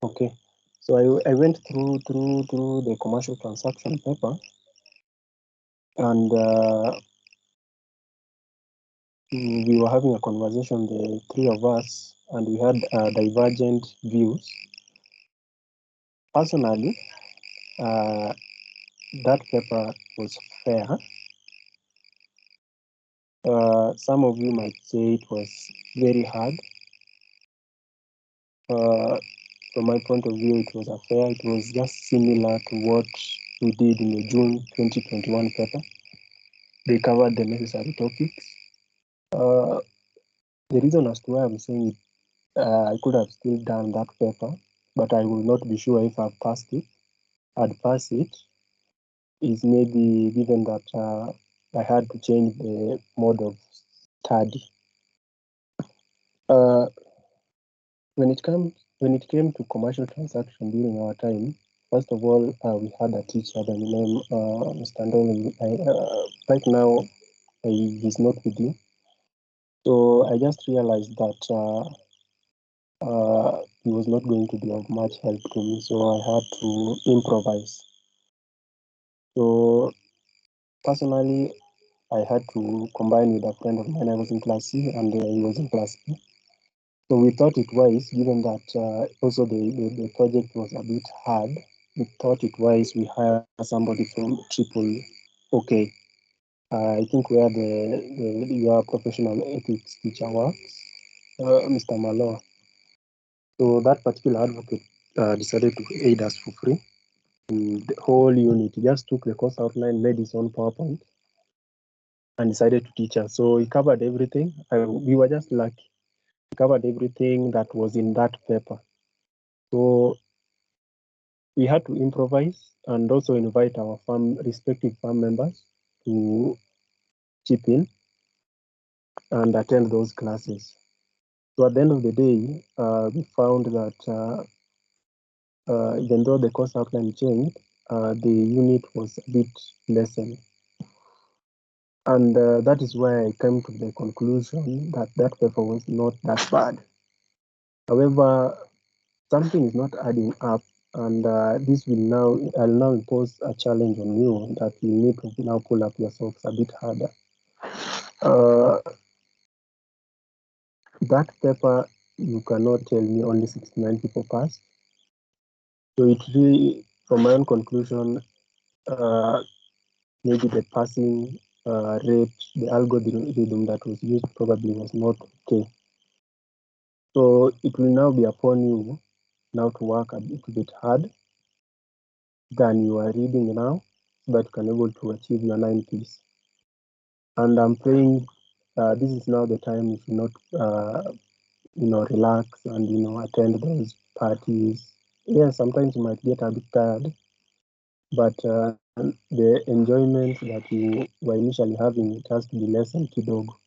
Okay, so I went through the commercial transaction paper, and we were having a conversation, the three of us, and we had divergent views. Personally, that paper was fair. Some of you might say it was very hard. From my point of view, it was fair. It was just similar to what we did in the June 2021 paper. They covered the necessary topics. The reason as to why I'm saying it, I could have still done that paper, but I will not be sure if I've passed it. I'd pass it is maybe given that I had to change the mode of study. When it came to commercial transaction during our time, first of all, we had a teacher by the name Mr. Ndoli. Right now, he's not with you. So I just realized that he was not going to be of much help to me, so I had to improvise. So personally, I had to combine with a friend of mine. I was in class C and he was in class B. So we thought it wise, given that also the project was a bit hard, we thought it wise we hire somebody from triple OK. I think where your professional ethics teacher works, Mr. Maloa. So that particular advocate decided to aid us for free. And the whole unit, he just took the course outline, made his own PowerPoint, and decided to teach us. So he covered everything. We were just lucky. He covered everything that was in that paper. So we had to improvise and also invite our respective farm members to chip in and attend those classes. So at the end of the day, we found that even though the course outline changed, the unit was a bit lessened. And that is why I came to the conclusion that that paper was not that bad. However, something is not adding up, and I'll now impose a challenge on you that you need to now pull up your socks a bit harder. That paper, you cannot tell me only 69 people passed. So it really, from my own conclusion, maybe the passing rate, the algorithm that was used probably was not okay. So it will now be upon you now to work a little bit hard than you are reading now, so that you can be able to achieve your 90s. And I'm praying this is now the time you should not relax and attend those parties. Yeah, sometimes you might get a bit tired, but the enjoyment that you were initially having, it has to be less than kidogo.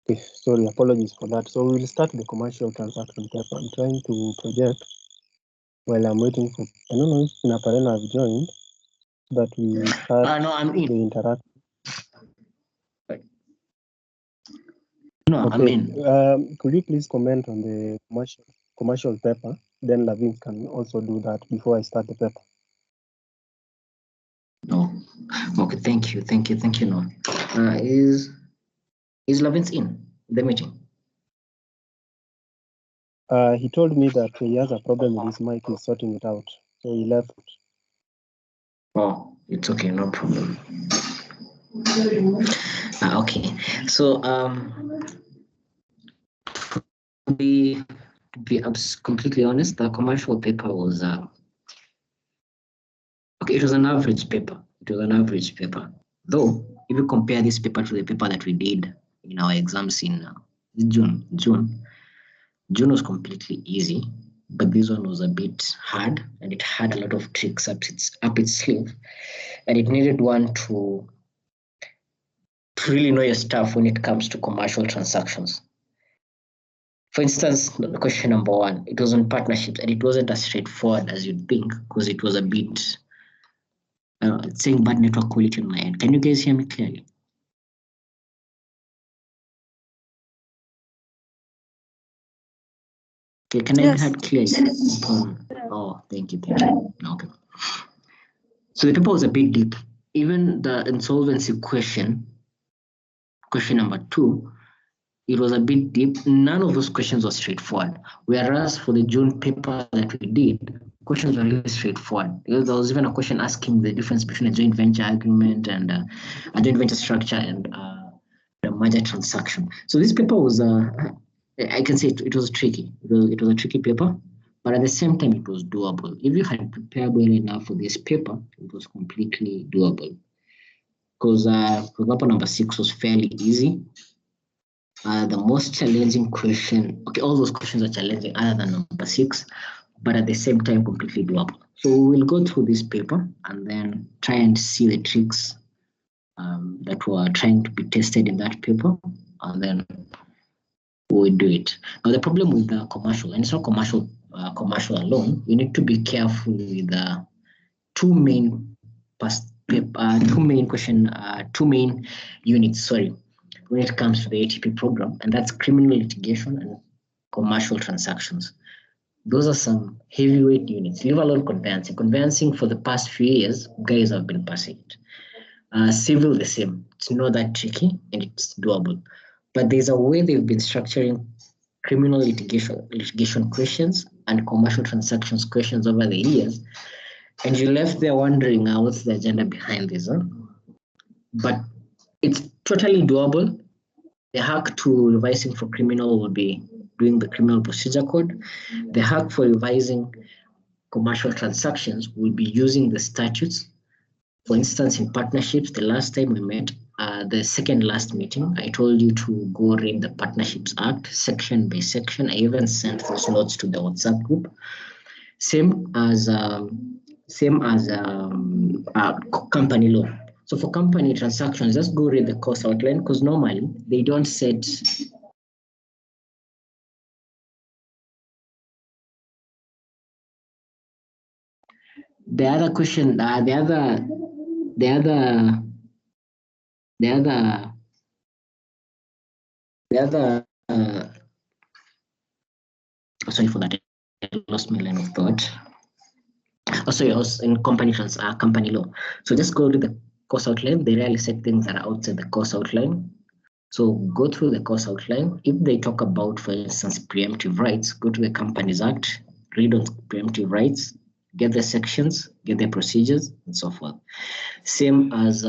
Okay, sorry, apologies for that. So we'll start the commercial transaction paper. I'm trying to project while I'm waiting for, I don't know if Naparena have joined, that we start No, I'm in. the interaction. No, okay. I'm in. Could you please comment on the commercial paper? Then Lavin can also do that before I start the paper. No. Okay, thank you. No. Is Lavin in the meeting? He told me that he has a problem with his mic. He's sorting it out, so he left. Oh, it's okay, no problem. Okay, so to be completely honest, the commercial paper was okay. It was an average paper. Though, if you compare this paper to the paper that we did in our exams in June, June was completely easy, but this one was a bit hard, and it had a lot of tricks up its sleeve, and it needed one to really know your stuff when it comes to commercial transactions. For instance, question number one, it was on partnerships, and it wasn't as straightforward as you'd think because it was a bit, it's saying bad network quality on my end. Can you guys hear me clearly? Okay, can I be heard clearly? Oh, thank you. Okay. So the paper was a bit deep. Even the insolvency question number two, it was a bit deep. None of those questions were straightforward. Whereas for the June paper that we did, questions were really straightforward. There was even a question asking the difference between a joint venture agreement and a joint venture structure and a merger transaction. So this paper was, I can say it was tricky. It was a tricky paper, but at the same time, it was doable. If you had prepared well enough for this paper, it was completely doable. Because, for example, number 6 was fairly easy. The most challenging question, okay, all those questions are challenging other than number 6, but at the same time, completely doable. So we'll go through this paper and then try and see the tricks that were trying to be tested in that paper, and then we'll do it. Now, the problem with the commercial, and it's not commercial alone, you need to be careful with the two main units, when it comes to the ATP program, and that's criminal litigation and commercial transactions. Those are some heavyweight units, leave alone conveyancing. Conveyancing for the past few years, guys have been passing it. Civil, the same. It's not that tricky and it's doable. But there's a way they've been structuring criminal litigation questions and commercial transactions questions over the years. And you're left there wondering what's the agenda behind this. Huh? But it's totally doable. The hack to revising for criminal will be doing the criminal procedure code. The hack for revising commercial transactions will be using the statutes. For instance, in partnerships, the last time we met, the second last meeting, I told you to go read the Partnerships Act section by section. I even sent those notes to the WhatsApp group. Same as company law. So for company transactions, just go read the course outline because normally they don't set. The other question, sorry for that, I lost my line of thought. Oh, sorry, I was in company law. So just go to the course outline. They rarely set things that are outside the course outline. So go through the course outline. If they talk about, for instance, preemptive rights, go to the Companies Act, read on preemptive rights, get the sections, get the procedures, and so forth. Same as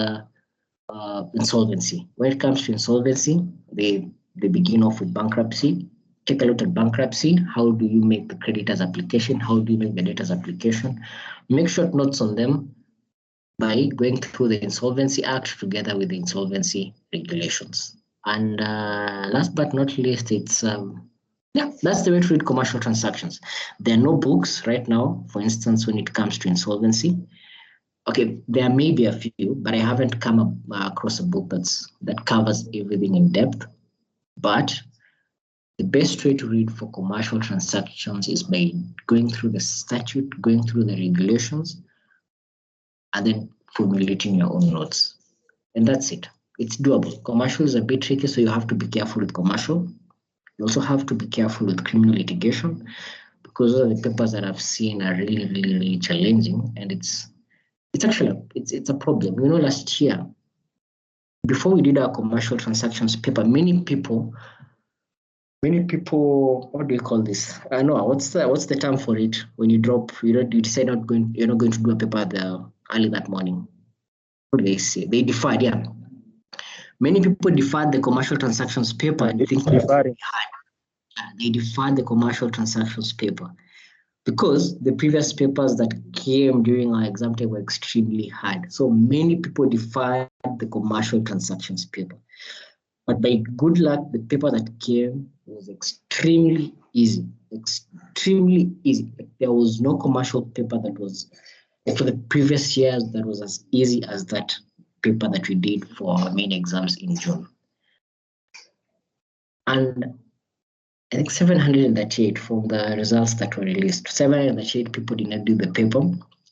insolvency. When it comes to insolvency, they begin off with bankruptcy. Take a look at bankruptcy. How do you make the creditor's application? How do you make the debtor's application? Make short notes on them by going through the Insolvency Act together with the insolvency regulations. And last but not least, it's that's the way to read commercial transactions. There are no books right now, for instance, when it comes to insolvency. Okay, there may be a few, but I haven't come across a book that covers everything in depth. But the best way to read for commercial transactions is by going through the statute, going through the regulations, and then formulating your own notes. And that's it. It's doable. Commercial is a bit tricky, so you have to be careful with commercial. You also have to be careful with criminal litigation because those are the papers that I've seen are really, really, really challenging, and it's actually it's a problem. You know, last year, before we did our commercial transactions paper, many people, what do you call this? I know what's the term for it when you decide you're not going to do a paper early that morning. What do they say? They deferred, yeah. Many people deferred the commercial transactions paper and think they deferred the commercial transactions paper because the previous papers that came during our exam time were extremely hard. So many people deferred the commercial transactions paper. But by good luck, the paper that came was extremely easy. Extremely easy. There was no commercial paper that was, for the previous years, that was as easy as that paper that we did for our main exams in June. And I think 738 from the results that were released. 738 people did not do the paper,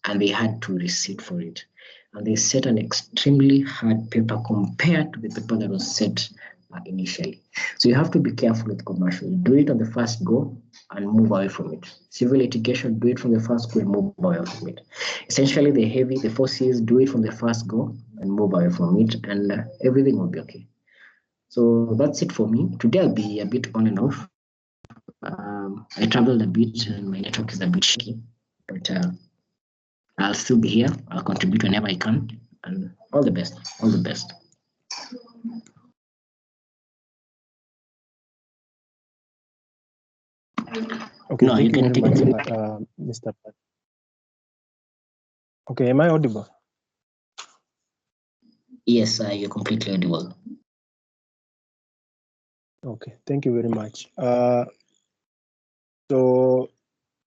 and they had to recite for it. And they set an extremely hard paper compared to the paper that was set initially. So you have to be careful with commercial. Do it on the first go and move away from it. Civil litigation, do it from the first go and move away from it. Essentially, the 4 C's, do it from the first go and move away from it, and everything will be okay. So that's it for me. Today I'll be a bit on and off. I traveled a bit and my network is a bit shaky, but I'll still be here. I'll contribute whenever I can, and all the best. All the best. Okay, No, thank you can very take much, it. Mr. Pat. Okay, am I audible? Yes, you're completely audible. Okay, thank you very much. So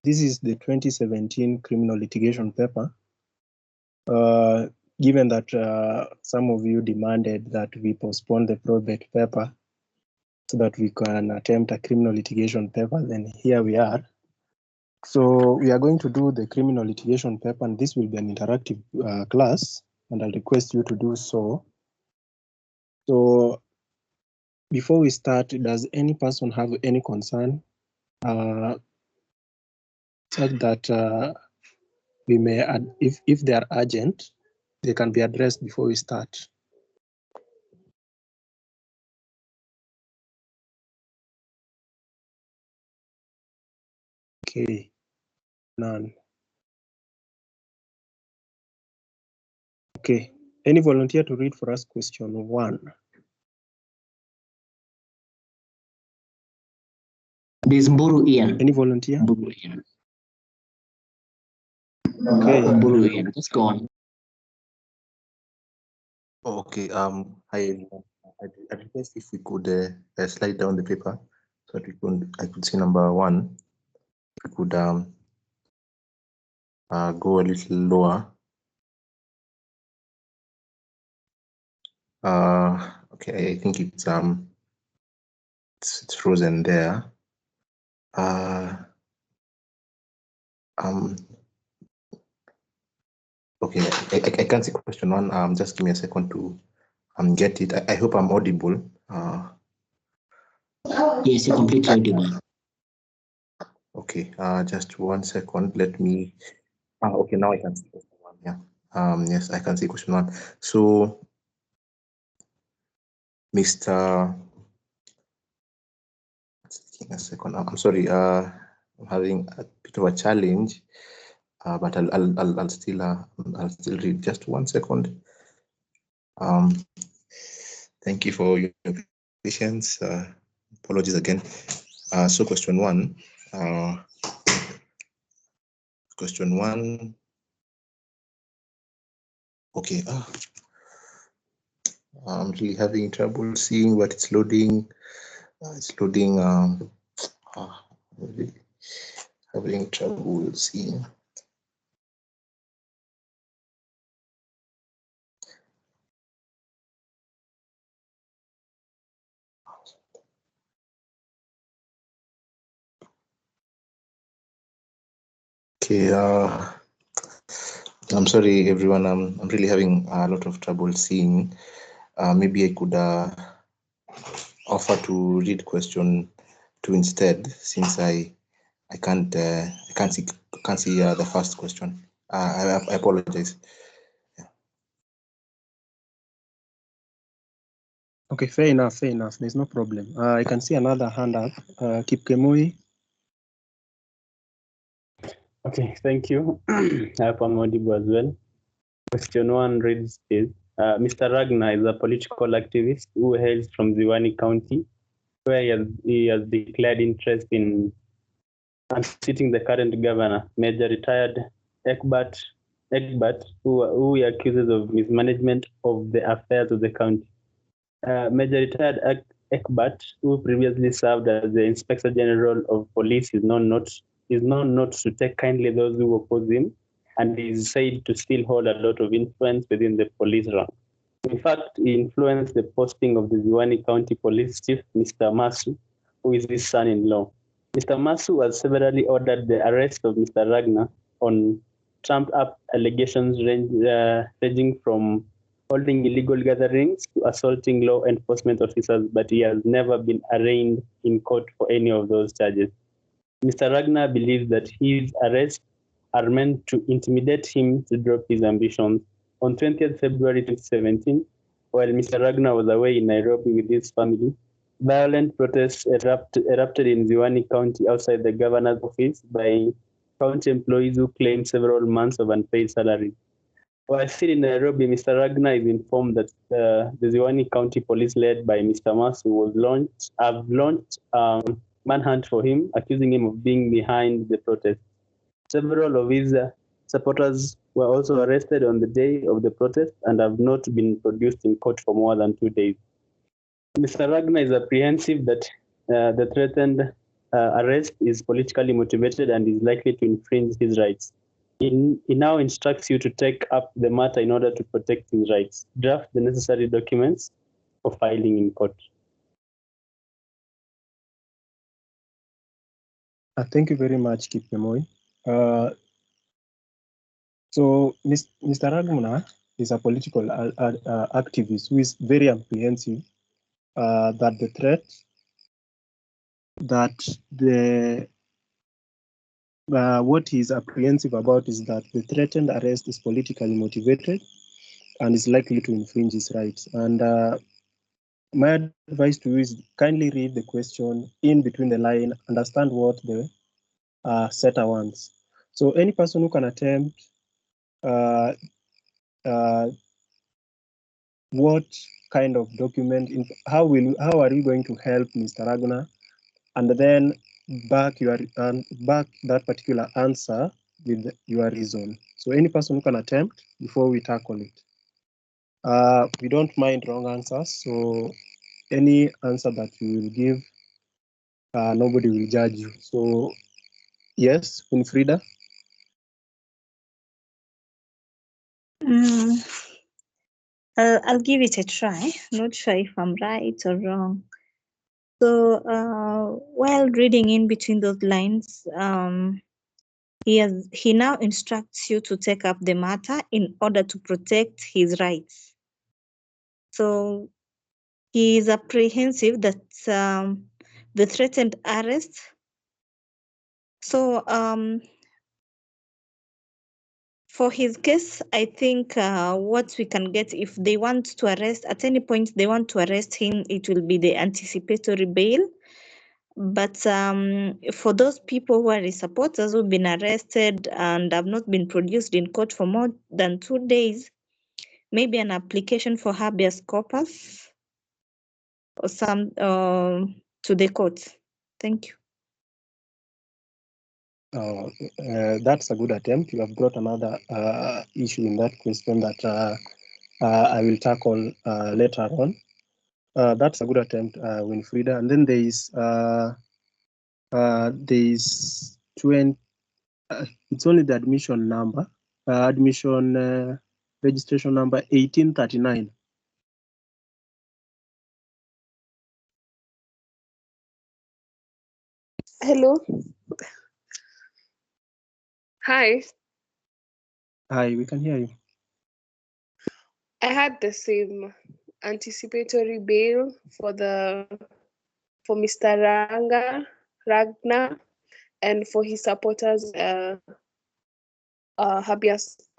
this is the 2017 criminal litigation paper. Given that some of you demanded that we postpone the probate paper so that we can attempt a criminal litigation paper, then here we are. So we are going to do the criminal litigation paper, and this will be an interactive class, and I'll request you to do so. So before we start, does any person have any concern such that we may add, if they are urgent, they can be addressed before we start? Okay, none. Okay, any volunteer to read for us question 1? There's Mburu Ian. Any volunteer? Mburu Ian. Okay. Mburu Ian. Let's go on. Okay. Hi everyone. I request if we could slide down the paper so that I could see number 1. If we could go a little lower. Okay, I think it's frozen there. Okay, I can't see question 1. Just give me a second to get it. I hope I'm audible. Yes, you're completely audible. Okay, just 1 second. Let me. Okay, now I can see question 1. Yeah. Yes, I can see question 1. So, Mr. A second. I'm sorry. I'm having a bit of a challenge, but I'll still read. Just 1 second. Thank you for your patience. Apologies again. So question 1. Question 1. Okay. I'm really having trouble seeing what it's loading. It's loading. Really having trouble seeing. Okay. I'm sorry, everyone. I'm really having a lot of trouble seeing. Maybe I could offer to read question 2 instead, since I can't see the first question. I apologize. Yeah. Okay, fair enough. There's no problem. I can see another hand up. Kip Kemui. Okay, thank you. I hope I'm audible as well. Question 1 reads this. Mr. Ragnar is a political activist who hails from Ziwani County, where he has declared interest in unseating the current governor, Major retired Egbert, who he accuses of mismanagement of the affairs of the county. Major retired Ekbert, who previously served as the Inspector General of Police, is known not to take kindly those who oppose him, and is said to still hold a lot of influence within the police ranks. In fact, he influenced the posting of the Ziwani County Police Chief, Mr. Masu, who is his son-in-law. Mr. Masu has severally ordered the arrest of Mr. Ragnar on trumped-up allegations ranging from holding illegal gatherings to assaulting law enforcement officers, but he has never been arraigned in court for any of those charges. Mr. Ragnar believes that his arrests are meant to intimidate him to drop his ambitions. On 20th February 2017, while Mr. Ragnar was away in Nairobi with his family, violent protests erupted in Ziwani County outside the governor's office by county employees who claimed several months of unpaid salaries. While still in Nairobi, Mr. Ragnar is informed that the Ziwani County Police, led by Mr. Masu, have launched manhunt for him, accusing him of being behind the protest. Several of his supporters were also arrested on the day of the protest and have not been produced in court for more than 2 days. Mr. Ragnar is apprehensive that the threatened arrest is politically motivated and is likely to infringe his rights. He now instructs you to take up the matter in order to protect his rights. Draft the necessary documents for filing in court. Thank you very much, Kipkemoi. So Mr. Ragnar is a political activist who is very apprehensive that the threat that what he's apprehensive about is that the threatened arrest is politically motivated and is likely to infringe his rights. And my advice to you is kindly read the question in between the line, understand what the setter wants. So any person who can attempt what kind of document, how are you going to help Mr. Ragnar, and then back that particular answer with your reason. So any person who can attempt before we tackle it. We don't mind wrong answers, so any answer that you will give, nobody will judge you. So yes, Winfrida. I'll give it a try. Not sure if I'm right or wrong. So while reading in between those lines, he now instructs you to take up the matter in order to protect his rights. So he is apprehensive that the threatened arrest. So for his case, I think what we can get, if they want to arrest, at any point they want to arrest him, it will be the anticipatory bail. But for those people who are his supporters who've been arrested and have not been produced in court for more than 2 days, maybe an application for habeas corpus or some to the court. Thank you. That's a good attempt. You have brought another issue in that question that I will tackle later on. That's a good attempt, Winfrida. And then there is 20. It's only the admission number, registration number 1839. Hello. Hi. Hi, we can hear you. I had the same anticipatory bail for Mr. Ragnar, and for his supporters, an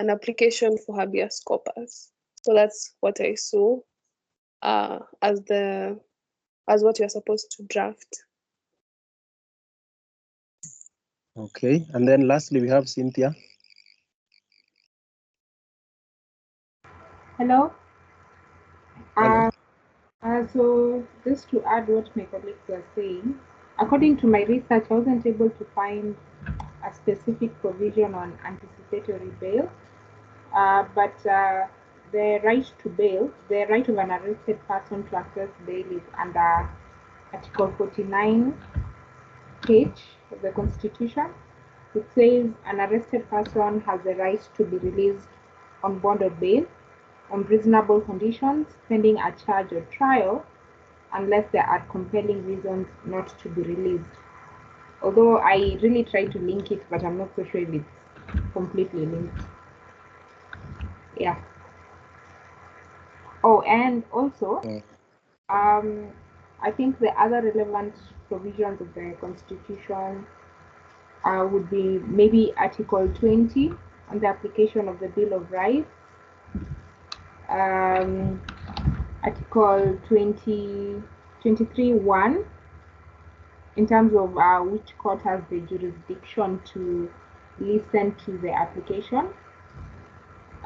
application for habeas corpus. So that's what I saw as what you're supposed to draft. Okay, and then lastly we have Cynthia. Hello. Hello. So just to add what my colleagues were saying, according to my research, I wasn't able to find a specific provision on anticipatory bail, but the right to bail, the right of an arrested person to access bail is under Article 49H of the Constitution. It says an arrested person has the right to be released on bond or bail on reasonable conditions pending a charge or trial unless there are compelling reasons not to be released. Although I really try to link it, but I'm not so sure if it's completely linked. Yeah. Oh, and also, I think the other relevant provisions of the Constitution would be maybe Article 20 on the application of the Bill of Rights, Article 23(1) in terms of which court has the jurisdiction to listen to the application,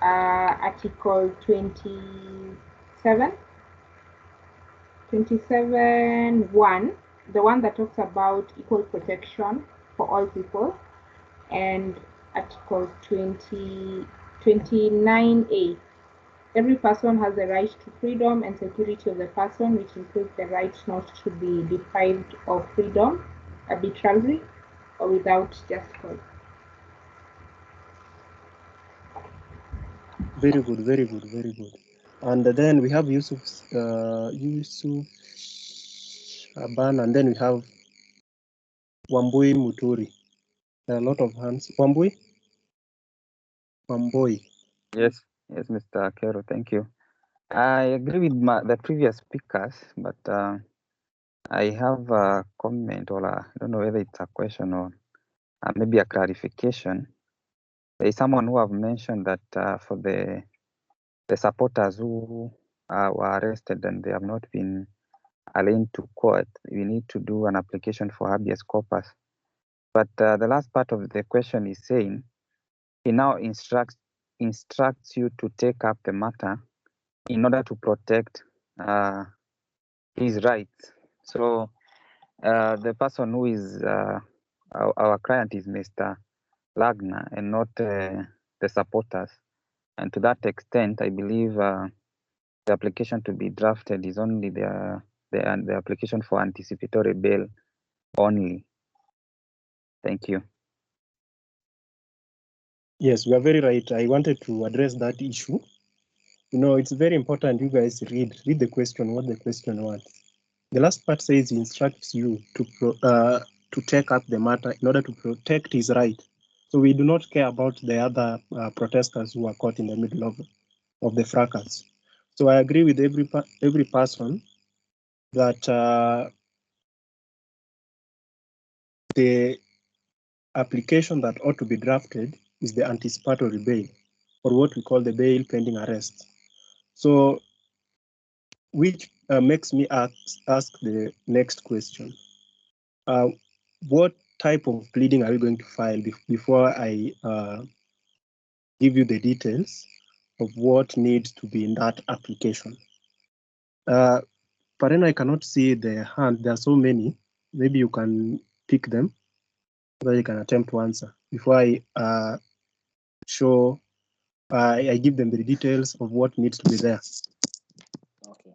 Article 27(1), the one that talks about equal protection for all people, and Article 29A. Every person has the right to freedom and security of the person, which includes the right not to be deprived of freedom arbitrarily or without just cause. Very good, very good, very good. And then we have Yusuf Shaban, and then we have Wambui Muturi. There are a lot of hands. Wambui? Wambui. Yes, Mr. Kero, thank you. I agree with the previous speakers, but I have a comment, or I don't know whether it's a question or maybe a clarification. There is someone who have mentioned that for the supporters who were arrested and they have not been aligned to court, we need to do an application for habeas corpus. But the last part of the question is saying he now instructs you to take up the matter in order to protect his rights. So the person who is our client is Mr. Lagna and not the supporters. And to that extent, I believe the application to be drafted is only the application for anticipatory bail only. Thank you. Yes, you are very right. I wanted to address that issue. You know, it's very important you guys read the question, what the question was. The last part says he instructs you to take up the matter in order to protect his right. So we do not care about the other protesters who are caught in the middle of the fracas. So I agree with every person that the application that ought to be drafted is the anticipatory bail, or what we call the bail pending arrest. So, which makes me ask the next question. What type of pleading are we going to file before I give you the details of what needs to be in that application? Parena, I cannot see the hand. There are so many. Maybe you can pick them so that you can attempt to answer before I I give them the details of what needs to be there. Okay.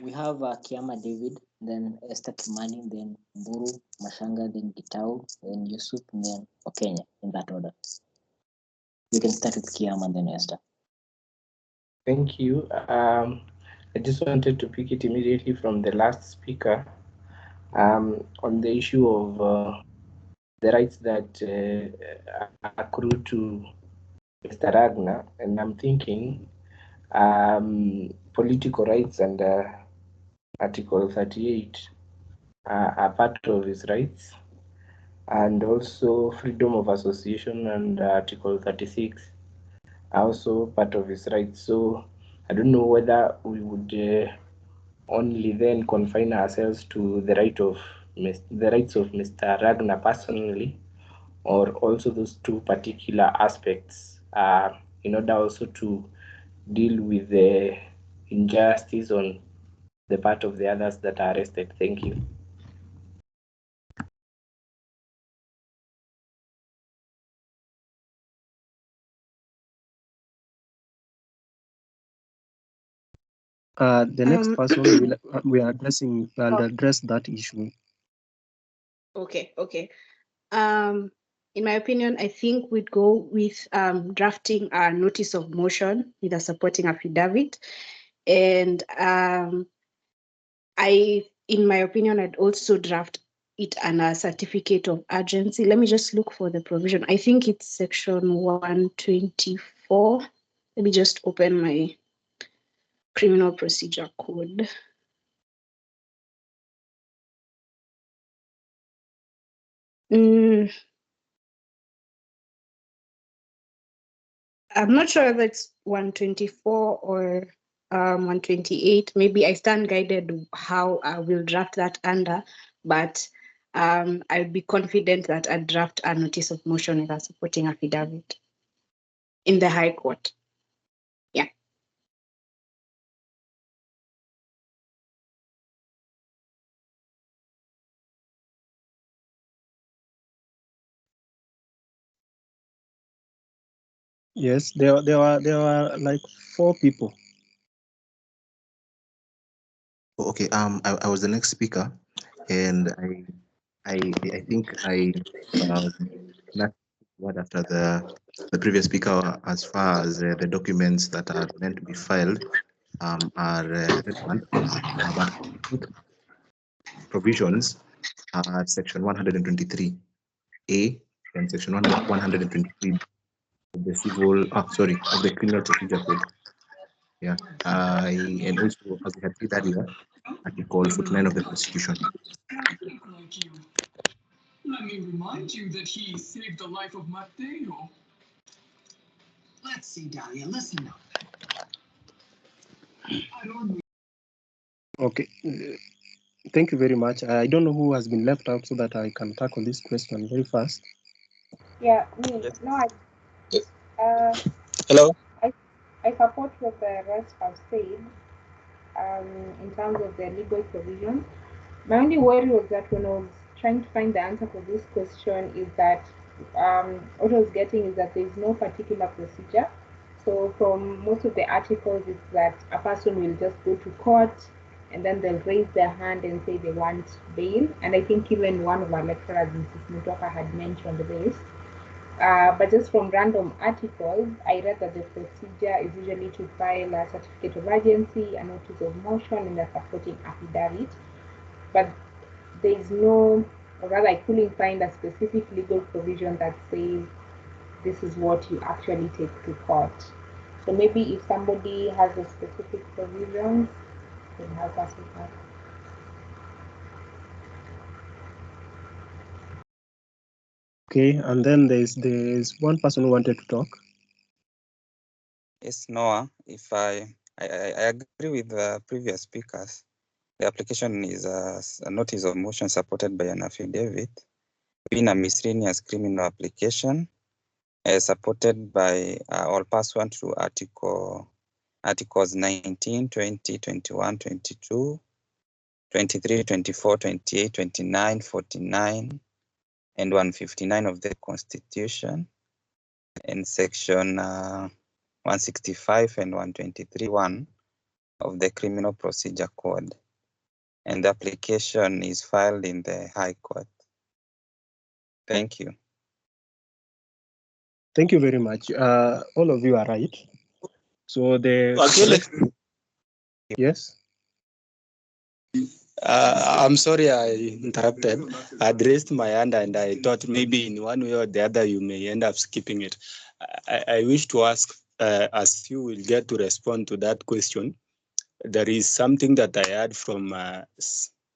We have Kiama David, then Esther Kimani, then Buru, Mashanga, then Gitau, then Yusuf, and then Okenya, in that order. We can start with Kiama and then Esther. Thank you. I just wanted to pick it immediately from the last speaker on the issue of the rights that accrue to Mr. Ragnar, and I'm thinking political rights under Article 38 are part of his rights, and also freedom of association and Article 36 are also part of his rights. So I don't know whether we would only then confine ourselves to the rights of Mr. Ragnar personally, or also those two particular aspects, in order also to deal with the injustice on the part of the others that are arrested. Thank you. The next person we are addressing will address that issue. Okay. In my opinion, I think we'd go with drafting a notice of motion with a supporting affidavit. And in my opinion, I'd also draft it on a certificate of urgency. Let me just look for the provision. I think it's section 124. Let me just open my criminal procedure code. I'm not sure whether it's 124 or 128. Maybe I stand guided how I will draft that under, but I'd be confident that I'd draft a notice of motion with a supporting affidavit in the High Court. Yeah. Yes, there were like 4 people. Okay, I was the next speaker, and I think I last word after the previous speaker as far as the documents that are meant to be filed are relevant, but I think provisions are section 123A and section 123 of the of the criminal procedure code. Yeah, and also as we had said earlier, Article 49 of the Constitution. Let me remind you that he saved the life of Mateo. Let's see, Dahlia, listen up. Okay, thank you very much. I don't know who has been left out so that I can tackle this question very fast. Yeah, me. Yes. No, Hello. I support what the rest have said in terms of the legal provisions. My only worry was that when I was trying to find the answer for this question is that what I was getting is that there is no particular procedure. So from most of the articles, it's that a person will just go to court and then they'll raise their hand and say they want bail. And I think even one of our lecturers, Mrs. Mutoka, had mentioned this. But just from random articles, I read that the procedure is usually to file a certificate of urgency, a notice of motion, and a supporting affidavit. But there is no, or rather, I couldn't find a specific legal provision that says this is what you actually take to court. So maybe if somebody has a specific provision, can help us with that. Okay, and then there's one person who wanted to talk. Yes, Noah. If I agree with the previous speakers, the application is a notice of motion supported by an affidavit, being a miscellaneous criminal application, supported by or pursuant to Articles 19, 20, 21, 22, 23, 24, 28, 29, 49, and 159 of the Constitution, and Section 165 and 123(1) of the Criminal Procedure Code. And the application is filed in the High Court. Thank you. Thank you very much. All of you are right. So yes. I'm sorry I interrupted. I raised my hand and I thought maybe in one way or the other you may end up skipping it. I wish to ask, as you will get to respond to that question, there is something that I heard from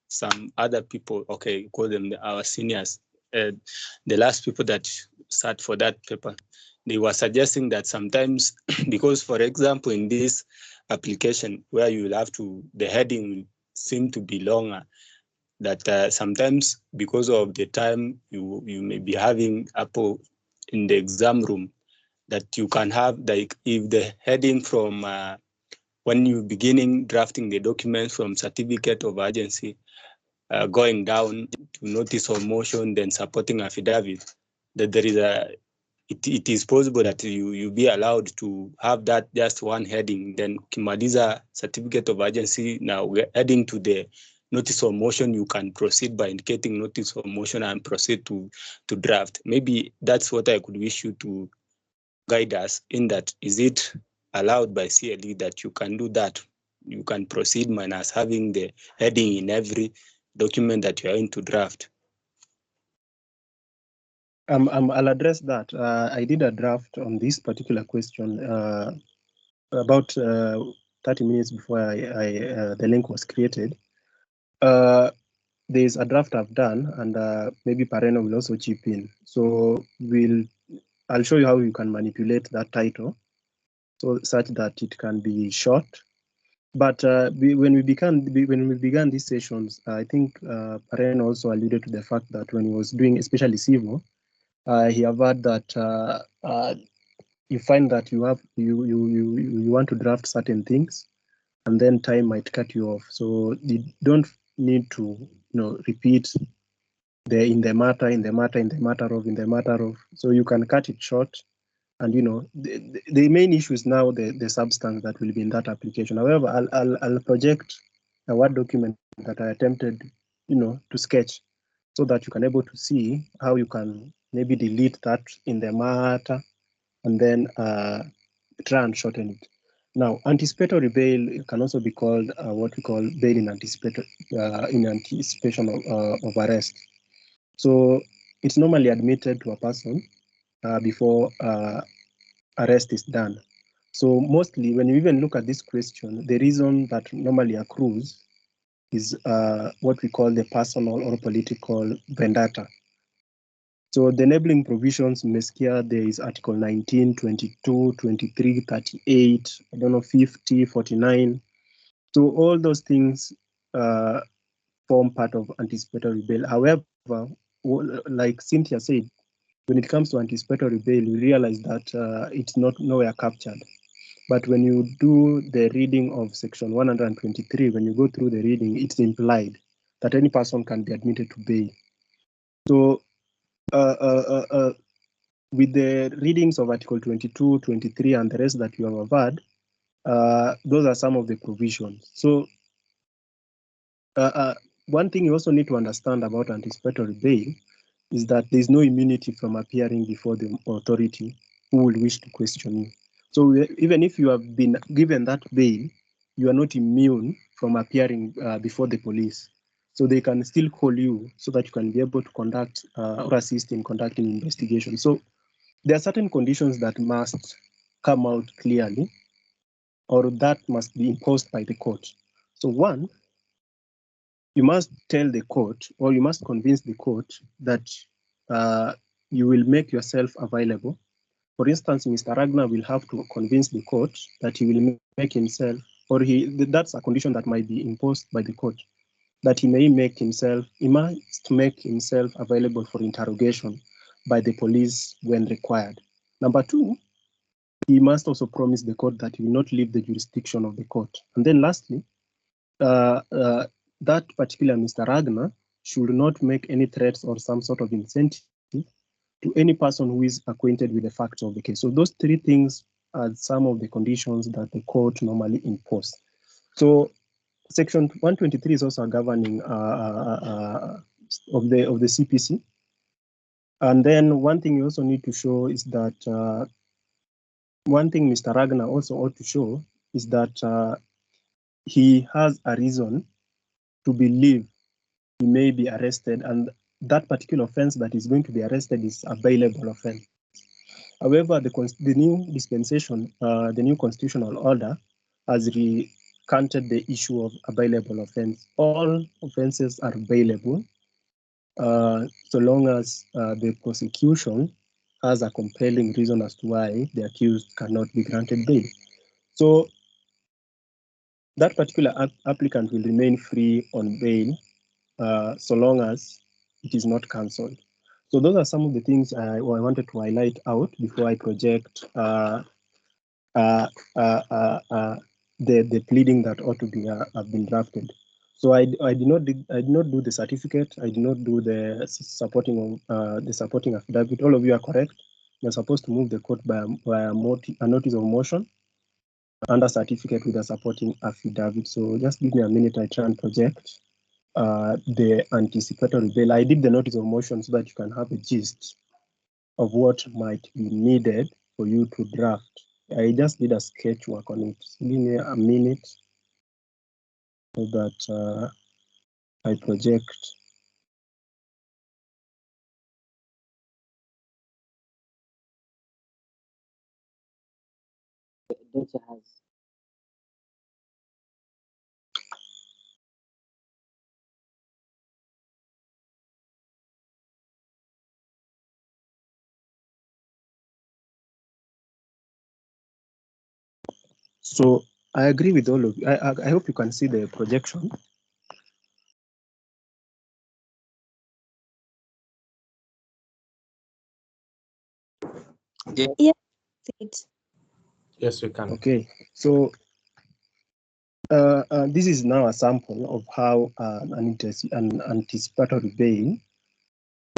some other people, okay, call them our seniors, the last people that sat for that paper. They were suggesting that sometimes, because for example, in this application where you will have to, the heading will seem to be longer, that sometimes because of the time you may be having Apple in the exam room, that you can have, like, if the heading from when you beginning drafting the documents from certificate of urgency, going down to notice of motion, then supporting affidavit, that there is it is possible that you be allowed to have that just one heading, then ukimaliza certificate of urgency, now we're heading to the notice of motion, you can proceed by indicating notice of motion and proceed to draft. Maybe that's what I could wish you to guide us in that. Is it allowed by CLE that you can do that? You can proceed minus having the heading in every document that you are in to draft. I'll address that. I did a draft on this particular question about 30 minutes before the link was created. There's a draft I've done, and maybe Pareno will also chip in. So I'll show you how you can manipulate that title, so such that it can be short. But when we began these sessions, I think Pareno also alluded to the fact that when he was doing, especially civil, he averred that you find that you want to draft certain things, and then time might cut you off. So you don't need to repeat in the matter of. So you can cut it short, and the main issue is now the substance that will be in that application. However, I'll project a Word document that I attempted to sketch, so that you can able to see how you can maybe delete that in the matter, and then try and shorten it. Now, anticipatory bail can also be called what we call bail in anticipation of arrest. So it's normally admitted to a person before arrest is done. So mostly, when you even look at this question, the reason that normally accrues is what we call the personal or political vendetta. So the enabling provisions, Meskia, there is Article 19, 22, 23, 38, 50, 49. So all those things form part of anticipatory bail. However, like Cynthia said, when it comes to anticipatory bail, you realize that it's not nowhere captured. But when you do the reading of Section 123, when you go through the reading, it's implied that any person can be admitted to bail. So with the readings of Article 22, 23, and the rest that you have averred, those are some of the provisions. So one thing you also need to understand about anticipatory bail is that there's no immunity from appearing before the authority who will wish to question you. So even if you have been given that bail, you are not immune from appearing before the police. So they can still call you so that you can be able to conduct or assist in conducting investigation. So there are certain conditions that must come out clearly, or that must be imposed by the court. So one, you must tell the court, or you must convince the court that you will make yourself available. For instance, Mr. Ragnar will have to convince the court that he will make himself, or that's a condition that might be imposed by the court, that he must make himself available for interrogation by the police when required. Number two, he must also promise the court that he will not leave the jurisdiction of the court. And then lastly, that particular Mr. Ragnar should not make any threats or some sort of incentive to any person who is acquainted with the facts of the case. So those three things are some of the conditions that the court normally impose. So Section 123 is also a governing of the CPC. And then one thing you also need to show is that one thing Mr. Ragnar also ought to show is that he has a reason to believe he may be arrested, and that particular offense that is going to be arrested is a bailable offense. However, the new dispensation, the new constitutional order, has recanted the issue of a bailable offense. All offenses are bailable, so long as the prosecution has a compelling reason as to why the accused cannot be granted bail. So that particular applicant will remain free on bail so long as it is not cancelled. So those are some of the things I wanted to highlight out before I project the pleading that ought to be have been drafted. So I did not do the certificate. I did not do the supporting affidavit. All of you are correct. you're supposed to move the court by a notice of motion under certificate with a supporting affidavit. So just give me a minute, I try and project the anticipatory bail. I did the notice of motion so that you can have a gist of what might be needed for you to draft. I just did a sketch work on it. So give me a minute so that I project. So I agree with all of you. I hope you can see the projection. Yeah. Yes, we can. Okay, so this is now a sample of how an anticipatory bail,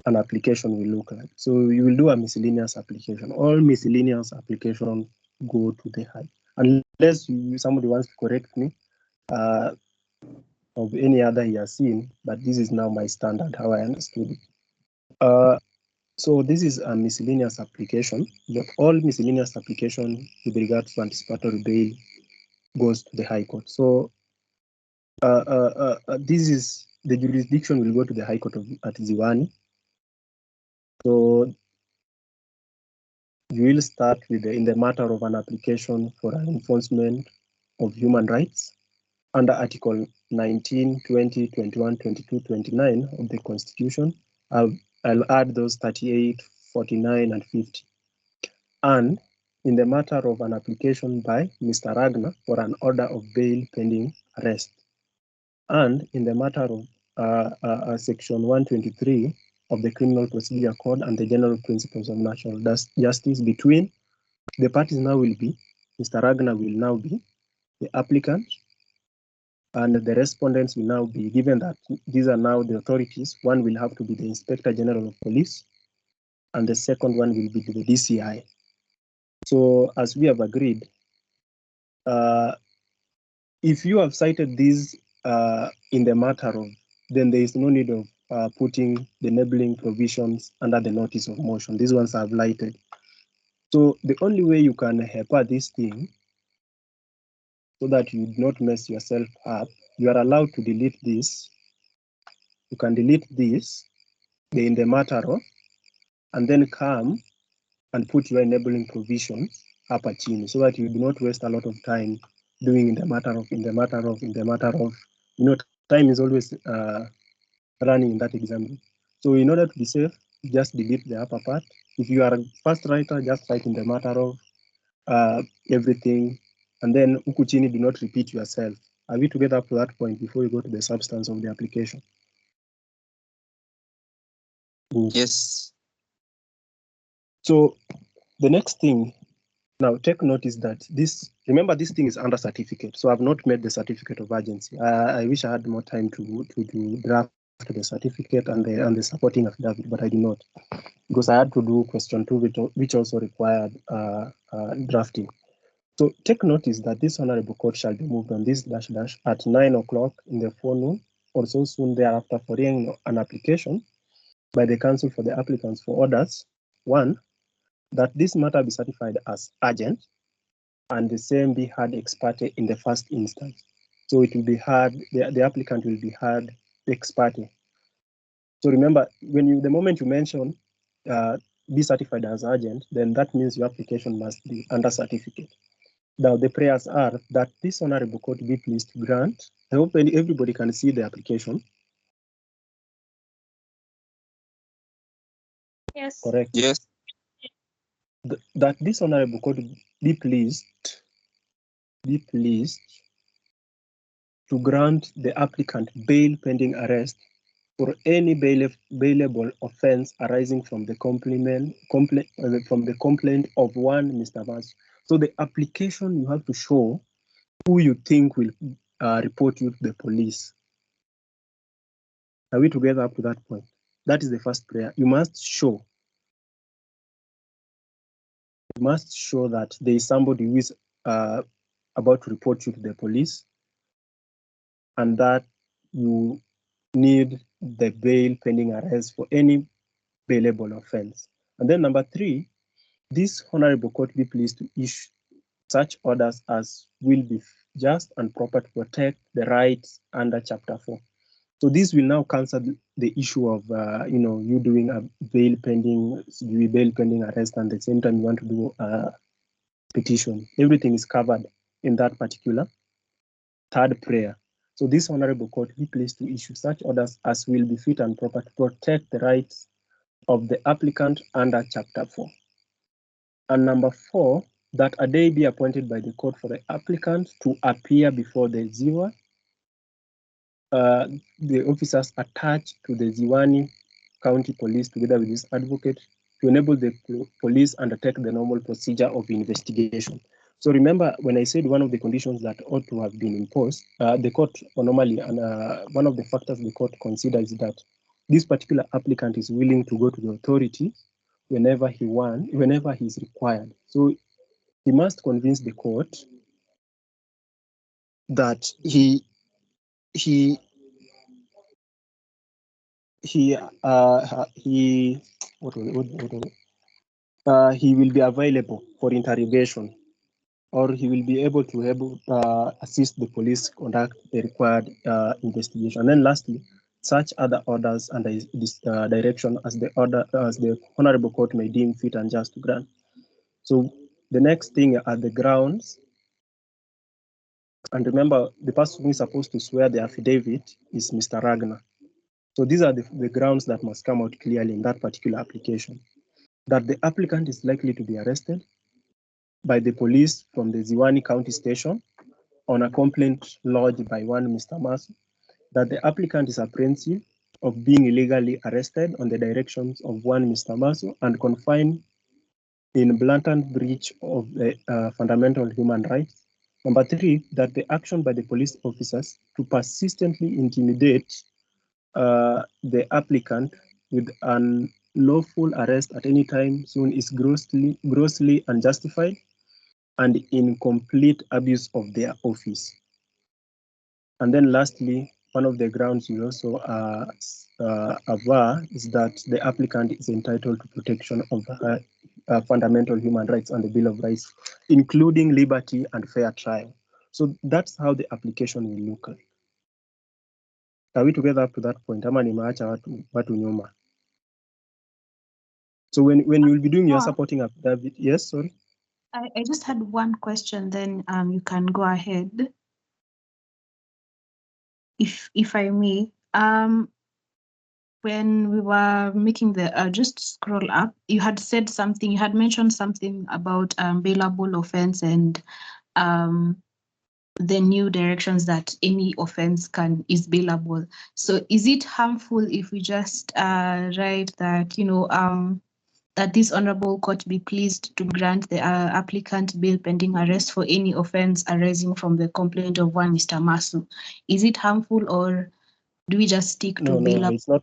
an application will look like. So you will do a miscellaneous application. All miscellaneous applications go to the high, unless somebody wants to correct me of any other he has seen, but this is now my standard, how I understood it. So this is a miscellaneous application. All miscellaneous application with regard to anticipatory bail goes to the High Court. So this is the jurisdiction will go to the High Court at Ziwani. So you will start with in the matter of an application for an enforcement of human rights under Article 19, 20, 21, 22, 29 of the Constitution. I'll add those 38, 49, and 50. And in the matter of an application by Mr. Ragnar for an order of bail pending arrest. And in the matter of Section 123 of the Criminal Procedure Code and the General Principles of Natural Justice between the parties now will be, Mr. Ragnar will now be the applicant, and the respondents will now be, given that these are now the authorities, one will have to be the Inspector General of Police, and the second one will be the DCI. So as we have agreed, if you have cited these in the matter of, then there is no need of putting the enabling provisions under the notice of motion. These ones are blighted. So the only way you can help this thing so that you do not mess yourself up, you are allowed to delete this. You can delete this in the matter of, and then come and put your enabling provisions up at chini so that you do not waste a lot of time doing in the matter of. You know, time is always running in that example. So in order to be safe, just delete the upper part. If you are a fast writer, just write in the matter of everything, and then huku chini, do not repeat yourself. Are we together up to that point before you go to the substance of the application? Yes. So the next thing, now take notice that this, remember this thing is under certificate. So I've not made the certificate of urgency. I wish I had more time to draft the certificate and the supporting affidavit, but I did not, because I had to do question 2, which also required drafting. So take notice that this honorable court shall be moved on this -- at 9 o'clock in the forenoon, or so soon thereafter, for hearing an application by the counsel for the applicants for orders. 1, that this matter be certified as urgent, and the same be heard ex parte in the first instance. So it will be heard, the applicant will be heard ex parte. So remember, the moment you mention be certified as urgent, then that means your application must be under certificate. Now the prayers are that this honorable court be pleased to grant. I hope everybody can see the application. Yes. Correct. Yes. That this honorable court be pleased to grant the applicant bail pending arrest for any bailable offense arising from the complaint of one Mr. Vance. So the application, you have to show who you think will report you to the police. Are we together up to that point? That is the first prayer. You must show must show that there is somebody who is about to report you to the police, and that you need the bail pending arrest for any bailable offense. And then number 3, this honorable court be pleased to issue such orders as will be just and proper to protect the rights under Chapter 4. So this will now cancel the issue of you doing a bail pending arrest, and at the same time you want to do a petition. Everything is covered in that particular third prayer. So this honorable court be pleased to issue such orders as will be fit and proper to protect the rights of the applicant under Chapter 4. And number 4, that a day be appointed by the court for the applicant to appear before the Ziwa, the officers attached to the Ziwani County Police together with his advocate to enable the police undertake the normal procedure of investigation. So remember, when I said one of the conditions that ought to have been imposed, the court normally, and one of the factors the court considers is that this particular applicant is willing to go to the authority whenever he is required. So he must convince the court that he will be available for interrogation, or he will be able to assist the police conduct the required investigation. And then lastly, such other orders under this direction as the honorable court may deem fit and just to grant. So the next thing are the grounds. And remember, the person who is supposed to swear the affidavit is Mr. Ragnar. So these are the grounds that must come out clearly in that particular application. That the applicant is likely to be arrested by the police from the Ziwani County Station on a complaint lodged by one Mr. Masu. That the applicant is apprehensive of being illegally arrested on the directions of one Mr. Masu and confined in blatant breach of the fundamental human rights. Number 3, that the action by the police officers to persistently intimidate the applicant with an lawful arrest at any time soon is grossly unjustified and in complete abuse of their office. And then lastly, one of the grounds you also aver is that the applicant is entitled to protection of fundamental human rights and the Bill of Rights, including liberty and fair trial. So that's how the application will look like. Are we together up to that point? Ama nimeacha watu nyuma? So when you will be doing your supporting affidavit, yes, sorry? I just had one question, then you can go ahead. If I may, when we were making the just scroll up, you had said something. You had mentioned something about bailable offense and the new directions that any offense is bailable. So is it harmful if we just write that that this honorable court be pleased to grant the applicant bail pending arrest for any offense arising from the complaint of one Mr. Masu? Is it harmful, or do we just stick to bailable? No, it's not.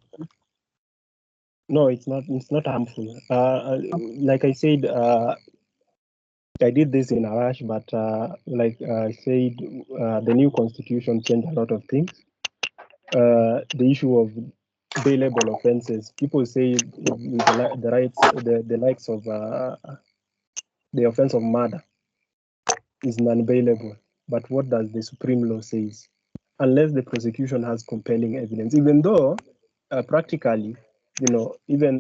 No, it's not. It's not harmful. Like I said, I did this in a rush, but like I said, the new constitution changed a lot of things. The issue of bailable offenses, people say the likes of the offense of murder is non-bailable. But what does the Supreme Law says? Unless the prosecution has compelling evidence, even though practically, even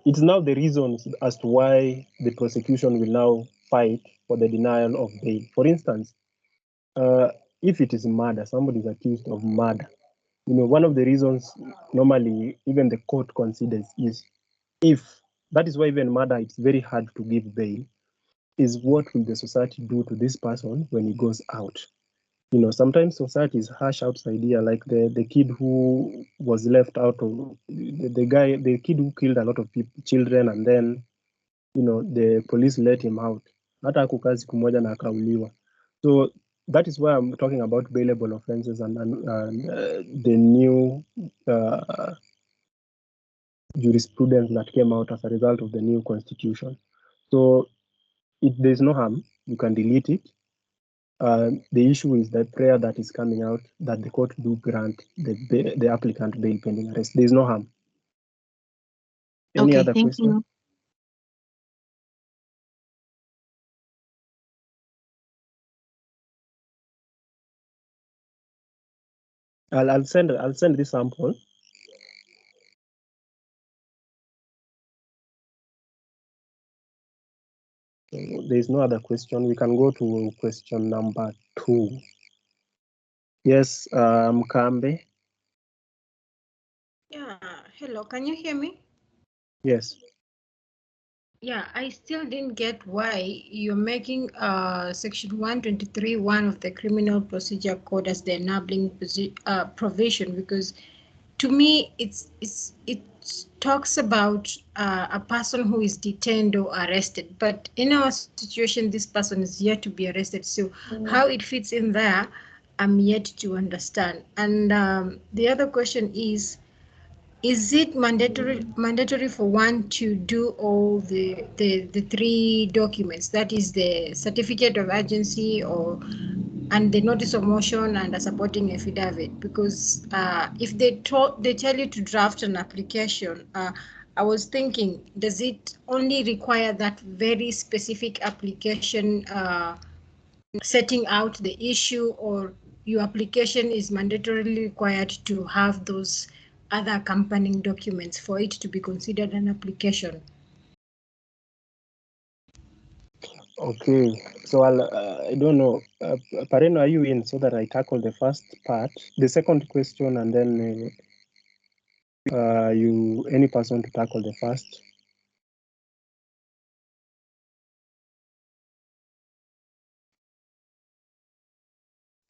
it's now the reasons as to why the prosecution will now fight for the denial of bail. For instance, if it is murder, somebody is accused of murder, one of the reasons normally even the court considers is if that is why even murder, it's very hard to give bail, is what will the society do to this person when he goes out? Sometimes society is harsh outside here, like the kid who was left out of the kid who killed a lot of children, and then the police let him out. Hata hakukaa siku moja na akauliwa. So that is why I'm talking about bailable offenses and the new jurisprudence that came out as a result of the new constitution. So if there's no harm, you can delete it. The issue is the prayer that is coming out that the court do grant the applicant bail pending arrest. There's no harm. Any other Thank question? you. I'll send this sample. There's no other question. We can go to question number 2. Yes, Mkambe. Yeah, hello, can you hear me? Yes. Yeah, I still didn't get why you're making section 123 one of the Criminal Procedure Code as the enabling provision, because to me it talks about a person who is detained or arrested, but in our situation this person is yet to be arrested. So how it fits in there, I'm yet to understand. And the other question is it mandatory for one to do all the 3 documents, that is the certificate of agency or and the notice of motion and a supporting affidavit? Because if they tell you to draft an application, I was thinking, does it only require that very specific application setting out the issue, or your application is mandatorily required to have those other accompanying documents for it to be considered an application? Okay. So I don't know. Pareno, are you in so that I tackle the first part, the second question, and then any person to tackle the first?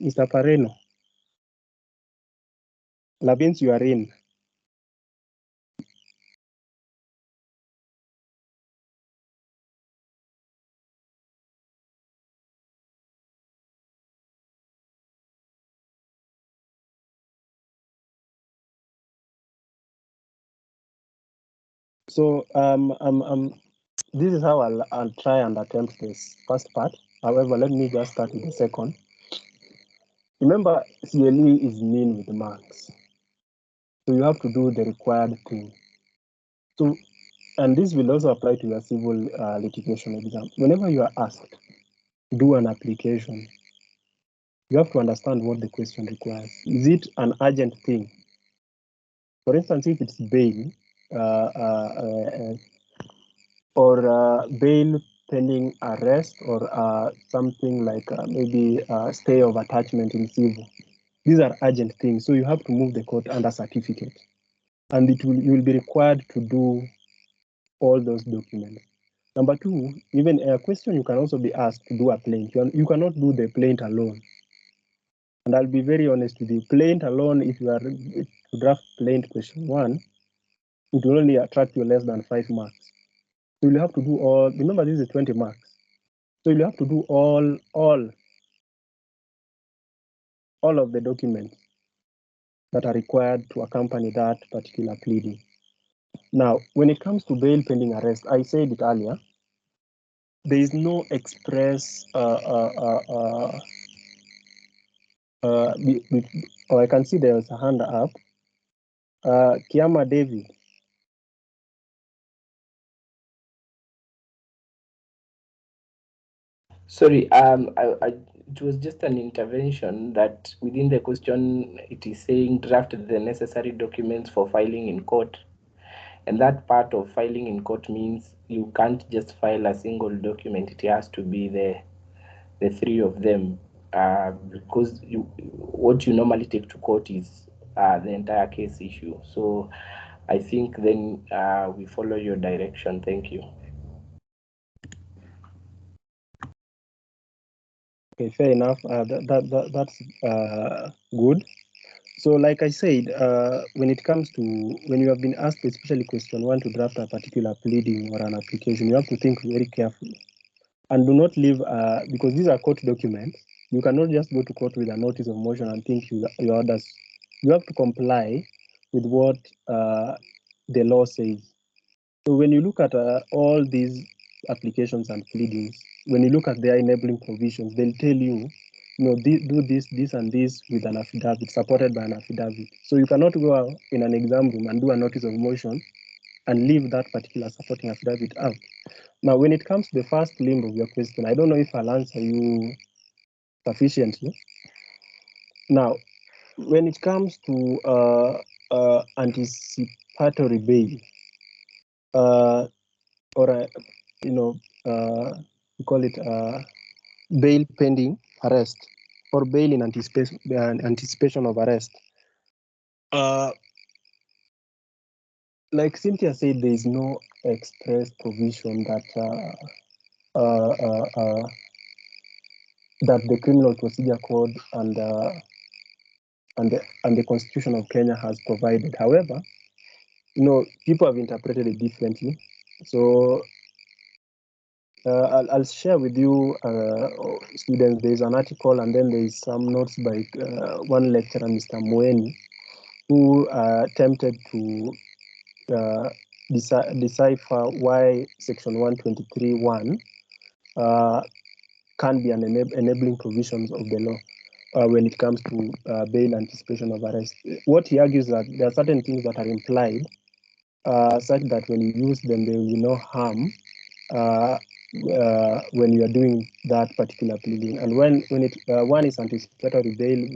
Mr. Pareno. Labins, you are in. So this is how I'll try and attempt this first part. However, let me just start with the second. Remember, CLE is mean with marks. So you have to do the required thing. So, and this will also apply to your civil litigation exam. Whenever you are asked, do an application, you have to understand what the question requires. Is it an urgent thing? For instance, if it's bail or bail pending arrest, or something like maybe stay of attachment in civil, these are urgent things. So you have to move the court under certificate, and you will be required to do all those documents. Number 2, even a question you can also be asked to do a plaint. You cannot do the plaint alone. And I'll be very honest with you, plaint alone, if you are to draft plaint question 1, it will only attract you less than 5 marks. So you'll have to do all, remember this is 20 marks. So you'll have to do all of the documents that are required to accompany that particular pleading. Now, when it comes to bail pending arrest, I said it earlier, there is no express I can see there's a hand up. Kiama David. Sorry, it was just an intervention that within the question it is saying draft the necessary documents for filing in court. And that part of filing in court means you can't just file a single document. It has to be the 3 of them, because what you normally take to court is the entire case issue. So I think then we follow your direction. Thank you. Okay, fair enough. That's good. So, like I said, when you have been asked, especially question 1, to draft a particular pleading or an application, you have to think very carefully, and do not leave because these are court documents. You cannot just go to court with a notice of motion and think your orders. You have to comply with what the law says. So when you look at all these applications and pleadings, when you look at their enabling provisions, they'll tell you, do this, and this with an affidavit, supported by an affidavit. So you cannot go out in an exam room and do a notice of motion and leave that particular supporting affidavit out. Now, when it comes to the first limb of your question, I don't know if I'll answer you sufficiently. Now, when it comes to anticipatory bail, or we call it bail pending arrest, or bail in anticipation of arrest. Like Cynthia said, there is no express provision that that the Criminal Procedure Code and the Constitution of Kenya has provided. However, people have interpreted it differently. So I'll share with you, students. There is an article, and then there is some notes by one lecturer, Mr. Mweni, who attempted to decipher why Section 123(1) can be an enabling provisions of the law when it comes to bail anticipation of arrest. What he argues that there are certain things that are implied, such that when you use them, there will be no harm when you are doing that particular pleading. And when one is anticipatory bail,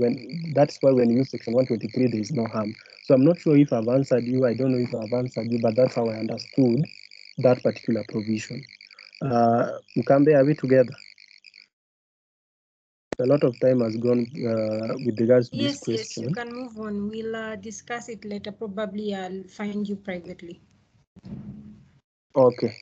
that's why when you use Section 123, there is no harm. So I'm not sure if I've answered you. I don't know if I've answered you, but that's how I understood that particular provision. Mukambe, are we together? A lot of time has gone with regards to this question. Yes, you can move on. We'll discuss it later. Probably I'll find you privately. Okay.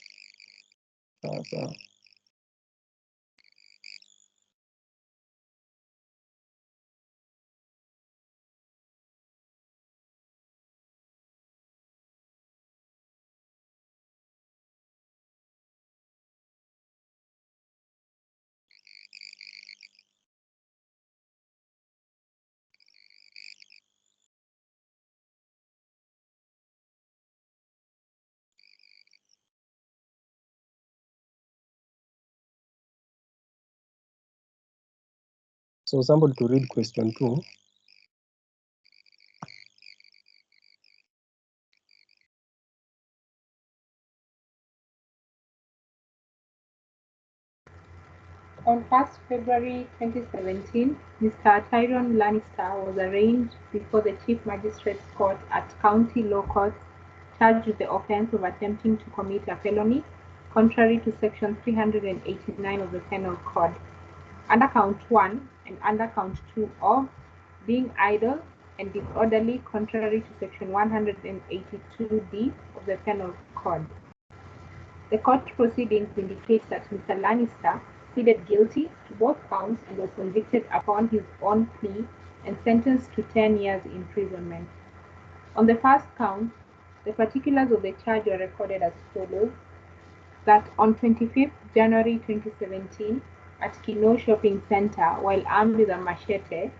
So somebody to read question 2. On 1st February 2017, Mr. Tyrone Lannister was arraigned before the Chief Magistrates Court at County Law Courts, charged with the offence of attempting to commit a felony, contrary to Section 389 of the Penal Code, under Count 1 and under Count 2 of being idle and disorderly, contrary to Section 182D of the Penal Code. The court proceedings indicate that Mr. Lannister pleaded guilty to both counts and was convicted upon his own plea and sentenced to 10 years imprisonment. On the first count, the particulars of the charge were recorded as follows: that on 25th January 2017, at Kino Shopping Center, while armed with a machete,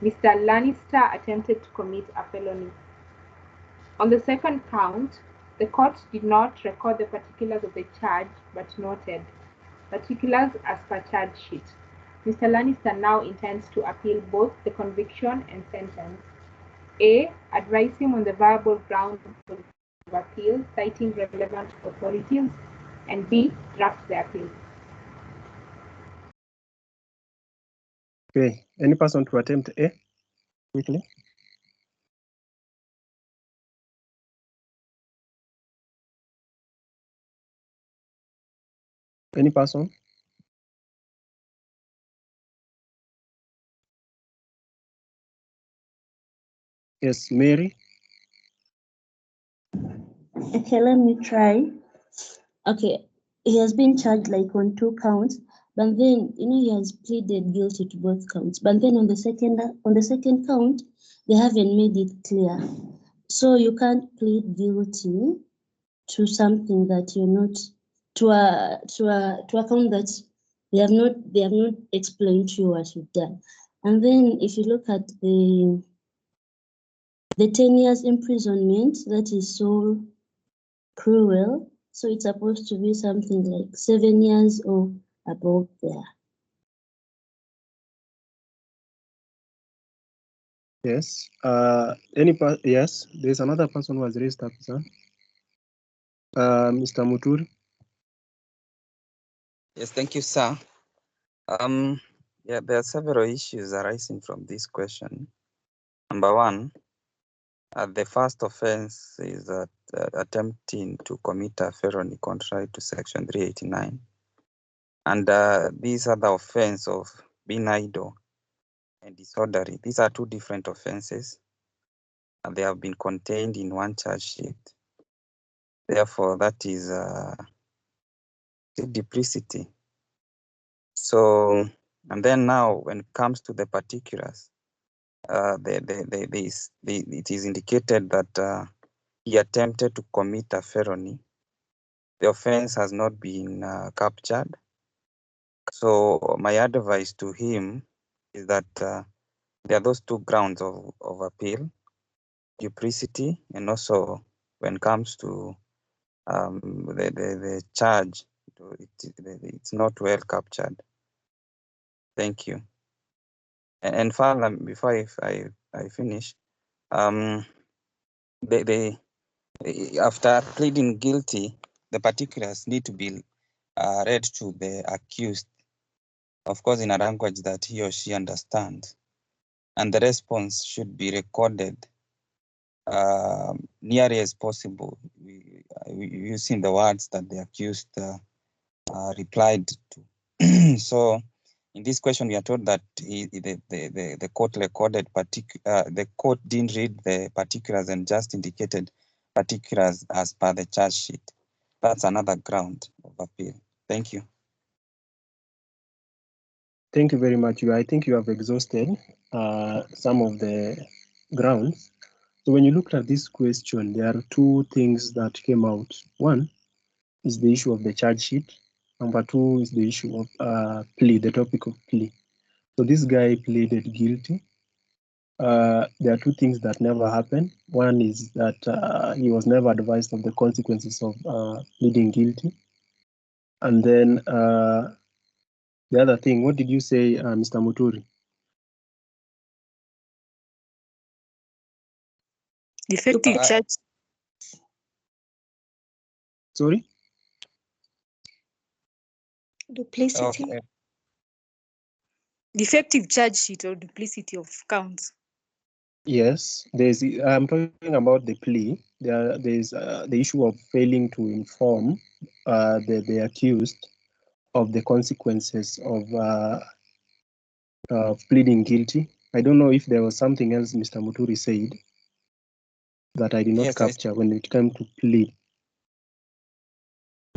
Mr. Lannister attempted to commit a felony. On the second count, the court did not record the particulars of the charge but noted particulars as per charge sheet. Mr. Lannister now intends to appeal both the conviction and sentence. A. Advise him on the viable grounds of appeal, citing relevant authorities, and B. Draft the appeal. Okay, any person to attempt A quickly? Any person? Yes, Mary. Okay, let me try. Okay, he has been charged like on 2 counts, but then he has pleaded guilty to both counts. But then on the second count, they haven't made it clear. So you can't plead guilty to something that you're not to a count that they have not explained to you what you've done. And then if you look at the the 10 years imprisonment, that is so cruel. So it's supposed to be something like 7 years or above there. Yes. Yes, there's another person who has raised up his hand. Mr. Muturi. Yes, thank you, sir. Yeah, there are several issues arising from this question. Number one, the first offense is attempting to commit a felony contrary to Section 389. And these other offense of being idle and disorderly, these are two different offenses, and they have been contained in one charge sheet. Therefore, that is duplicity. So, and then now when it comes to the particulars, it is indicated that he attempted to commit a felony. The offense has not been captured. So my advice to him is that there are those two grounds of appeal, duplicity, and also when it comes to the charge, it's not well captured. Thank you. And finally, before I finish, after pleading guilty, the particulars need to be read to the accused, of course, in a language that he or she understands, and the response should be recorded nearly as possible, using the words that the accused replied to. So, in this question, we are told that the court recorded the court didn't read the particulars and just indicated particulars as per the charge sheet. That's another ground of appeal. Thank you. Thank you very much. I think you have exhausted some of the grounds. So when you look at this question, there are two things that came out. One is the issue of the charge sheet. Number two is the issue of plea, the topic of plea. So this guy pleaded guilty. There are two things that never happened. One is that he was never advised of the consequences of pleading guilty. And then the other thing, what did you say, Mr. Muturi? Defective charge. Sorry? Duplicity. Okay. Defective charge sheet or duplicity of counts. Yes, I'm talking about the plea. There's the issue of failing to inform the accused of the consequences of pleading guilty. I don't know if there was something else Mr. Muturi said that I did not capture when it came to plea.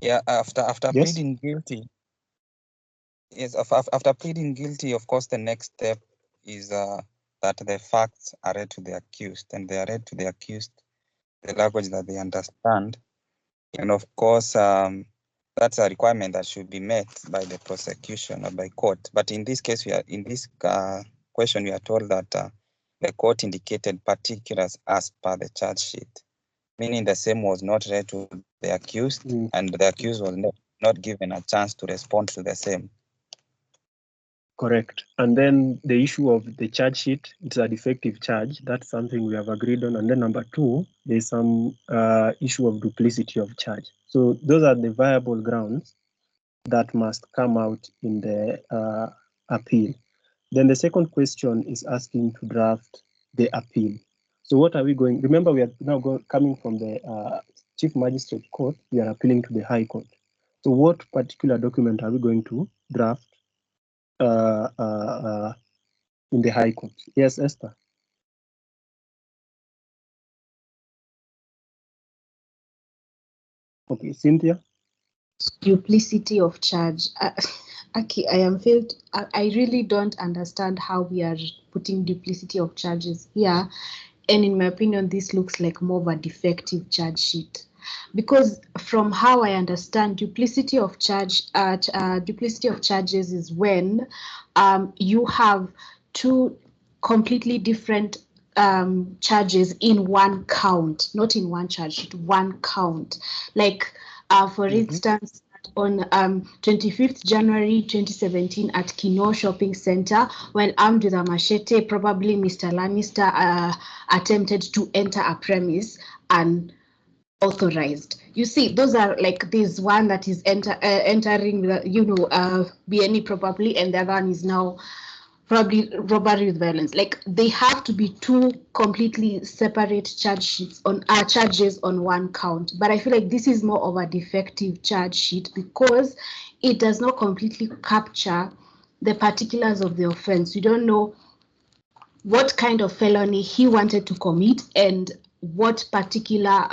Yeah, after Yes? pleading guilty. Yes, after pleading guilty, of course, the next step is that the facts are read to the accused, and they are read to the accused the language that they understand. And of course, that's a requirement that should be met by the prosecution or by court. But in this case, question, we are told that the court indicated particulars as per the charge sheet, meaning the same was not read to the accused, and the accused was not given a chance to respond to the same. Correct. And then the issue of the charge sheet, it's a defective charge. That's something we have agreed on. And then number two, there's some issue of duplicity of charge. So those are the viable grounds that must come out in the appeal. Then the second question is asking to draft the appeal. So what are we going? Remember, we are now coming from the Chief Magistrate Court. We are appealing to the High Court. So what particular document are we going to draft in the High Court? Yes, Esther. Okay, Cynthia. Duplicity of charge. Aki, I really don't understand how we are putting duplicity of charges here. And in my opinion, this looks like more of a defective charge sheet. Because from how I understand, duplicity of charges is when you have two completely different charges in one count, not in one charge sheet, one count. Like, for instance, on 25th January 2017 at Kino Shopping Center, when armed with a machete, probably Mr. Lannister attempted to enter a premise unauthorized. You see, those are like, there's one that is entering, BNE probably, and the other one is now probably robbery with violence. Like, they have to be two completely separate charge sheets on charges on one count. But I feel like this is more of a defective charge sheet because it does not completely capture the particulars of the offense. You don't know what kind of felony he wanted to commit and what particular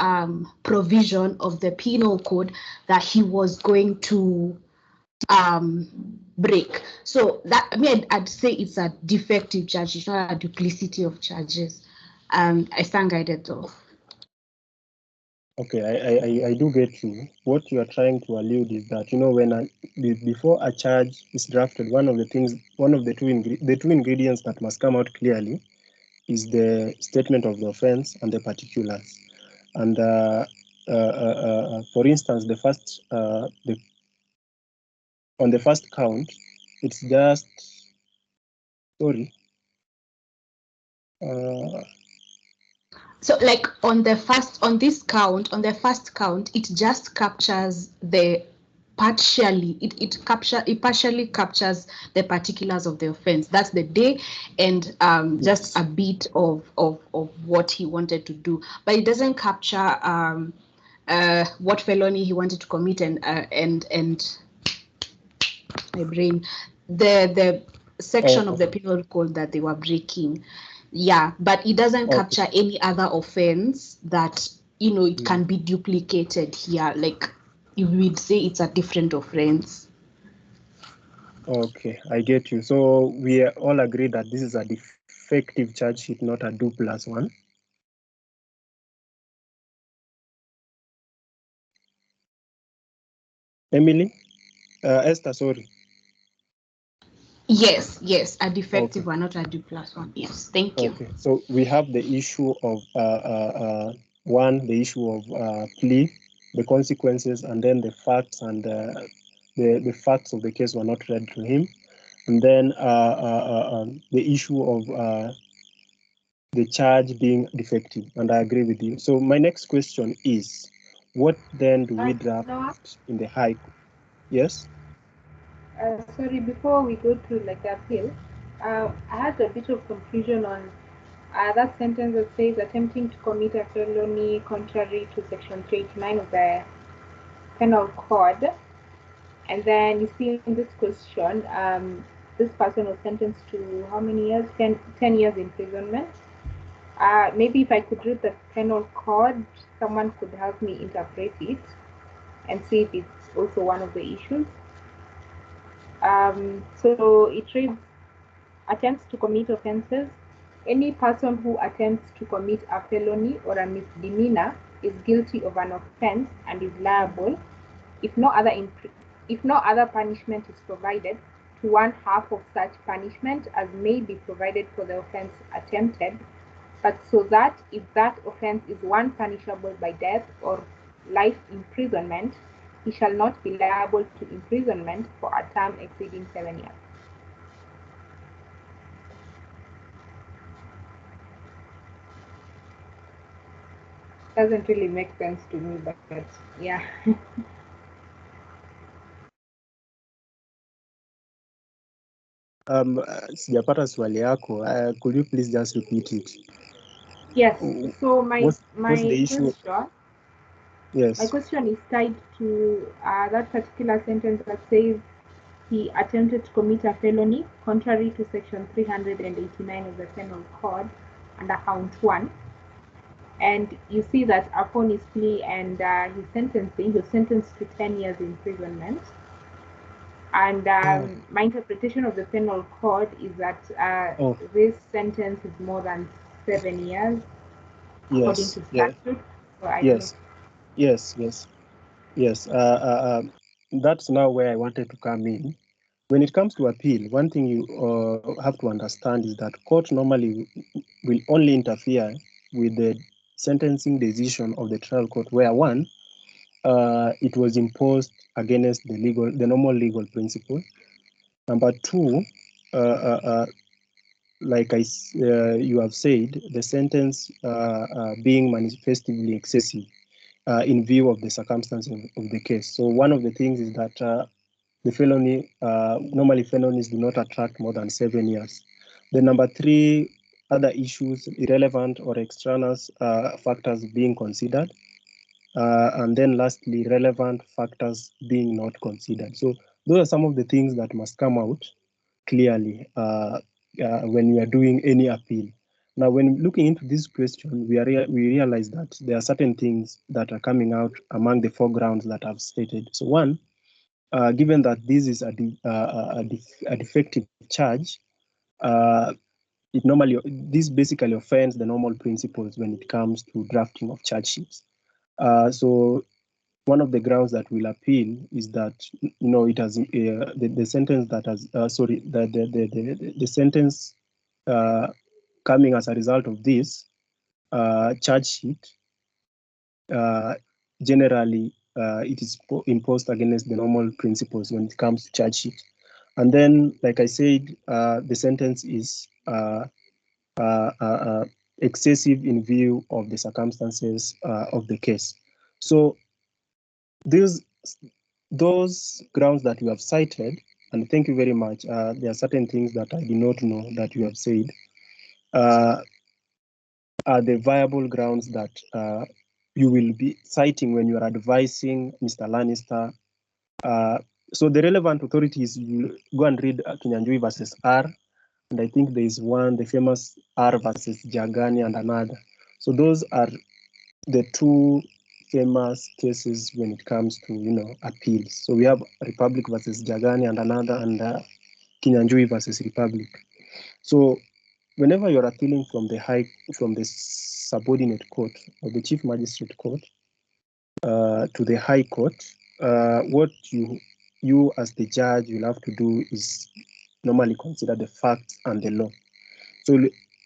provision of the penal code that he was going to break. So that, I mean, I'd say it's a defective charge, it's not a duplicity of charges. I stand guided though. Okay, I do get you. What you are trying to allude is that, when before a charge is drafted, one of the two ingredients that must come out clearly is the statement of the offense and the particulars. And for instance, on the first count, it's just So like on the first count, it just captures the it partially captures the particulars of the offense. That's the day and just a bit of what he wanted to do, but it doesn't capture what felony he wanted to commit and my brain, the section of the penal code that they were breaking. Yeah, but it doesn't capture any other offense that, it can be duplicated here. Like, you would say it's a different offense. Okay, I get you. So we all agree that this is a defective charge sheet, not a 2+1. Emily? Esther, sorry. Yes, a defective one, not a 2+1. Yes, thank you. Okay, so we have the issue of the issue of plea, the consequences, and then the facts and the facts of the case were not read to him, and then the issue of the charge being defective, and I agree with you. So my next question is, what then do we draft in the high court? Yes? Sorry, before we go to like the appeal, I had a bit of confusion on that sentence that says attempting to commit a felony contrary to section 389 of the penal code. And then you see in this question, this person was sentenced to how many years? 10 years imprisonment. Maybe if I could read the penal code, someone could help me interpret it and see if it's also one of the issues. So it reads, attempts to commit offenses. Any person who attempts to commit a felony or a misdemeanor is guilty of an offense and is liable, if no other punishment is provided, to 1/2 of such punishment as may be provided for the offense attempted, but so that if that offense is one punishable by death or life imprisonment, he shall not be liable to imprisonment for a term exceeding 7 years. Doesn't really make sense to me, but yeah. Sijapata swali yako. Could you please just repeat it? Yes. So what's the issue? Yes. My question is tied to that particular sentence that says he attempted to commit a felony contrary to section 389 of the penal code under count 1. And you see that upon his plea and his sentencing, he was sentenced to 10 years imprisonment. And my interpretation of the penal code is that this sentence is more than 7 years, according to statute. So I don't know. Yes. That's now where I wanted to come in. When it comes to appeal, one thing you have to understand is that court normally will only interfere with the sentencing decision of the trial court, where one, it was imposed against the normal legal principle. Number two, like you have said, the sentence being manifestly excessive in view of the circumstances of the case. So one of the things is that the felony, normally felonies do not attract more than 7 years. The number three, other issues, irrelevant or extraneous factors being considered. And then lastly, relevant factors being not considered. So those are some of the things that must come out clearly when we are doing any appeal. Now, when looking into this question, we realize that there are certain things that are coming out among the four grounds that I've stated. So one, given that this is a defective charge, this basically offends the normal principles when it comes to drafting of charge sheets. So one of the grounds that will appeal is that it has the sentence that has the sentence coming as a result of this charge sheet generally it is imposed against the normal principles when it comes to charge sheet. And then, like I said, the sentence is excessive in view of the circumstances of the case. So those grounds that you have cited, and thank you very much, there are certain things that I did not know that you have said, are the viable grounds that you will be citing when you are advising Mr. Lannister. So the relevant authorities, you go and read Kinyanjui versus R, and I think there is one, the famous R versus Jagani and another. So those are the two famous cases when it comes to appeals. So we have Republic versus Jagani and another, and Kinyanjui versus Republic. So whenever you're appealing from the subordinate court or the chief magistrate court to the high court, what you as the judge will have to do is normally consider the facts and the law. So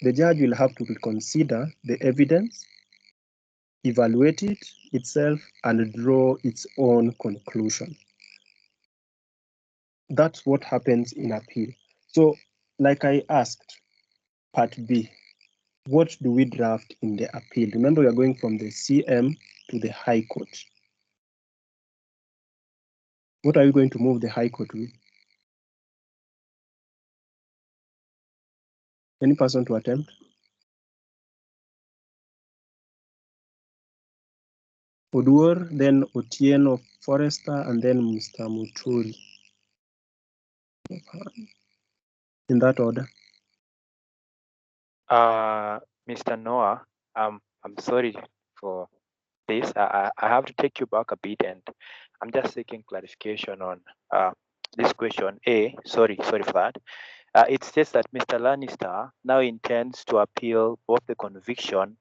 the judge will have to consider the evidence, evaluate it itself, and draw its own conclusion. That's what happens in appeal. So, like I asked, part B, what do we draft in the appeal? Remember, we are going from the CM to the High Court. What are you going to move the High Court with? Any person to attempt? Oduor, then Otieno Forrester, and then Mr. Muturi. In that order. Mr. Noah, I'm sorry for this. I have to take you back a bit, and I'm just seeking clarification on this question. Sorry for that. It states that Mr. Lannister now intends to appeal both the conviction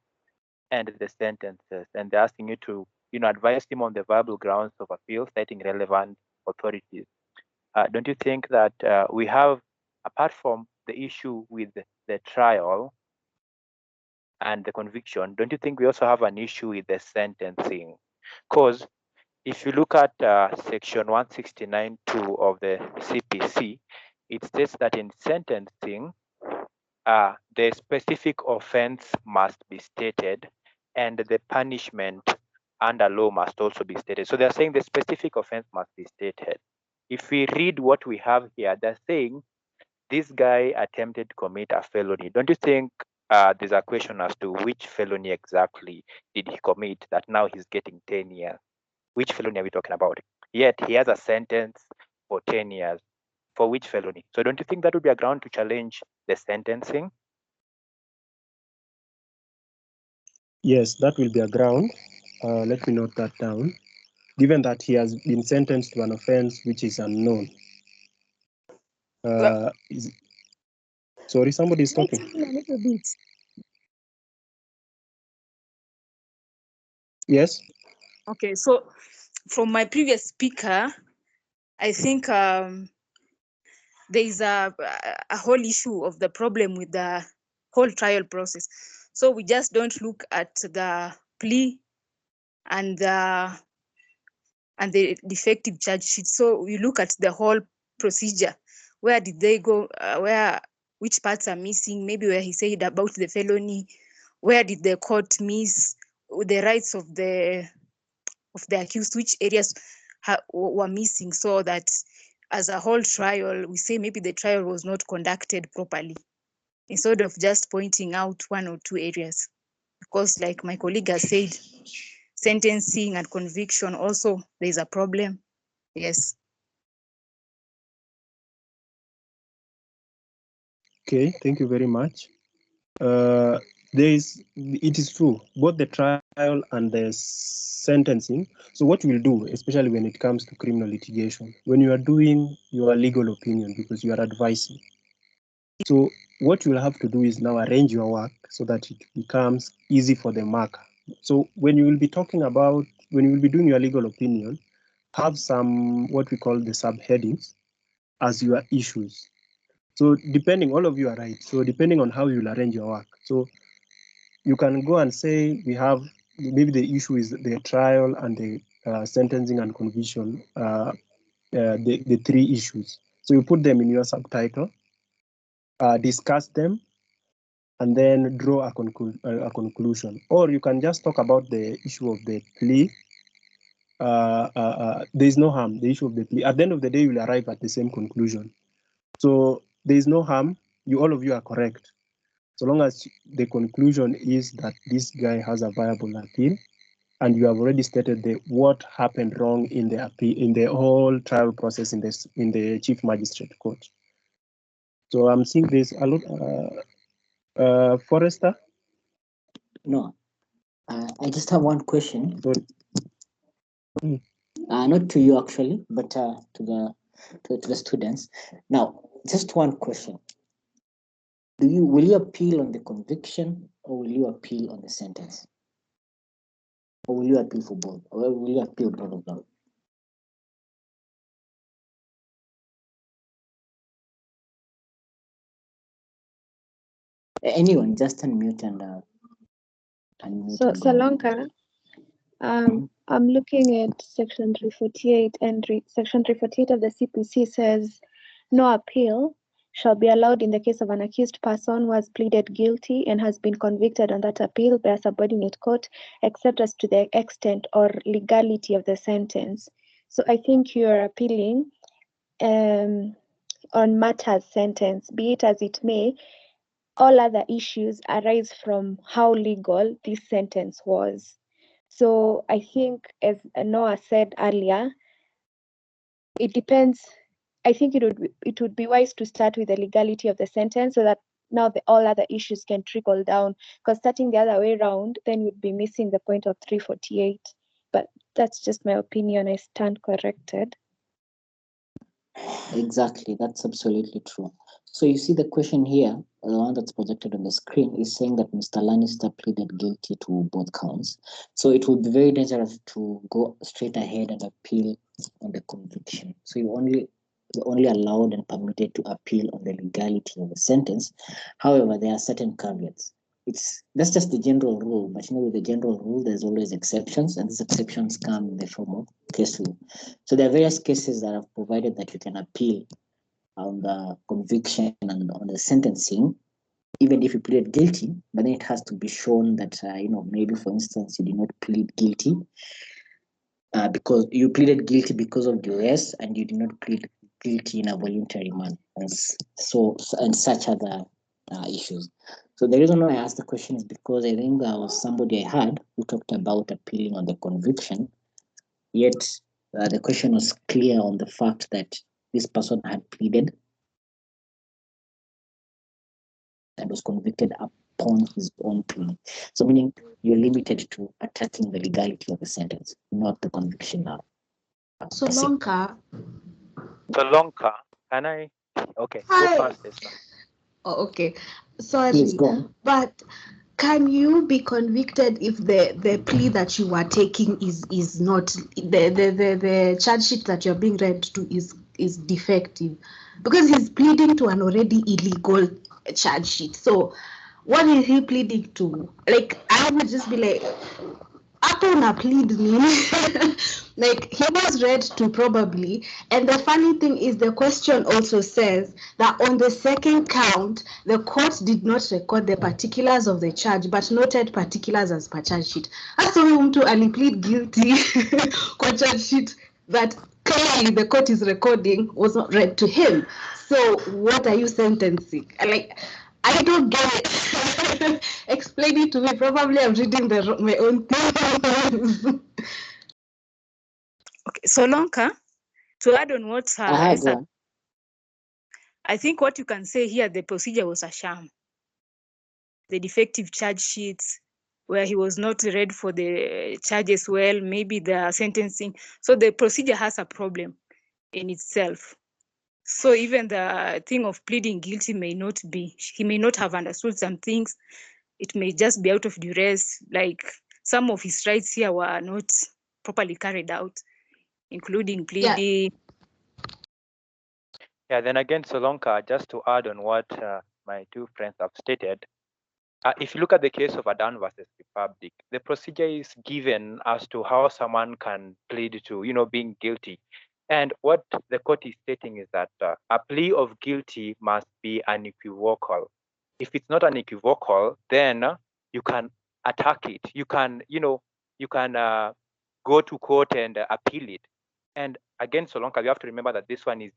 and the sentences, and they're asking you to, advise him on the viable grounds of appeal, citing relevant authorities. Don't you think that we have, apart from the issue with the trial and the conviction, don't you think we also have an issue with the sentencing? Because if you look at section 169(2) of the CPC, it states that in sentencing, the specific offense must be stated and the punishment under law must also be stated. So they're saying the specific offense must be stated. If we read what we have here, they're saying this guy attempted to commit a felony. Don't you think there's a question as to which felony exactly did he commit that now he's getting 10 years? Which felony are we talking about? Yet he has a sentence for 10 years. For which felony? So don't you think that would be a ground to challenge the sentencing? Yes, that will be a ground. Let me note that down. Given that he has been sentenced to an offense which is unknown. Sorry, somebody is talking. A little bit. Yes. Okay, so from my previous speaker, I think there is a whole issue of the problem with the whole trial process. So we just don't look at the plea and the defective charge sheet. So we look at the whole procedure. Where did they go? Which parts are missing? Maybe where he said about the felony. Where did the court miss the rights of the accused? Which areas were missing? So that as a whole trial, we say maybe the trial was not conducted properly, instead of just pointing out one or two areas. Because like my colleague has said, sentencing and conviction also, there's a problem. Yes. Okay, thank you very much. It is true, both the trial and the sentencing. So what we'll do, especially when it comes to criminal litigation, when you are doing your legal opinion, because you are advising. So what you'll have to do is now arrange your work so that it becomes easy for the marker. So when you will be talking about, when you will be doing your legal opinion, have some, what we call the subheadings as your issues. So depending, all of you are right. So depending on how you'll arrange your work. So you can go and say we have, maybe the issue is the trial and the sentencing and conviction, the three issues. So you put them in your subtitle, discuss them, and then draw a conclusion. Or you can just talk about the issue of the plea. There is no harm, the issue of the plea. At the end of the day, you will arrive at the same conclusion. So there is no harm. All of you are correct. So long as the conclusion is that this guy has a viable appeal, and you have already stated what happened wrong in the appeal, in the whole trial process in the Chief Magistrate Court. So I'm seeing this a lot. Forrester? No, I just have one question. Sorry. Not to you actually, but to the students. Now, just one question. Will you appeal on the conviction, or will you appeal on the sentence? Or will you appeal for both? Or will you appeal both of them? Anyone, just unmute and unmute. So, and go. Salonka, I'm looking at section 348, and section 348 of the CPC says no appeal shall be allowed in the case of an accused person who has pleaded guilty and has been convicted on that appeal by a subordinate court, except as to the extent or legality of the sentence. So I think you're appealing on Marta's sentence, be it as it may. All other issues arise from how legal this sentence was. So I think, as Noah said earlier, it depends. I think it would be wise to start with the legality of the sentence, so that now all other issues can trickle down. Because starting the other way around, then you'd be missing the point of 348. But that's just my opinion. I stand corrected. Exactly, that's absolutely true. So you see the question here, the one that's projected on the screen, is saying that Mr. Lannister pleaded guilty to both counts. So it would be very dangerous to go straight ahead and appeal on the conviction. So you're only allowed and permitted to appeal on the legality of the sentence. However, there are certain caveats. That's just the general rule, but with the general rule, there's always exceptions, and these exceptions come in the form of case law. So there are various cases that have provided that you can appeal on the conviction and on the sentencing, even if you plead guilty, but then it has to be shown that, maybe, for instance, you did not plead guilty because you pleaded guilty because of duress, and you did not plead guilty in a voluntary manner, and such other issues. So the reason why I asked the question is because I think there was somebody I had who talked about appealing on the conviction, yet the question was clear on the fact that this person had pleaded and was convicted upon his own plea. So meaning you're limited to attacking the legality of the sentence, not the conviction now. Solonka. Solonka, can I? Okay, Hi. go past this now. Oh, okay. Sorry. Please go on. But can you be convicted if the plea that you are taking is not the charge sheet that you're being read to is is defective because he's pleading to an already illegal charge sheet. So what is he pleading to? Like, I would just be like, Apple plead me. Like, he was read to probably. And the funny thing is, the question also says that on the second count, the court did not record the particulars of the charge, but noted particulars as per charge sheet. Hasa huyu mtu aliplead guilty kwa charge sheet that clearly the court is recording was not read to him. So what are you sentencing? Like, I don't get it. Explain it to me. Probably I'm reading my own things. Okay, Solonka, to add on what Go on. I think what you can say here, the procedure was a sham. The defective charge sheets where he was not read for the charges well, maybe the sentencing. So the procedure has a problem in itself. So even the thing of pleading guilty may not be, he may not have understood some things. It may just be out of duress, like some of his rights here were not properly carried out, including pleading. Yeah, then again, Solonka, just to add on what my two friends have stated, if you look at the case of Adan versus Republic, the procedure is given as to how someone can plead to, being guilty. And what the court is stating is that a plea of guilty must be unequivocal. If it's not unequivocal, then you can attack it. You can, go to court and appeal it. And again, Solonka, you have to remember that this one is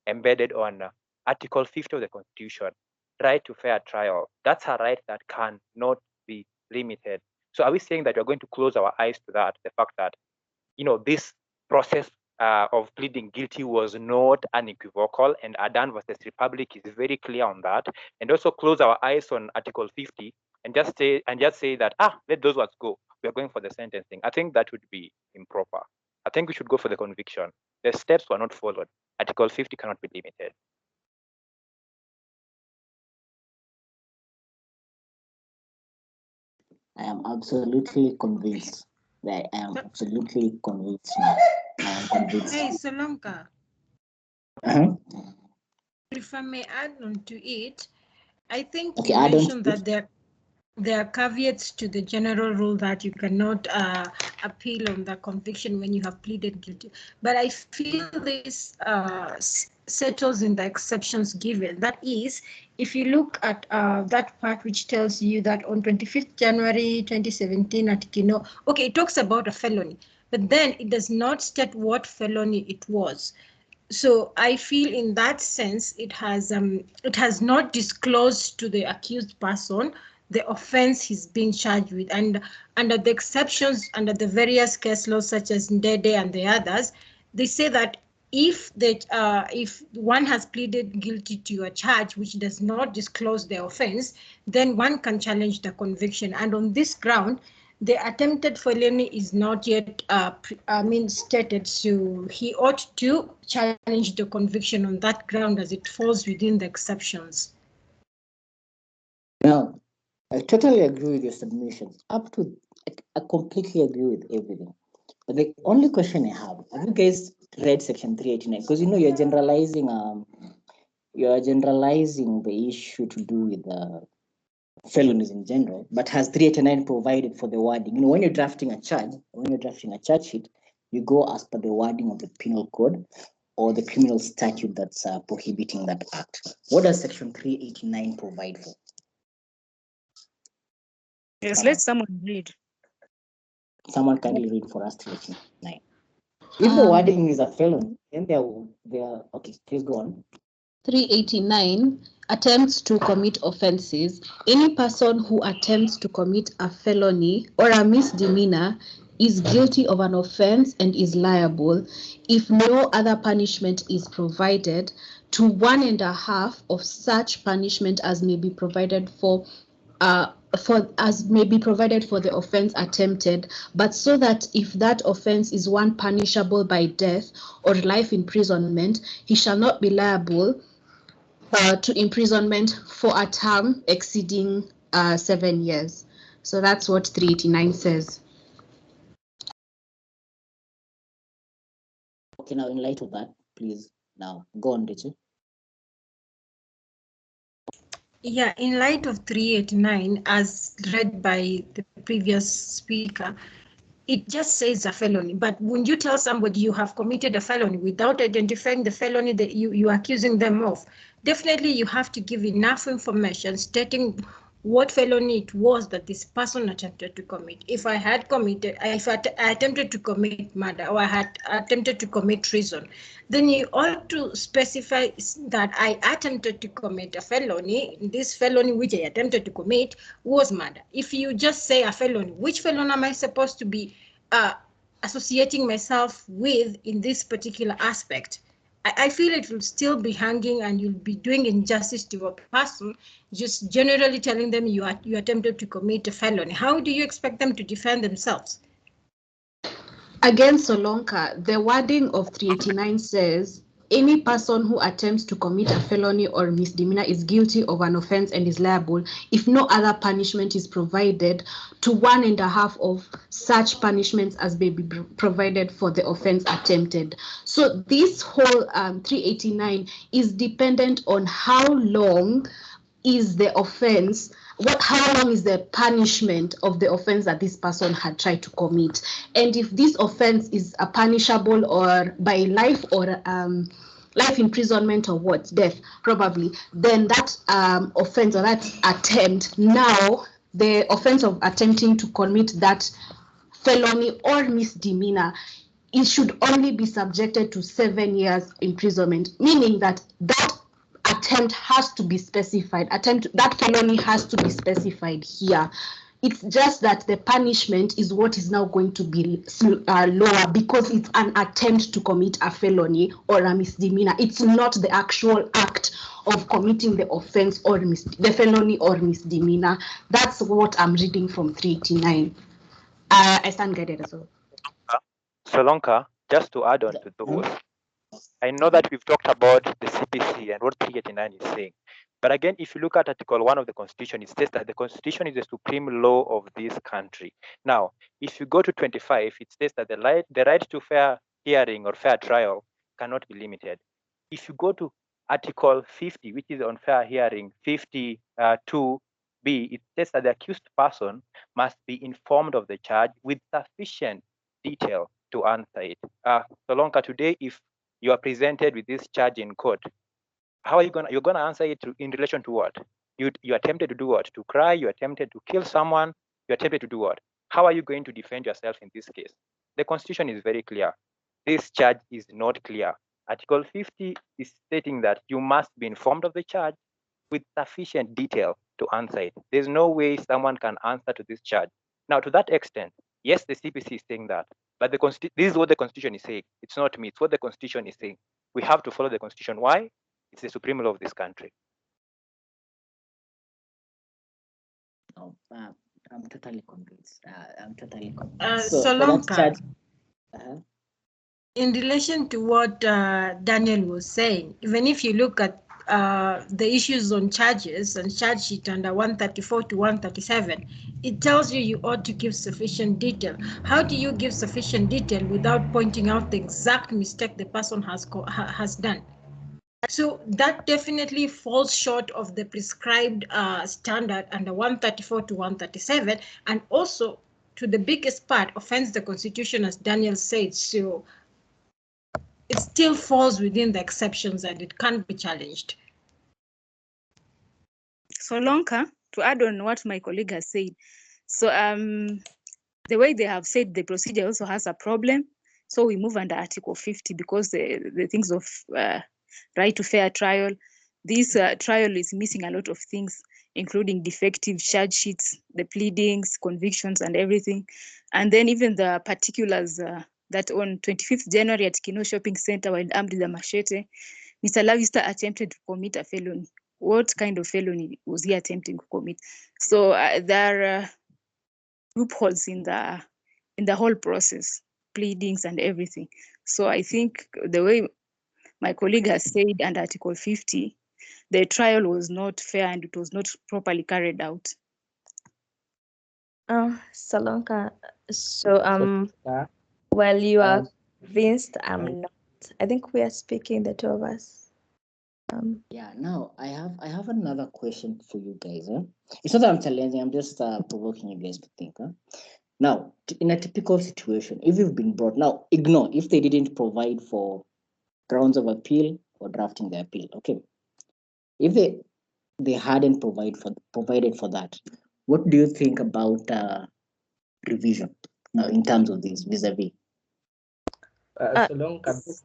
embedded on Article 50 of the Constitution, right to fair trial. That's a right that cannot be limited. So are we saying that we're going to close our eyes to that, the fact that, this process of pleading guilty was not unequivocal, and Adan versus Republic is very clear on that, and also close our eyes on Article 50 and just say that, let those words go. We're going for the sentencing. I think that would be improper. I think we should go for the conviction. The steps were not followed. Article 50 cannot be limited. I am absolutely convinced. I am absolutely convinced now. I am convinced. Hey, Solonka. If I may add on to it, I think you mentioned that there are caveats to the general rule that you cannot appeal on the conviction when you have pleaded guilty. But I feel this settles in the exceptions given. That is, if you look at that part which tells you that on 25th January 2017 at Kino, okay, it talks about a felony, but then it does not state what felony it was. So I feel in that sense, it has not disclosed to the accused person the offense he's being charged with. And under the exceptions, under the various case laws such as Ndede and the others, they say that if one has pleaded guilty to a charge which does not disclose the offense, then one can challenge the conviction. And on this ground, the attempted felony is not yet stated, so he ought to challenge the conviction on that ground as it falls within the exceptions. Now, I totally agree with your submissions. I completely agree with everything. But the only question I have you guys read section 389? Because you're generalizing the issue to do with felonies in general, but has 389 provided for the wording? When you're drafting a charge sheet, you go as per the wording of the penal code or the criminal statute that's prohibiting that act. What does section 389 provide for? Yes, let someone read. Someone kindly read for us 389. If the wording is a felony, then they are okay. Please go on. 389, attempts to commit offenses. Any person who attempts to commit a felony or a misdemeanor is guilty of an offense and is liable, if no other punishment is provided, to 1.5 of such punishment as may be provided for the offense attempted, but so that if that offense is one punishable by death or life imprisonment, he shall not be liable to imprisonment for a term exceeding 7 years. So that's what 389 says. Okay, now in light of that, please Now, go on, Dichi. Yeah, in light of 389, as read by the previous speaker, it just says a felony. But when you tell somebody you have committed a felony without identifying the felony that you're accusing them of, definitely you have to give enough information stating what felony it was that this person attempted to commit. If I attempted to commit murder, or I had attempted to commit treason, then you ought to specify that I attempted to commit a felony. This felony which I attempted to commit was murder. If you just say a felony, which felony am I supposed to be associating myself with in this particular aspect? I feel it will still be hanging, and you'll be doing injustice to a person just generally telling them you attempted to commit a felony. How do you expect them to defend themselves? Again, Solonka, the wording of 389 says, any person who attempts to commit a felony or misdemeanor is guilty of an offense and is liable, if no other punishment is provided, to 1.5 of such punishments as may be provided for the offense attempted. So this whole 389 is dependent on how long is the offense, how long is the punishment of the offense that this person had tried to commit. And if this offense is a punishable or by life or life imprisonment or what, death probably, then that offense or that attempt, now the offense of attempting to commit that felony or misdemeanor, it should only be subjected to 7 years imprisonment, meaning that that attempt has to be specified. That felony has to be specified here. It's just that the punishment is what is now going to be lower because it's an attempt to commit a felony or a misdemeanor. It's not the actual act of committing the offense or the felony or misdemeanor. That's what I'm reading from 389. I stand guided as well. Solonka, just to add on to those, I know that we've talked about the CPC and what 389 is saying. But again, if you look at Article 1 of the Constitution, it says that the Constitution is the supreme law of this country. Now, if you go to 25, it says that the right to fair hearing or fair trial cannot be limited. If you go to Article 50, which is on fair hearing, 52B, it says that the accused person must be informed of the charge with sufficient detail to answer it. Solonka, today, if you are presented with this charge in court, how are you you're gonna answer it in relation to what? You attempted to do what? To cry, you attempted to kill someone, you attempted to do what? How are you going to defend yourself in this case? The Constitution is very clear. This charge is not clear. Article 50 is stating that you must be informed of the charge with sufficient detail to answer it. There's no way someone can answer to this charge. Now, to that extent, yes, the CPC is saying that, but this is what the Constitution is saying. It's not me, it's what the Constitution is saying. We have to follow the Constitution. Why? It's the supreme law of this country. Oh, I'm totally convinced. Solonka, in relation to what Daniel was saying, even if you look at the issues on charges and charge sheet under 134 to 137, it tells you ought to give sufficient detail. How do you give sufficient detail without pointing out the exact mistake the person has done? So that definitely falls short of the prescribed standard under 134 to 137, and also to the biggest part offends the Constitution, as Daniel said. So it still falls within the exceptions and it can't be challenged. Solonka, to add on what my colleague has said, so the way they have said the procedure also has a problem. So we move under Article 50 because the things of right to fair trial, this trial is missing a lot of things, including defective charge sheets, the pleadings, convictions, and everything. And then even the particulars that on 25th January at Kino Shopping Center, while armed with a machete, Mr. Lavista attempted to commit a felony. What kind of felony was he attempting to commit? So there are loopholes in the whole process, pleadings and everything. So I think the way my colleague has said under Article 50, the trial was not fair and it was not properly carried out. Salonka, so while you are convinced, I'm not. I think we are speaking, the two of us. Yeah, now I have another question for you guys. It's not that I'm challenging, I'm just provoking you guys to think. Now, in a typical situation, if you've been brought, now ignore if they didn't provide for grounds of appeal or drafting the appeal. Okay. If they hadn't provided for that, what do you think about revision in terms of this vis-a-vis? So long,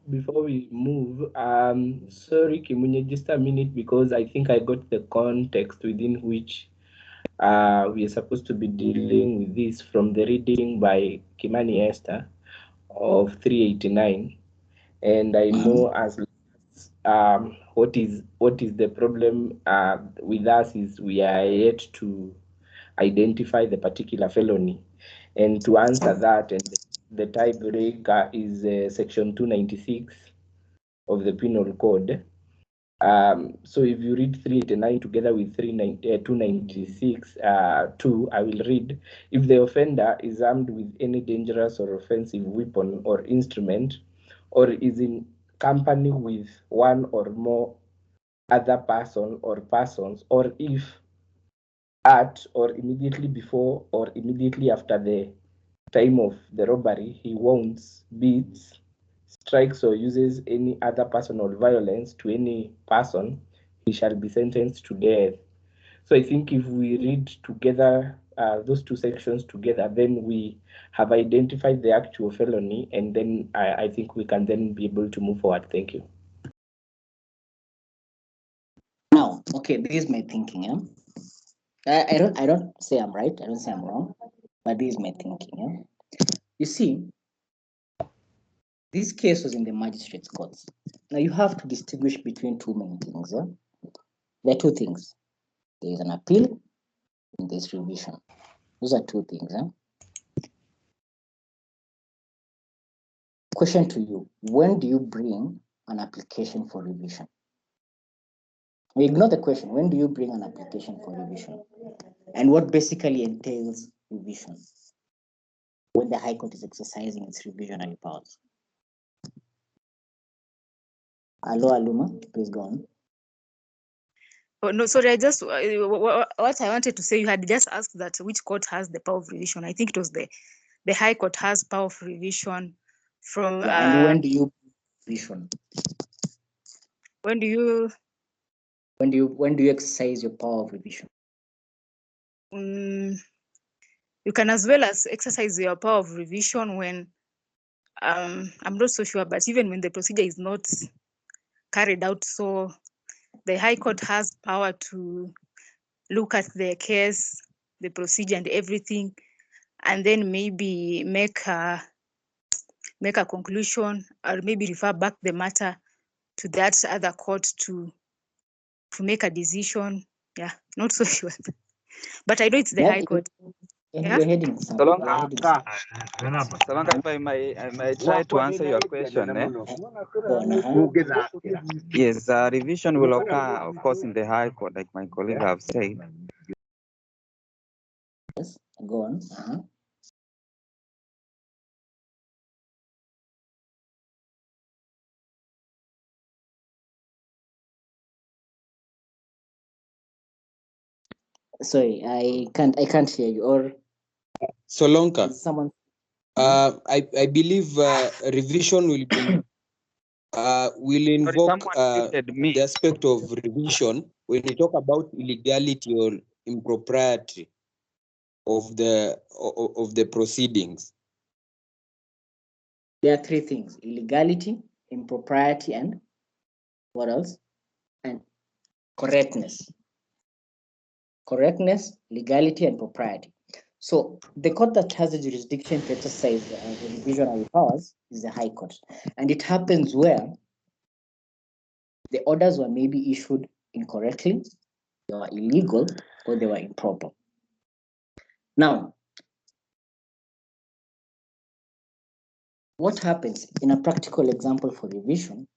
before we move, sorry, Kimunye, just a minute, because I think I got the context within which we are supposed to be dealing with this from the reading by Kimani Esther of 389, and I know as what is the problem with us is we are yet to identify the particular felony, and to answer that, and the tiebreaker is section 296 of the Penal Code. So if you read 389 together with 296, I will read, if the offender is armed with any dangerous or offensive weapon or instrument, or is in company with one or more other person or persons, or if at or immediately before or immediately after the time of the robbery, he wounds, beats, strikes, or uses any other personal violence to any person, he shall be sentenced to death. So I think if we read together those two sections together, then we have identified the actual felony, and then I think we can then be able to move forward. Thank you. Now, okay, this is my thinking. I don't say I'm right. I don't say I'm wrong, but this is my thinking. You see, this case was in the magistrate's courts. Now you have to distinguish between two main things. There are two things. There is an appeal and there's revision. Those are two things. Question to you: when do you bring an application for revision? We ignore the question. When do you bring an application for revision? And what basically entails revision when the High Court is exercising its revisionary powers? Hello, Aluma, please go on. Oh, no, sorry, I just, what I wanted to say, you had just asked that which court has the power of revision. I think it was the High Court has power of revision from... Yeah, and when do you revision? When do you exercise your power of revision? You can as well as exercise your power of revision when, I'm not so sure, but even when the procedure is not carried out. So the High Court has power to look at the case, the procedure and everything, and then maybe make a conclusion, or maybe refer back the matter to that other court to make a decision. Yeah, not so sure. But I know it's the High Court. Yeah? Salonga, if I may try to answer your question. Yes, revision will occur, of course, in the High Court, like my colleague have said. Yes, go on. Sorry, I can't hear you. Or Solonka. Someone. I believe revision will be will invoke the aspect of revision when you talk about illegality or impropriety of the proceedings. There are three things: illegality, impropriety, and what else? And correctness. Correctness, legality, and propriety. So the court that has the jurisdiction to exercise the revisionary powers is the High Court. And it happens where the orders were maybe issued incorrectly, they were illegal, or they were improper. Now, what happens in a practical example for revision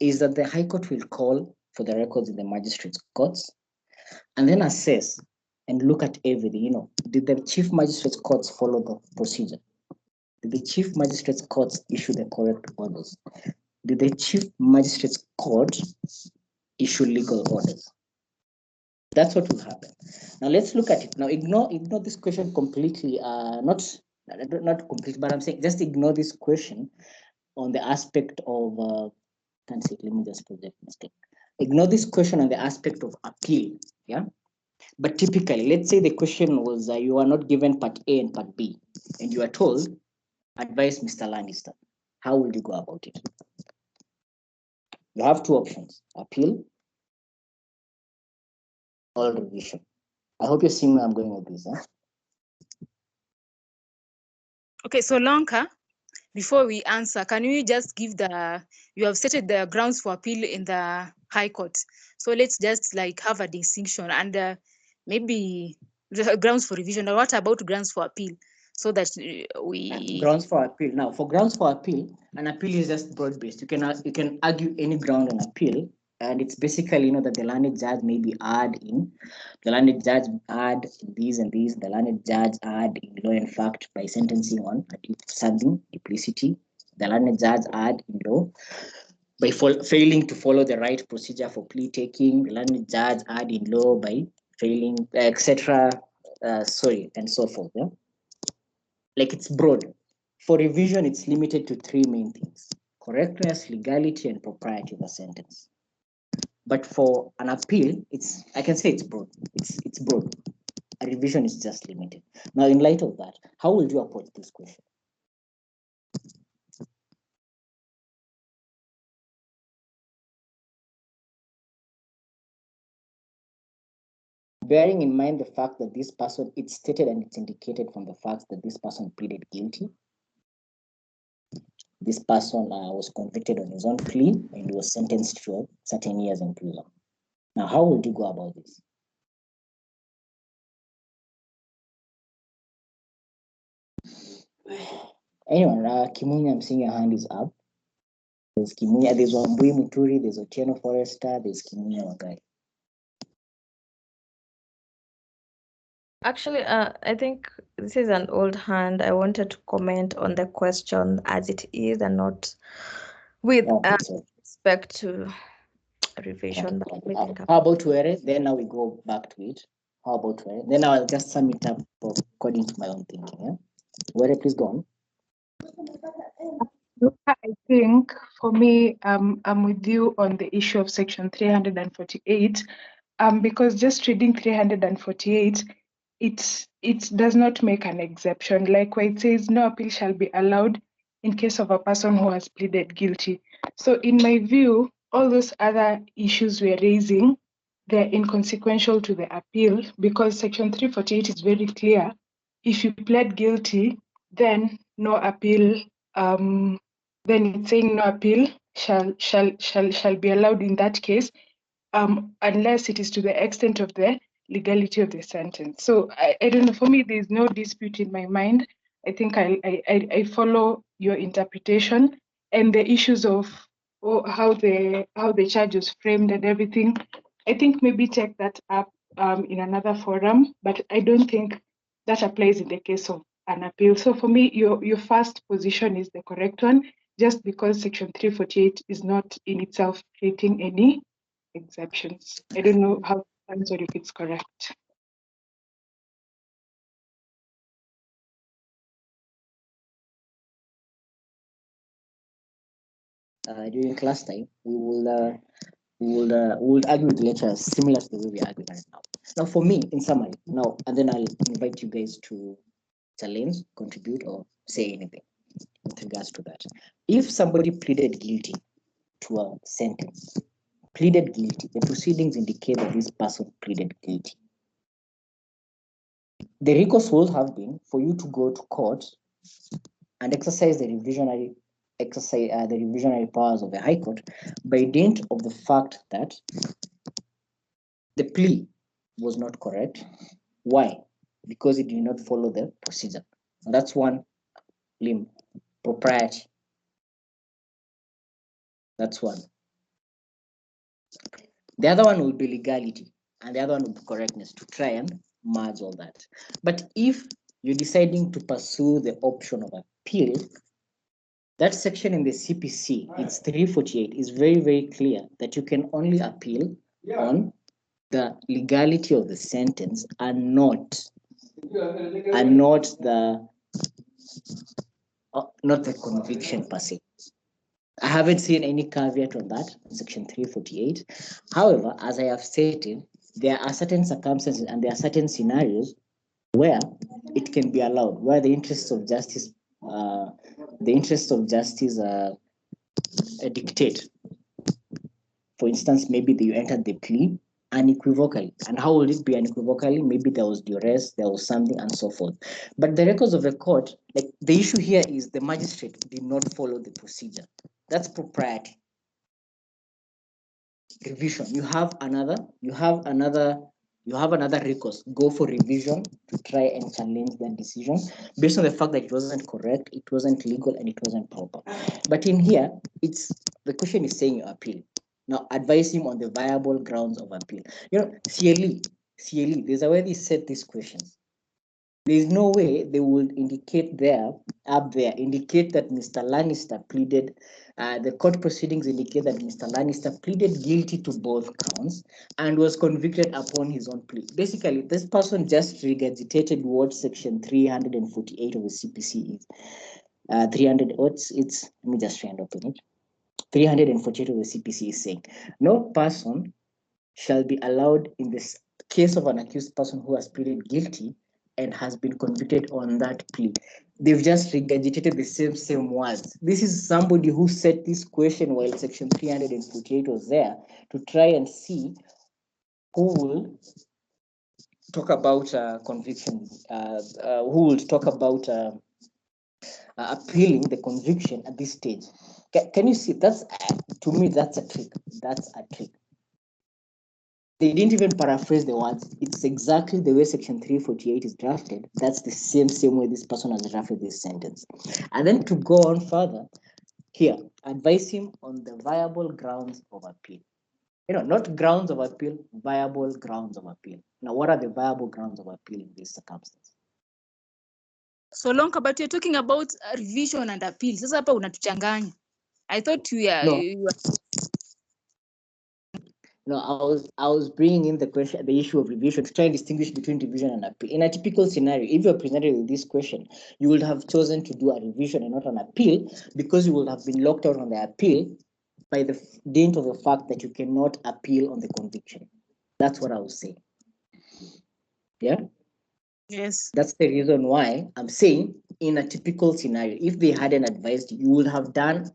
is that the High Court will call for the records in the magistrate's courts and then assess and look at everything. Did the chief magistrate's courts follow the procedure? Did the chief magistrate's courts issue the correct orders? did the Chief Magistrate's Court issue legal orders? That's what will happen. Now let's look at it. Now ignore this question completely. Not completely, but I'm saying just ignore this question on the aspect of. Let me just project mistake. Ignore this question on the aspect of appeal. Yeah. But typically, let's say the question was you are not given part A and part B, and you are told, advise Mr. Lannister. How will you go about it? You have two options: appeal or revision. I hope you're seeing where I'm going with this. Huh? Okay, so Lonka, before we answer, can you just give you have stated the grounds for appeal in the High Court. So let's just like have a distinction and maybe the grounds for revision, or what about grounds for appeal? So that we... Grounds for appeal. Now, for grounds for appeal, an appeal is just broad-based. You can argue any ground on appeal, and it's basically, that the learned judge maybe add in, the learned judge add these and these, the learned judge add in law and fact by sentencing on something, duplicity, the learned judge add in law by failing to follow the right procedure for plea taking, the learned judge add in law by failing, etc. And so forth. Yeah? Like it's broad. For revision, it's limited to three main things: correctness, legality, and propriety of a sentence. But for an appeal, I can say it's broad. It's broad. A revision is just limited. Now, in light of that, how would you approach this question? Bearing in mind the fact that this person, it's stated and it's indicated from the fact that this person pleaded guilty. This person was convicted on his own plea and was sentenced to certain years in prison. Now, how would you go about this? Anyone, Kimunya, I'm seeing your hand is up. There's Kimunya, there's Wambui Muturi, there's Otieno Forester, there's Kimunya Wagai. Actually, I think this is an old hand. I wanted to comment on the question as it is and not with respect to revision. How about Were? Then now we go back to it. How about Were? Then I'll just sum it up according to my own thinking. Yeah? Were, please go on. I think for me, I'm with you on the issue of section 348, because just reading 348, it does not make an exception. Like where it says no appeal shall be allowed in case of a person who has pleaded guilty. So in my view, all those other issues we're raising, they're inconsequential to the appeal, because section 348 is very clear. If you plead guilty, then no appeal, then it's saying no appeal shall be allowed in that case, unless it is to the extent of the legality of the sentence. So I don't know, for me, there's no dispute in my mind. I think I follow your interpretation, and the issues of how the charge was framed and everything. I think maybe take that up in another forum, but I don't think that applies in the case of an appeal. So for me, your first position is the correct one, just because section 348 is not in itself creating any exceptions. I don't know how to answer if it's correct. During class time, we will argue with lecturers similar to the way we argue right now. Now, for me, in summary, now, and then I'll invite you guys to challenge, contribute, or say anything with regards to that. If somebody pleaded guilty to a sentence, pleaded guilty, the proceedings indicate that this person pleaded guilty. The recourse would have been for you to go to court and exercise the revisionary powers of the High Court by dint of the fact that the plea was not correct. Why? Because it did not follow the procedure. And that's one limb, propriety. That's one. The other one will be legality, and the other one will be correctness, to try and merge all that. But if you're deciding to pursue the option of appeal, That section in the CPC, it's 348, is very, very clear that you can only appeal on the legality of the sentence and not the conviction per se. I haven't seen any caveat on that in section 348. However, as I have stated, there are certain circumstances and there are certain scenarios where it can be allowed, where the interests of justice dictate. For instance, maybe you entered the plea unequivocally. And how will it be unequivocally? Maybe there was duress, there was something, and so forth. But the records of the court, like the issue here is the magistrate did not follow the procedure. That's propriety. Revision. You have another recourse. Go for revision to try and challenge that decision based on the fact that it wasn't correct, it wasn't legal, and it wasn't proper. But in here, the question is saying you appeal. Now advise him on the viable grounds of appeal. CLE, there's a way they set these questions. There's no way they would indicate indicate that Mr. Lannister pleaded, the court proceedings indicate that Mr. Lannister pleaded guilty to both counts and was convicted upon his own plea. Basically, this person just regurgitated what section 348 of the CPC is. 300, let me just try and open it. 348 of the CPC is saying, no person shall be allowed in this case of an accused person who has pleaded guilty and has been convicted on that plea. They've just regurgitated the same words. This is somebody who set this question while section 348 was there to try and see who will talk about conviction, who will talk about appealing the conviction at this stage. Can you see? To me, that's a trick. That's a trick. They didn't even paraphrase the words. It's exactly the way section 348 is drafted. That's the same way this person has drafted this sentence. And then to go on further, here, advise him on the viable grounds of appeal. Not grounds of appeal, viable grounds of appeal. Now, what are the viable grounds of appeal in this circumstance? So long, but you're talking about revision and appeal. Sasa hapa unatuchanganya. I thought you were No, I was bringing in the issue of revision to try and distinguish between revision and appeal. In a typical scenario, if you're presented with this question, you would have chosen to do a revision and not an appeal because you would have been locked out on the appeal by the dint of the fact that you cannot appeal on the conviction. That's what I was saying. Yeah? Yes. That's the reason why I'm saying in a typical scenario, if they hadn't advised you would have done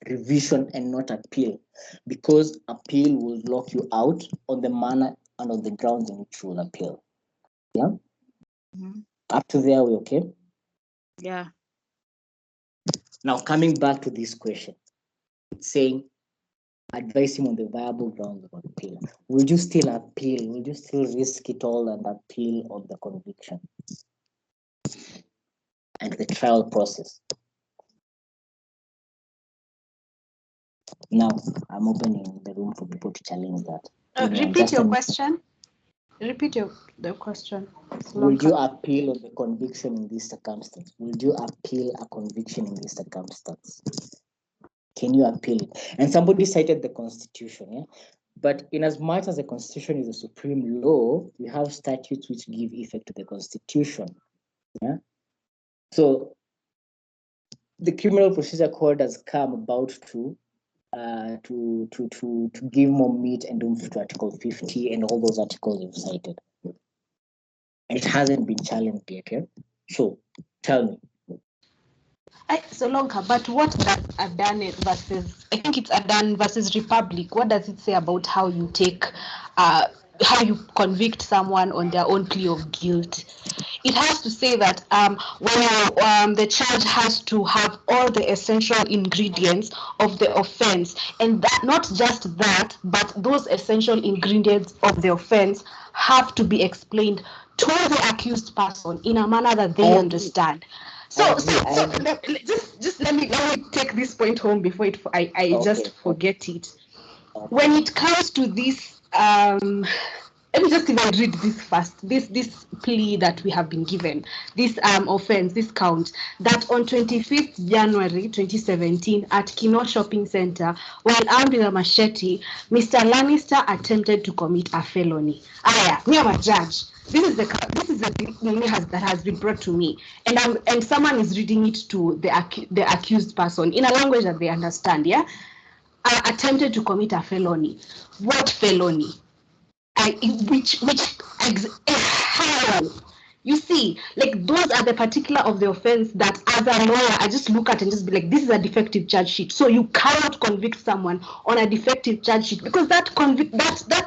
revision and not appeal, because appeal will lock you out on the manner and on the grounds in which you will appeal. Yeah? Mm-hmm. Up to there, we okay? Yeah. Now, coming back to this question, it's saying, advise him on the viable grounds of appeal. Would you still appeal? Would you still risk it all and appeal on the conviction and the trial process? Now, I'm opening the room for people to challenge that. Repeat your question. Repeat the question. Would you appeal on the conviction in this circumstance? Would you appeal a conviction in this circumstance? Can you appeal it? And somebody cited the Constitution, yeah? But in as much as the Constitution is a supreme law, we have statutes which give effect to the Constitution. Yeah. So the Criminal Procedure Code has come about to give more meat and room to Article 50 and all those articles you've cited. And it hasn't been challenged yet. Yeah? So tell me. Solonka, but what does Adane versus, I think it's Adane versus Republic, what does it say about how you how you convict someone on their own plea of guilt? It has to say that when the charge has to have all the essential ingredients of the offense, and that not just that, but those essential ingredients of the offense have to be explained to the accused person in a manner that they understand. So just let me take this point home before I just forget it. When it comes to this let me just even read this first. This plea that we have been given, this offense, this count, that on 25th January 2017 at Kino Shopping Center, while armed with a machete, Mr. Lannister attempted to commit a felony. Me, I'm a judge. This is the thing that has been brought to me, and someone is reading it to the accused person in a language that they understand. Yeah, I attempted to commit a felony. What felony? How? You see, like those are the particular of the offense that as a lawyer, I just look at and just be like, this is a defective charge sheet. So you cannot convict someone on a defective charge sheet because that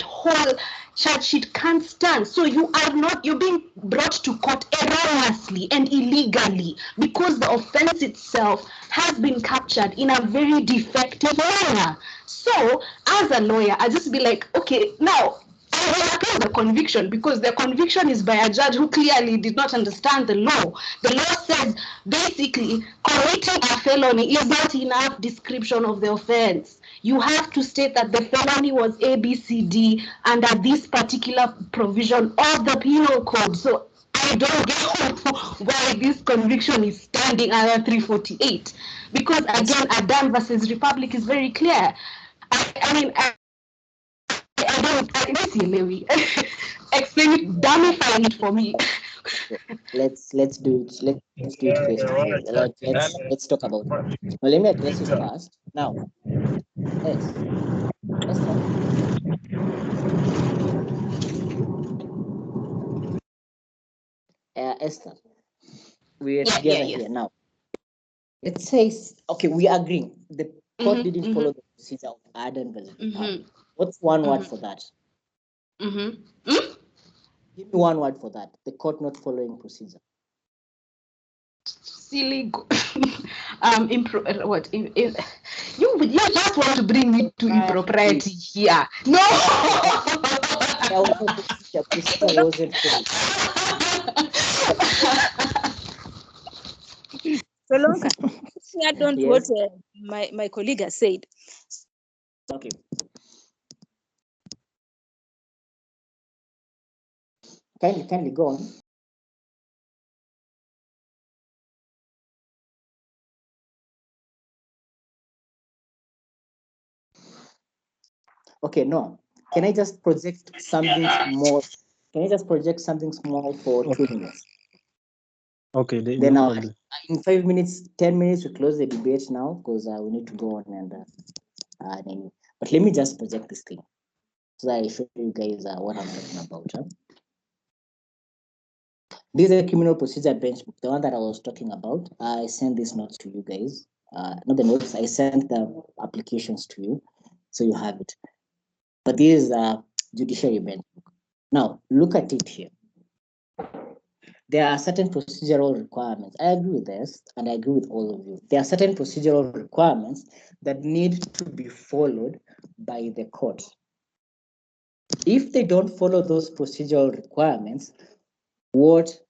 whole charge sheet can't stand. So you're being brought to court erroneously and illegally because the offense itself has been captured in a very defective manner. So as a lawyer, I just be like, okay, now I will appeal the conviction because the conviction is by a judge who clearly did not understand the law. The law says basically committing a felony is not enough description of the offense. You have to state that the felony was ABCD under this particular provision of the penal code. So I don't get why this conviction is standing under 348 because again, Adam versus Republic is very clear. Explain it, damify it for me. Let's do it. Let's do it face to face. Let's talk about it. Well, let me address it first. Now, Esther. Esther, we are together here now. It says, okay, we agree. The court didn't follow the procedure of Adam versus Republic. What's one word for that? Give me one word for that. The court not following procedure. Silly. You just want to bring me to impropriety here. No. Procedure wasn't followed. Solonga, I don't what my colleague has said. Okay. Kindly go on. Okay, no. Can I just project something small? Can I just project something small for 2 minutes? Okay, then no problem. In 5 minutes, 10 minutes, we close the debate now because we need to go on and but let me just project this thing so that I show you guys what I'm talking about. This is a criminal procedure benchmark, the one that I was talking about. I sent these notes to you guys. Not the notes, I sent the applications to you, so you have it. But this is a judiciary benchmark. Now, look at it here. There are certain procedural requirements. I agree with this, and I agree with all of you. There are certain procedural requirements that need to be followed by the court. If they don't follow those procedural requirements, what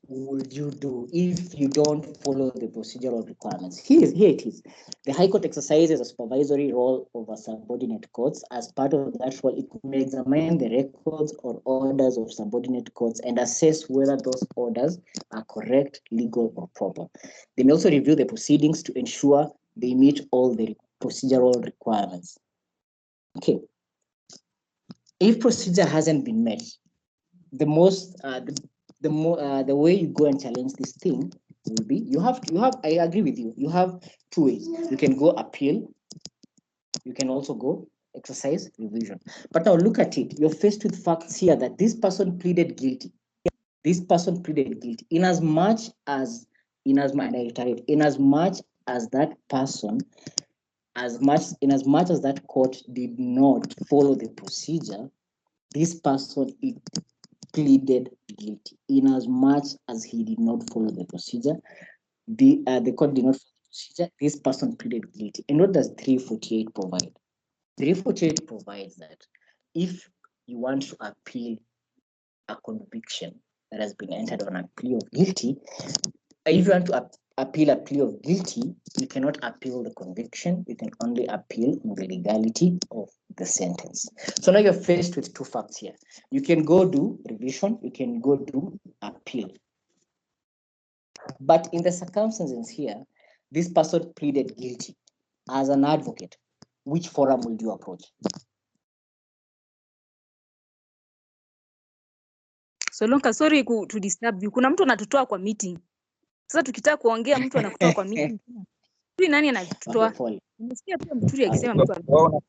would you do if you don't follow the procedural requirements? Here it is. The High Court exercises a supervisory role over subordinate courts. As part of that role, it may examine the records or orders of subordinate courts and assess whether those orders are correct, legal, or proper. They may also review the proceedings to ensure they meet all the procedural requirements. Okay. If procedure hasn't been met, the way you go and challenge this thing will be you have I agree with you. You have two ways. You can go appeal. You can also go exercise revision. But now look at it. You're faced with facts here that this person pleaded guilty. This person pleaded guilty. In as much as that person, in as much as that court did not follow the procedure, this person pleaded guilty. In as much as he did not follow the procedure, the court did not follow the procedure, this person pleaded guilty. And what does 348 provide? 348 provides that if you want to appeal a conviction that has been entered on a plea of guilty, if you want to appeal a plea of guilty, you cannot appeal the conviction. You can only appeal on the legality of the sentence. So now you're faced with two facts here. You can go do revision, you can go do appeal. But in the circumstances here, this person pleaded guilty. As an advocate, which forum will you approach? Solonka, sorry to disturb you. Kuna mtu anatutoa kwa meeting. Sasa tukitaka kuongea mtu anakutoa kwa meeting. Sijui nani anatutoa. Nimesikia pia Mturi akisema mtu anatutoa.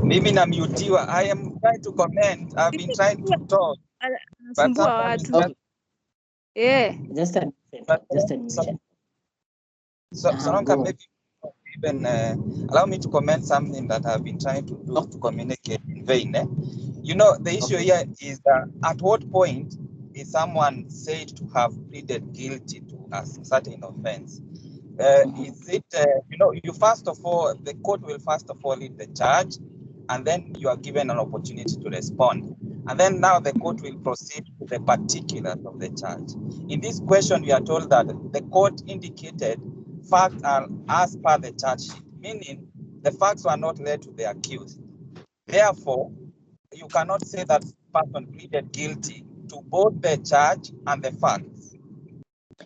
Mimi namutiwa. I am trying to comment. I've been trying to talk. Anasumbua watu. Yeah. Just a minute. Sononka, maybe even allow me to comment something that I've been trying to do to communicate in vain. You know, the issue here is at what point is someone said to have pleaded guilty to a certain offense? Is it, you know, you first of all, the court will first of all read the charge, and then you are given an opportunity to respond. And then now the court will proceed to the particulars of the charge. In this question, we are told that the court indicated facts are as per the charge sheet, meaning the facts were not led to the accused. Therefore, you cannot say that person pleaded guilty to both the charge and the facts.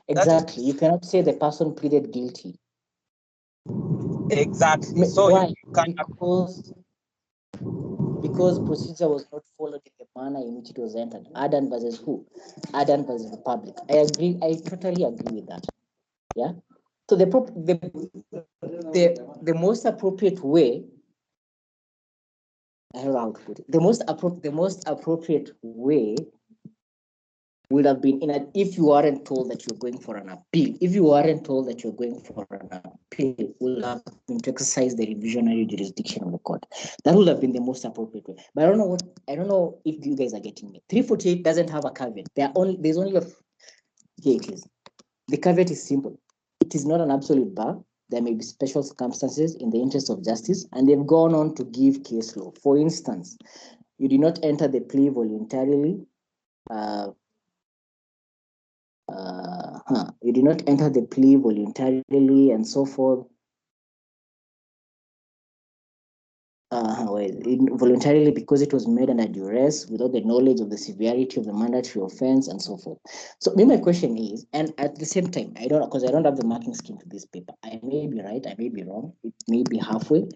Exactly. You cannot say the person pleaded guilty. Exactly. So why? Because procedure was not followed in the manner in which it was entered. Adan versus who? Adan versus the public. I agree. I totally agree with that. Yeah. So the most appropriate way, I don't know how to put it. The most appropriate way would have been if you aren't told that you're going for an appeal. If you aren't told that you're going for an appeal, would have been to exercise the revisionary jurisdiction of the court. That would have been the most appropriate way. But I don't know if you guys are getting me. 348 doesn't have a caveat. There's only here it is. The caveat is simple. It is not an absolute bar. There may be special circumstances in the interest of justice, and they've gone on to give case law. For instance, you did not enter the plea voluntarily. You did not enter the plea voluntarily and so forth. Voluntarily because it was made under duress without the knowledge of the severity of the mandatory offense and so forth. So my question is, and at the same time, I don't have the marking scheme for this paper. I may be right, I may be wrong, it may be halfway,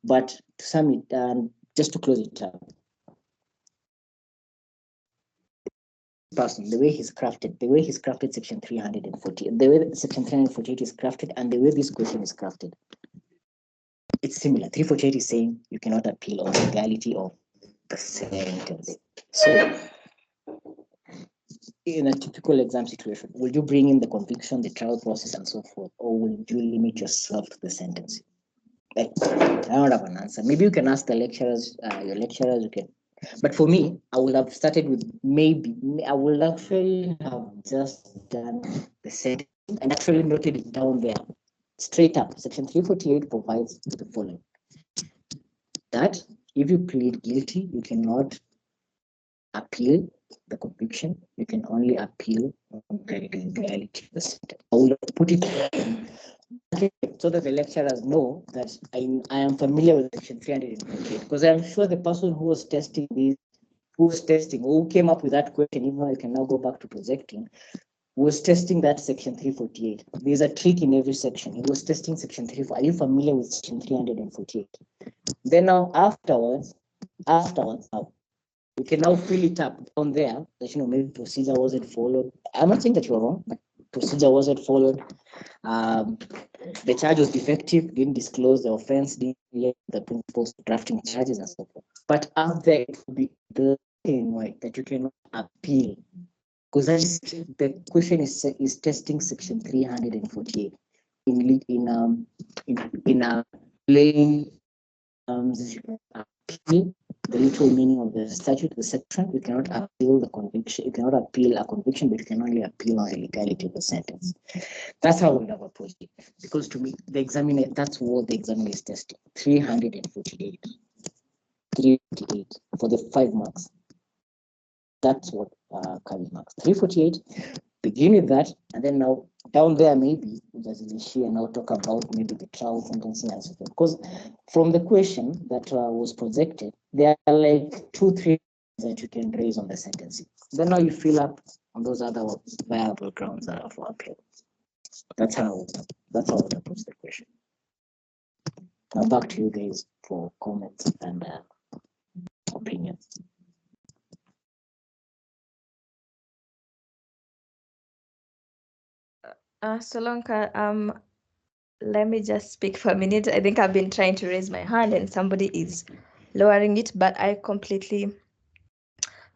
but to sum it down, just to close it up. Person, the way he's crafted section 340, the way section 348 is crafted, and the way this question is crafted, it's similar. 348 is saying you cannot appeal on the legality of the sentence. So, in a typical exam situation, will you bring in the conviction, the trial process, and so forth, or will you limit yourself to the sentence? Like, I don't have an answer. Maybe you can ask the lecturers, your lecturers, you can. But for me, I would have started with I will actually have just done the sentence and actually noted it down there. Straight up, section 348 provides the following. That if you plead guilty, you cannot appeal the conviction. You can only appeal on the legality of the sentence. I will put it so that the lecturers know that I am familiar with section 348, because I'm sure the person who was testing this, who came up with that question, even though I can now go back to projecting, was testing that section 348. There's a trick in every section. He was testing section 348. Are you familiar with section 348? Then now afterwards, now you can now fill it up down there that maybe procedure wasn't followed. I'm not saying that you're wrong, but procedure wasn't followed. The charge was defective, didn't disclose the offense, didn't the principles of drafting charges and so forth. But out there it will be the same way that you cannot appeal. Because the question is testing section 348 in a plain appeal the literal meaning of the statute, the section. You cannot appeal the conviction. You cannot appeal a conviction, but you can only appeal on the legality of the sentence. That's how we would have approached it. Because to me, the examiner, that's what the examiner is testing. 348 for the 5 marks. That's what carry marks. 348. Begin with that, and then now down there, maybe just she and I'll talk about maybe the trial sentencing and so forth. Because from the question that was projected, there are like 2-3 that you can raise on the sentencing. Then now you fill up on those other viable grounds that are for appeal. That's how I would approach the question. Now back to you guys for comments and opinions. Solonka, let me just speak for a minute. I think I've been trying to raise my hand and somebody is lowering it, but I completely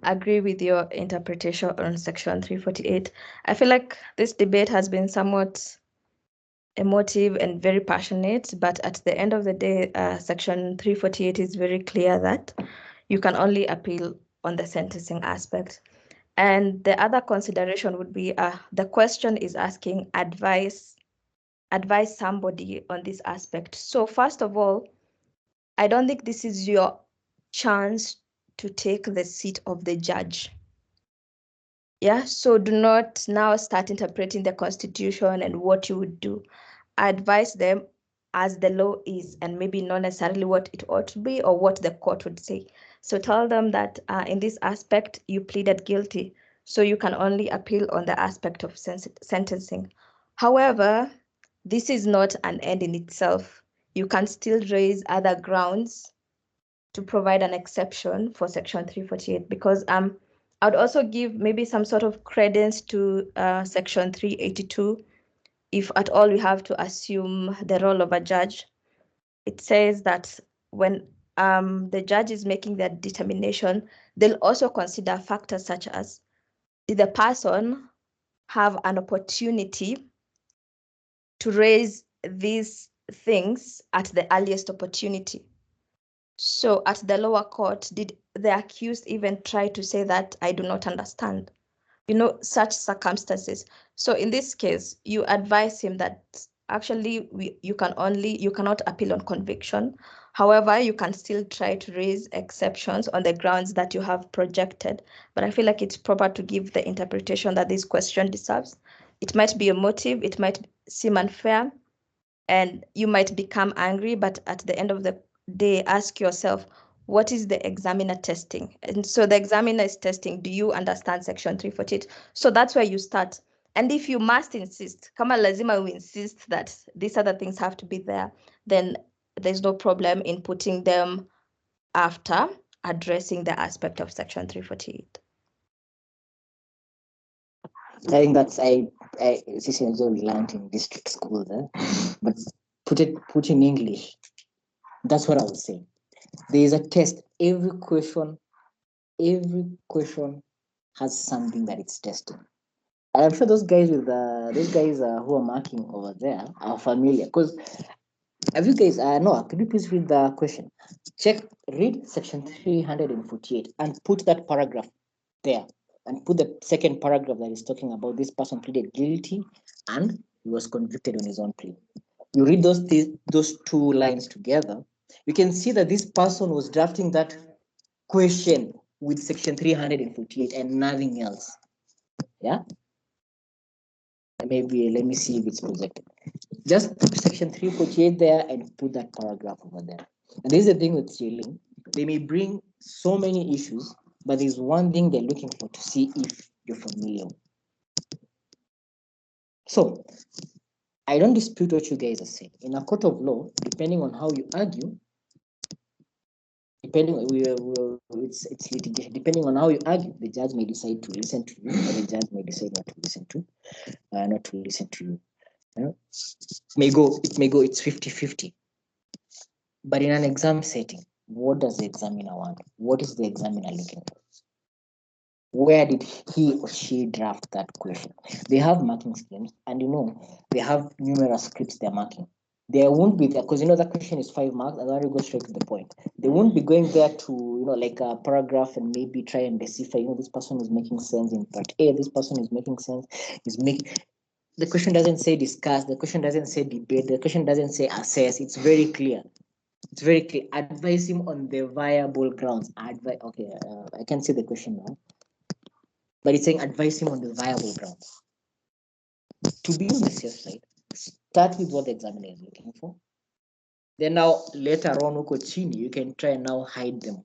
agree with your interpretation on Section 348. I feel like this debate has been somewhat emotive and very passionate, but at the end of the day, Section 348 is very clear that you can only appeal on the sentencing aspect. And the other consideration would be the question is asking advise somebody on this aspect. So first of all, I don't think this is your chance to take the seat of the judge. Yeah, so do not now start interpreting the Constitution and what you would do. Advise them as the law is and maybe not necessarily what it ought to be or what the court would say. So tell them that in this aspect, you pleaded guilty, so you can only appeal on the aspect of sentencing. However, this is not an end in itself. You can still raise other grounds to provide an exception for Section 348 because I'd also give maybe some sort of credence to Section 382 if at all we have to assume the role of a judge. It says that when the judge is making their determination, they'll also consider factors such as, did the person have an opportunity to raise these things at the earliest opportunity? So at the lower court, did the accused even try to say that I do not understand? You know, such circumstances. So in this case, you advise him that actually you cannot appeal on conviction. However, you can still try to raise exceptions on the grounds that you have projected. But I feel like it's proper to give the interpretation that this question deserves. It might be a motive, it might seem unfair, and you might become angry, but at the end of the day, ask yourself, what is the examiner testing? And so the examiner is testing, do you understand Section 348? So that's where you start. And if you must insist, kama lazima we insist that these other things have to be there, then there's no problem in putting them after addressing the aspect of Section 348. I think that's we learned in district school there, but put in English. That's what I would say. There is a test. Every question has something that it's testing. I'm sure those guys who are marking over there are familiar. Because have you guys Noah, could you please read the question? Read Section 348 and put that paragraph there. And put the second paragraph that is talking about this person pleaded guilty and he was convicted on his own plea. You read those two lines together, you can see that this person was drafting that question with Section 348 and nothing else. Yeah? Maybe let me see if it's projected. Just put Section 348 there and put that paragraph over there. And this is the thing with sealing. They may bring so many issues, but there's one thing they're looking for to see if you're familiar. So I don't dispute what you guys are saying. In a court of law, depending on how you argue, it's litigation. Depending on how you argue, the judge may decide to listen to you, or the judge may decide not to listen to you. It may go, it's 50-50. But in an exam setting, what does the examiner want? What is the examiner looking for? Where did he or she draft that question? They have marking schemes, and they have numerous scripts they're marking. There won't be there, because that question is 5 marks, and then you go straight to the point. They won't be going there to, like a paragraph and maybe try and decipher, this person is making sense in part A, this person is making sense, the question doesn't say discuss, the question doesn't say debate, the question doesn't say assess. It's very clear. It's very clear. Advise him on the viable grounds. I can see the question now. But it's saying advise him on the viable grounds. to be on the safe side, start with what the examiner is looking for. Then now later on, uko chini, you can try and now hide them.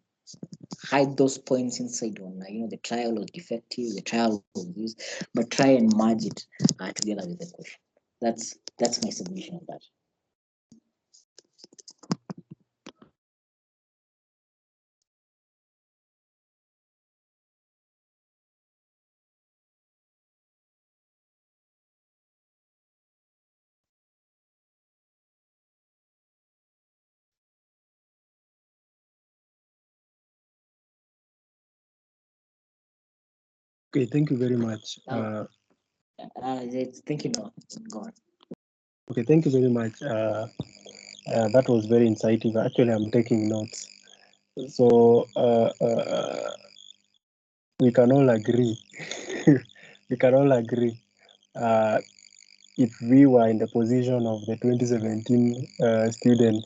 Hide those points inside on, the trial was defective, the trial was this, but try and merge it together with the question. That's my submission of that. Okay, thank you very much. Thank you, Noah. Go on. Okay, thank you very much. That was very insightful. Actually, I'm taking notes. So we can all agree. We can all agree. If we were in the position of the 2017 student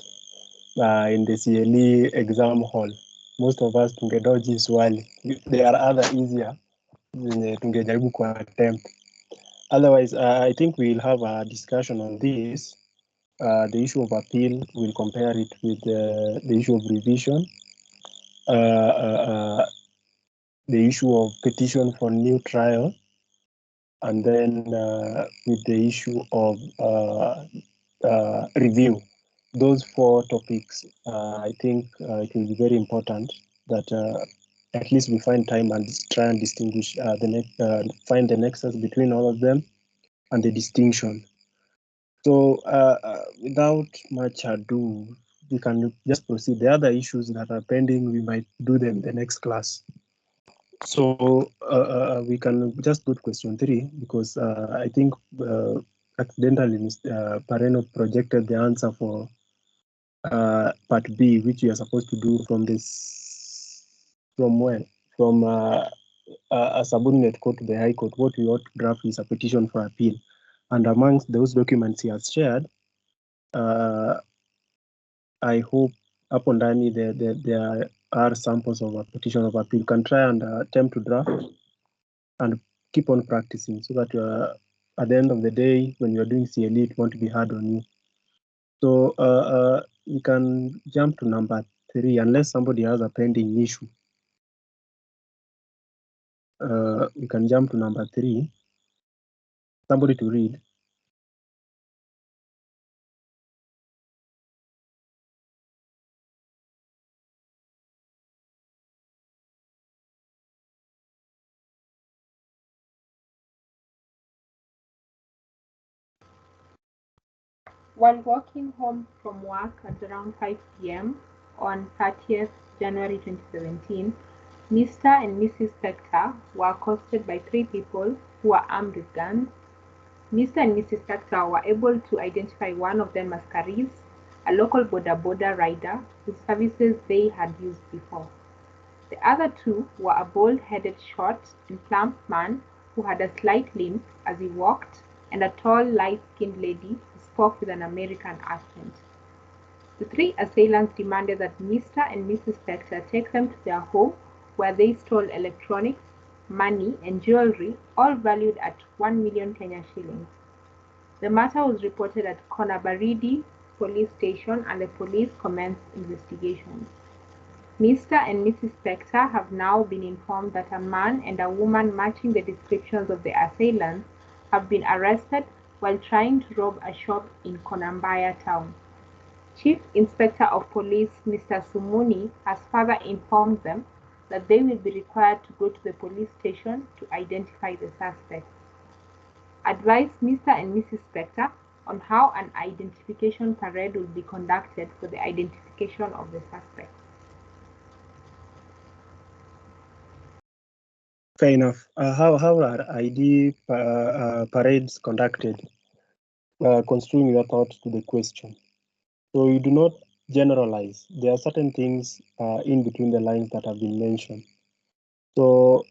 in the CLE exam hall, most of us tungedoji swali. There are other easier tungejaribu ku attempt. Otherwise, I think we'll have a discussion on this. The issue of appeal, we'll compare it with the issue of revision, the issue of petition for new trial, and then with the issue of review. Those four topics, I think it will be very important that at least we find time and try and distinguish find the nexus between all of them and the distinction. So without much ado, we can just proceed. The other issues that are pending, we might do them in the next class. So we can just go to question 3 because I think accidentally Mr. Pareno projected the answer for part B, which you are supposed to do from this, from where? From a subordinate court to the High Court. What we ought to draft is a petition for appeal. And amongst those documents he has shared, I hope upon ndani there are samples of a petition of appeal. You can try and attempt to draft and keep on practicing so that at the end of the day, when you're doing CLE, it won't be hard on you. So you can jump to number 3 unless somebody has a pending issue. You can jump to number 3. Somebody to read. While walking home from work at around 5 p.m. on 30th January 2017, Mr. and Mrs. Spector were accosted by 3 people who were armed with guns. Mr. and Mrs. Spector were able to identify one of them as Karis, a local boda rider whose services they had used before. The other 2 were a bald-headed, short and plump man who had a slight limp as he walked, and a tall, light-skinned lady who spoke with an American accent. The 3 assailants demanded that Mr. and Mrs. Spector take them to their home, where they stole electronics, money, and jewelry, all valued at 1 million Kenya shillings. The matter was reported at Konabaridi police station, and the police commenced investigations. Mr. and Mrs. Spector have now been informed that a man and a woman matching the descriptions of the assailants have been arrested while trying to rob a shop in Konambaya town. Chief Inspector of Police Mr. Sumuni has further informed them that they will be required to go to the police station to identify the suspects. Advise Mr. and Mrs. Spector on how an identification parade will be conducted for the identification of the suspects. Fair enough. How are ID parades conducted? Construing your thought to the question. So you do not generalize. There are certain things in between the lines that have been mentioned. So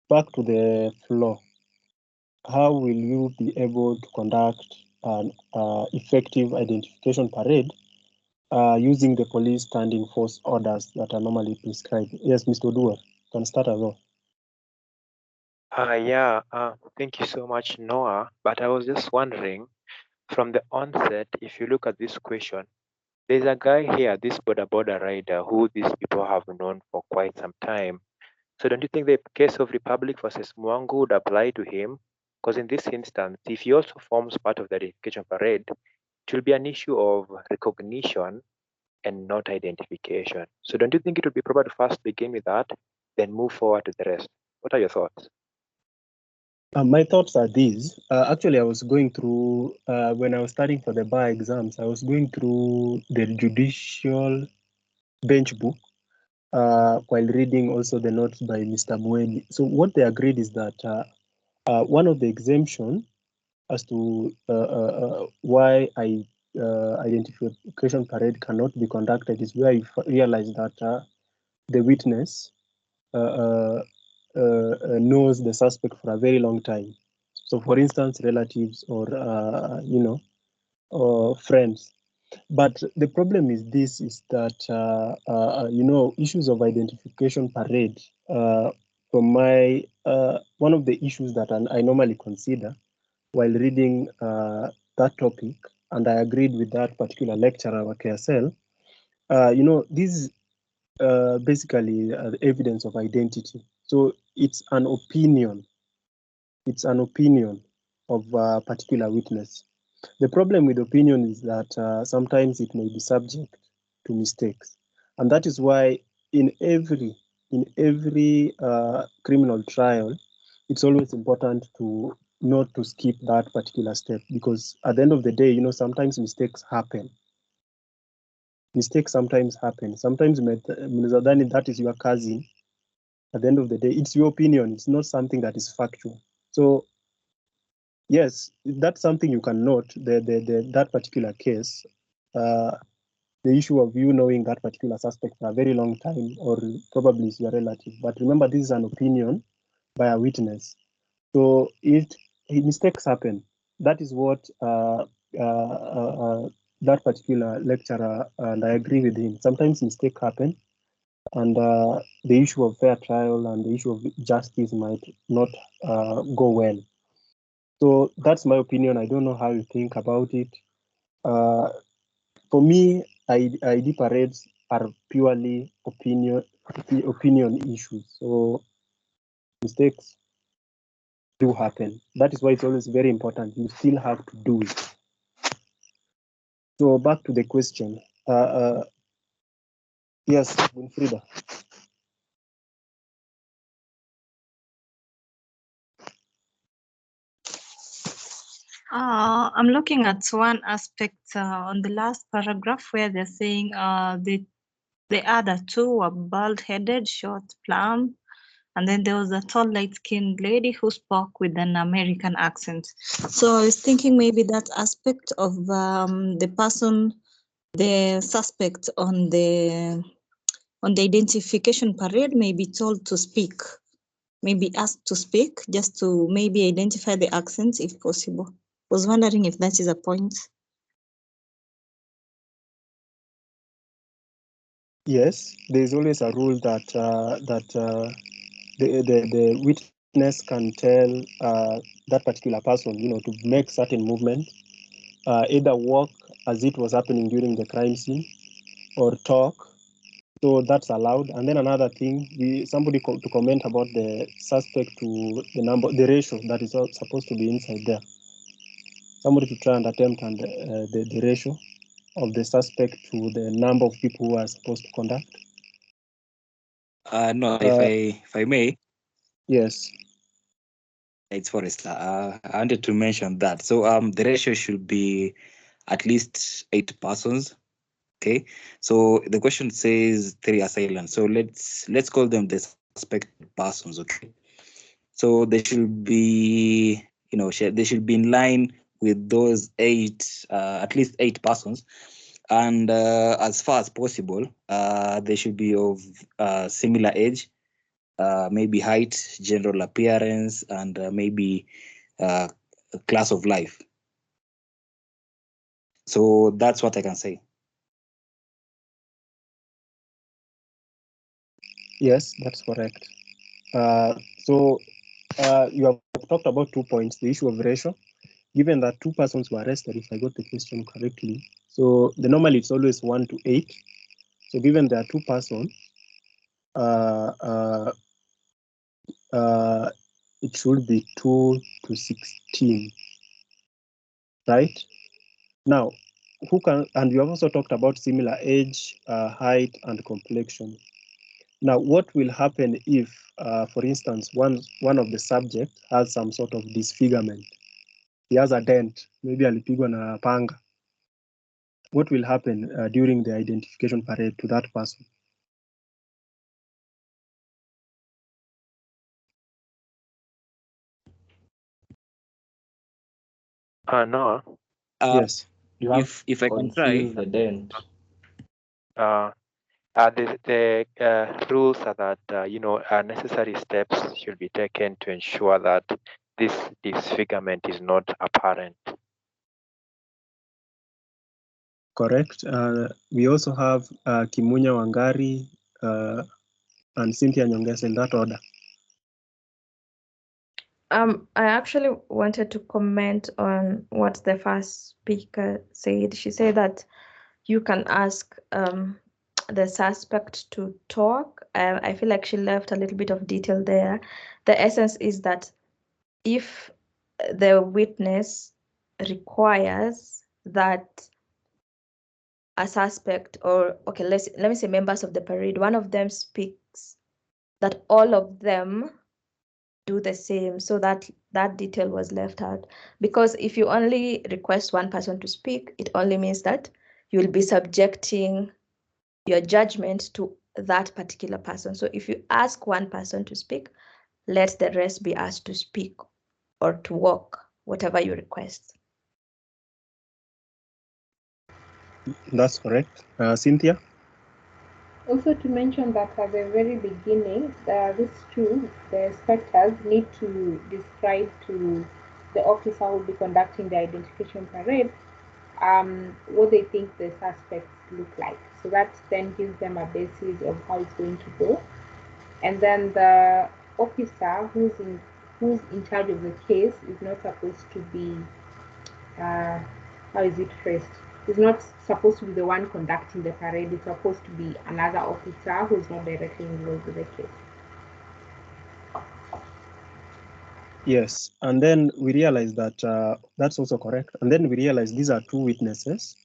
back to the floor. How will you be able to conduct an effective identification parade using the police standing force orders that are normally prescribed? Yes, Mr. Odua, can start as well. Thank you so much, Noah. But I was just wondering, from the onset, if you look at this question, there's a guy here, this border rider, who these people have known for quite some time. So don't you think the case of Republic versus Mwangu would apply to him? Because in this instance, if he also forms part of the identification parade, it will be an issue of recognition and not identification. So don't you think it would be proper to first begin with that, then move forward to the rest? What are your thoughts? My thoughts are these. Actually, I was going through, when I was studying for the bar exams, I was going through the judicial bench book while reading also the notes by Mr. Mweni. So what they agreed is that one of the exemption as to why identification parade cannot be conducted is where you realize that the witness knows the suspect for a very long time. So, for instance, relatives or or friends. But the problem is this: is that issues of identification parade. From my one of the issues that I normally consider while reading that topic, and I agreed with that particular lecturer, KSL. This is basically evidence of identity. So it's an opinion. It's an opinion of a particular witness. The problem with opinion is that sometimes it may be subject to mistakes, and that is why in every criminal trial, it's always important to not to skip that particular step, because at the end of the day, sometimes mistakes happen. Mistakes sometimes happen. Sometimes mnazadhani that is your cousin. At the end of the day, it's your opinion. It's not something that is factual. So yes, that's something you can note. That particular case, the issue of you knowing that particular suspect for a very long time, or probably is your relative. But remember, this is an opinion by a witness. So mistakes happen. That is what that particular lecturer, and I agree with him. Sometimes mistakes happen, and the issue of fair trial and the issue of justice might not go well. So that's my opinion. I don't know how you think about it. For me, ID parades are purely opinion issues. So mistakes do happen. That is why it's always very important. You still have to do it. So back to the question. Yes, Winfrida. I'm looking at one aspect on the last paragraph where they're saying the other two were bald-headed, short, plump, and then there was a tall, light-skinned lady who spoke with an American accent. So I was thinking maybe that aspect of the person, the suspect on the identification parade may be told to speak, maybe asked to speak, just to maybe identify the accent if possible. Was wondering if that is a point. Yes, there is always a rule that the witness can tell that particular person, to make certain movement, either walk as it was happening during the crime scene, or talk. So that's allowed. And then another thing, somebody to comment about the suspect to the ratio that is supposed to be inside there. Somebody to try and attempt and the ratio of the suspect to the number of people who are supposed to conduct. No, if I may. Yes. It's Forrester. I wanted to mention that. So the ratio should be at least 8 persons. Okay. So the question says 3 assailants. So let's call them the suspected persons. Okay. So they should be, they should be in line with those 8, at least 8 persons. And as far as possible, they should be of similar age, maybe height, general appearance, and maybe class of life. So that's what I can say. Yes, that's correct. So You have talked about 2 points, the issue of ratio. Given that 2 persons were arrested, if I got the question correctly, so the normally it's always 1 to 8. So given there are 2 persons, it should be 2 to 16, right? Now, who can, and you have also talked about similar age, height, and complexion. Now, what will happen if, for instance, one of the subjects has some sort of disfigurement? He has a dent, maybe alipigwa na panga. What will happen during the identification parade to that person? No. Yes. You have if I can try. conceal the dent. The rules are that necessary steps should be taken to ensure that this disfigurement is not apparent. Correct. We also have Kimunya Wangari and Cynthia Nyongesa in that order. I actually wanted to comment on what the first speaker said. She said that you can ask the suspect to talk. I feel like she left a little bit of detail there. The essence is that if the witness requires that a suspect, or okay, let me say members of the parade, one of them speaks, that all of them do the same, so that detail was left out. Because if you only request one person to speak, it only means that you will be subjecting your judgment to that particular person. So if you ask one person to speak, let the rest be asked to speak or to walk, whatever you request. That's correct. Cynthia? Also to mention that at the very beginning, these two, the spectators, need to describe to the officer who will be conducting the identification parade what they think the suspects look like. So that then gives them a basis of how it's going to go. And then the officer who's in charge of the case is not supposed to be how is it phrased? Is not supposed to be the one conducting the parade. It's supposed to be another officer who's not directly involved with the case. Yes, and then we realize that that's also correct. And then we realize these are 2 witnesses,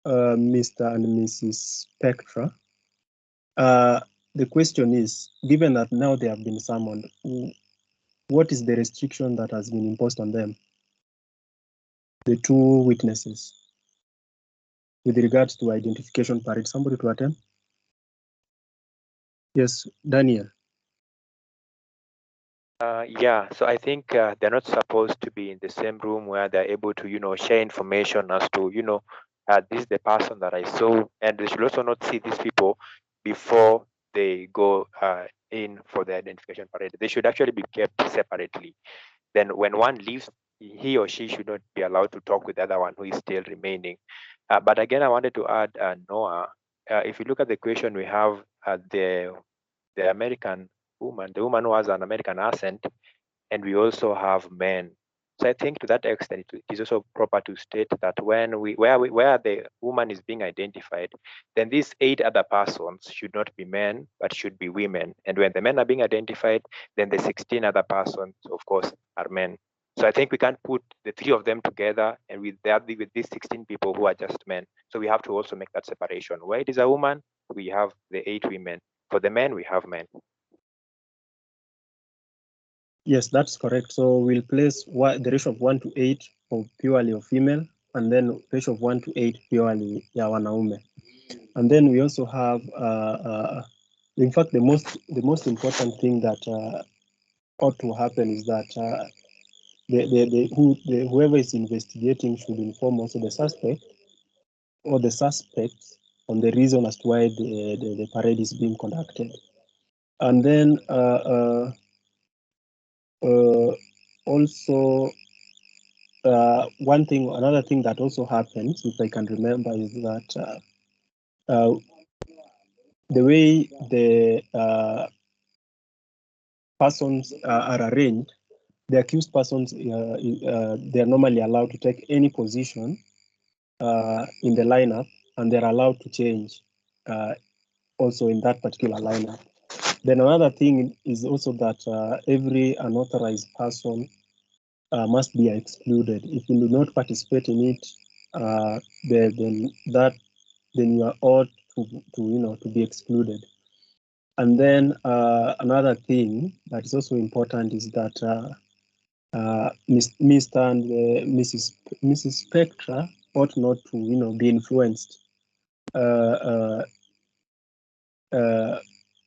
Mr. and Mrs. Spectra. The question is, given that now they have been summoned, what is the restriction that has been imposed on them, the 2 witnesses, with regards to identification parade? Somebody to attend? Yes, Daniel. Yeah, so I think they're not supposed to be in the same room where they're able to, share information as to, this is the person that I saw, and they should also not see these people before they go in for the identification parade. They should actually be kept separately. Then when one leaves, he or she should not be allowed to talk with the other one who is still remaining. But again, I wanted to add, Noah, if you look at the question, we have the American woman, the woman who has an American accent, and we also have men. So I think to that extent, it is also proper to state that where the woman is being identified, then these 8 other persons should not be men, but should be women. And when the men are being identified, then the 16 other persons, of course, are men. So I think we can't put the 3 of them together and with these 16 people who are just men. So we have to also make that separation. Where it is a woman, we have the 8 women. For the men, we have men. Yes, that's correct. So we'll place the ratio of 1 to 8 of purely of female, and then ratio of 1 to 8 purely ya wanaume. And then we also have, in fact, the most important thing that ought to happen is that whoever is investigating should inform also the suspect or the suspects on the reason as to why the parade is being conducted. And then also another thing that also happens, if I can remember, is that the way persons are arranged, the accused persons they are normally allowed to take any position in the lineup, and they're allowed to change also in that particular lineup. Then another thing is also that every unauthorized person must be excluded. If you do not participate in it, then you are ought to be excluded. And then another thing that is also important is that Mr. and Mrs. Spectra ought not to be influenced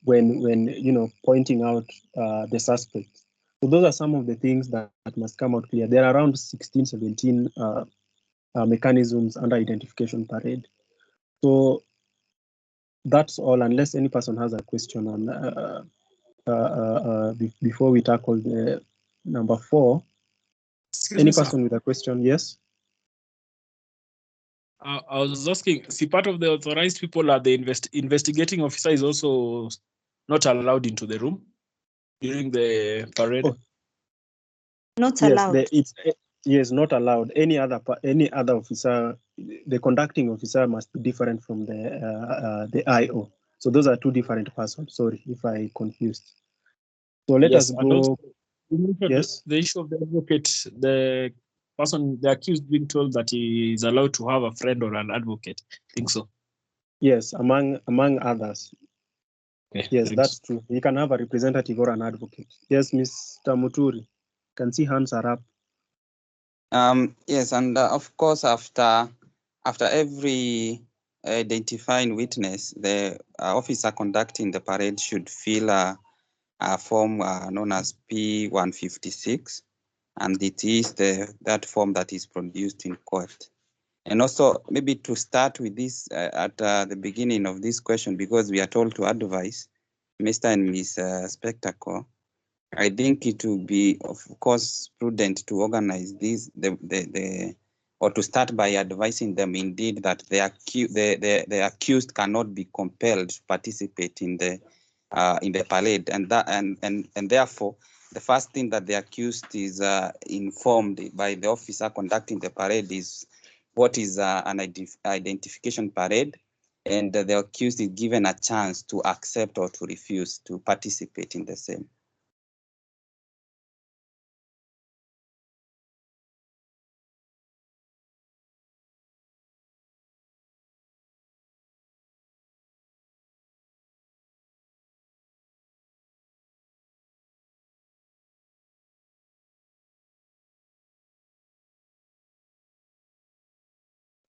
when pointing out the suspect. So those are some of the things that must come out clear. There are around 16, 17 mechanisms under identification parade. So that's all, unless any person has a question on before we tackle the number 4. Excuse Any me, sir. person with a question? Yes. I was asking, see, part of the authorized people are the investigating officer is also not allowed into the room during the parade. Oh. Not Yes, allowed. Yes, not allowed. Any other officer, the conducting officer must be different from the IO. So those are two different persons. Sorry if I confused. So let us go. Yes. The issue of the advocate, the person, the accused being told that he is allowed to have a friend or an advocate. I think so. Yes, among others. Okay, yes, that's true. You can have a representative or an advocate. Yes, Mr. Muturi. Can see hands are up. Yes, and of course, after every identifying witness, the officer conducting the parade should fill a form known as P156, and it is that form that is produced in court. And also, maybe to start with this at the beginning of this question, because we are told to advise Mr. and Ms. Spectacle, I think it will be, of course, prudent to organize this, or to start by advising them indeed that the accused cannot be compelled to participate in the parade, and therefore the first thing that the accused is informed by the officer conducting the parade is what is an identification parade, and the accused is given a chance to accept or to refuse to participate in the same.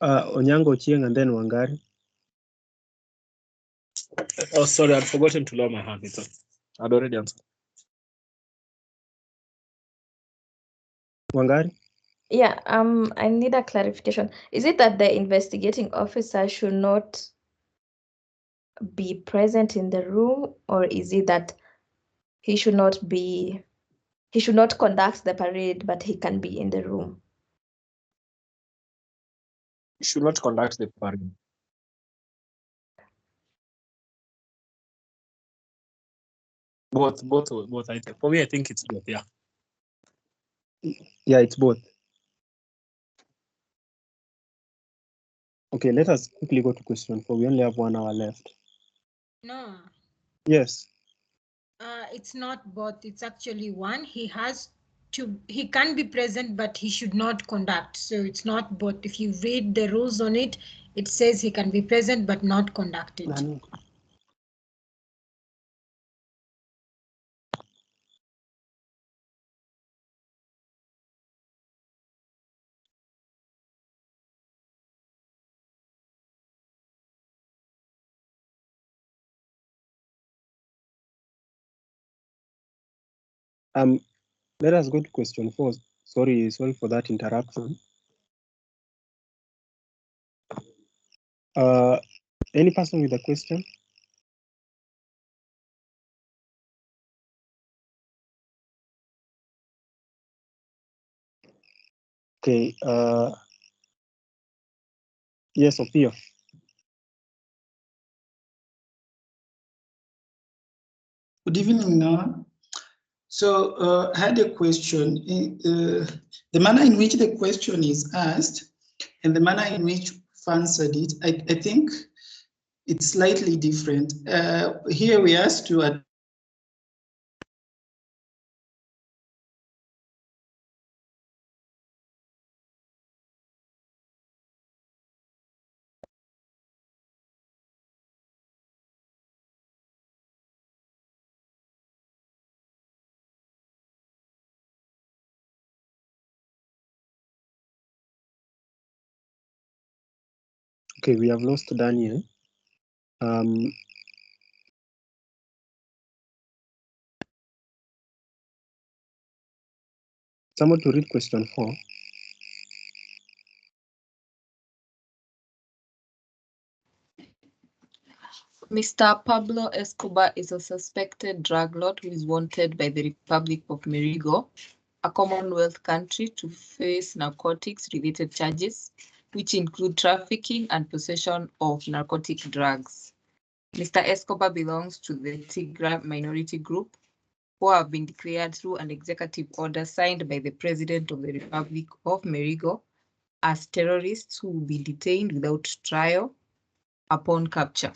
Onyango Chieng and then Wangari. Oh, sorry, I'd forgotten to lower my hand. I'd already answered. Wangari? Yeah, I need a clarification. Is it that the investigating officer should not be present in the room, or is it that he should not conduct the parade, but he can be in the room? He should not conduct the parade. Both. For me, I think it's both. Yeah. Yeah, it's both. Okay, let us quickly go to question 4. We only have 1 hour left. No. Yes. It's not both. It's actually one. He can be present, but he should not conduct. So it's not both. If you read the rules on it, it says he can be present, but not conducted. Let us go to question 4. Sorry for that interruption. Any person with a question? Okay. Yes, Sophia. Good evening, Noah. So I had a question. The manner in which the question is asked and the manner in which you've answered it, I think it's slightly different. Here we asked to Okay, we have lost Daniel. Someone to read question 4. Mr. Pablo Escobar is a suspected drug lord who is wanted by the Republic of Merigo, a Commonwealth country, to face narcotics-related charges, which include trafficking and possession of narcotic drugs. Mr. Escobar belongs to the Tigra minority group, who have been declared through an executive order signed by the President of the Republic of Merigo as terrorists who will be detained without trial upon capture.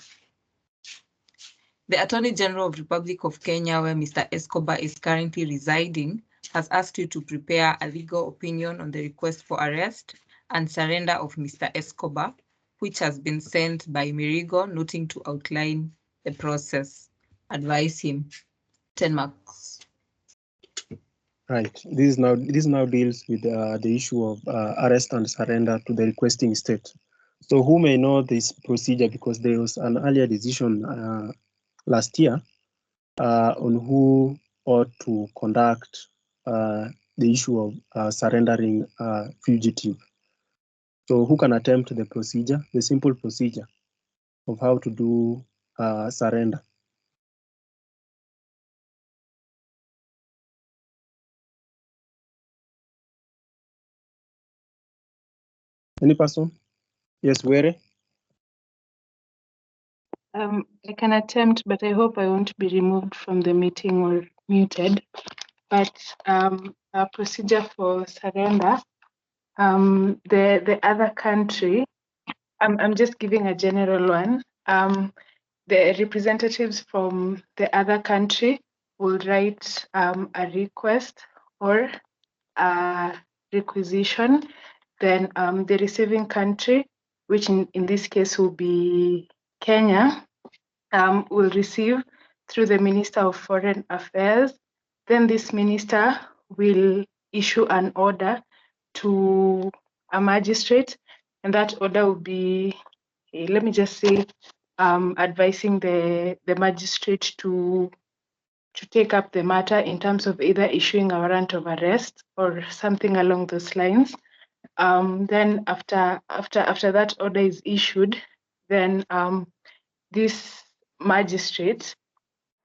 The Attorney General of Republic of Kenya, where Mr. Escobar is currently residing, has asked you to prepare a legal opinion on the request for arrest and surrender of Mr. Escobar, which has been sent by Merigo, noting to outline the process. Advise him. 10 marks. Right. This now deals with the issue of arrest and surrender to the requesting state. So who may know this procedure, because there was an earlier decision last year on who ought to conduct the issue of surrendering fugitive. So who can attempt the procedure, the simple procedure of how to do surrender? Any person? Yes, Were? I can attempt, but I hope I won't be removed from the meeting or muted. But a procedure for surrender, the other country, I'm just giving a general one. The representatives from the other country will write a request or a requisition. Then the receiving country, which in this case will be Kenya, will receive through the Minister of Foreign Affairs. Then this minister will issue an order to a magistrate, and that order will be, let me just say, advising the magistrate to take up the matter in terms of either issuing a warrant of arrest or something along those lines. Then after that order is issued, then this magistrate,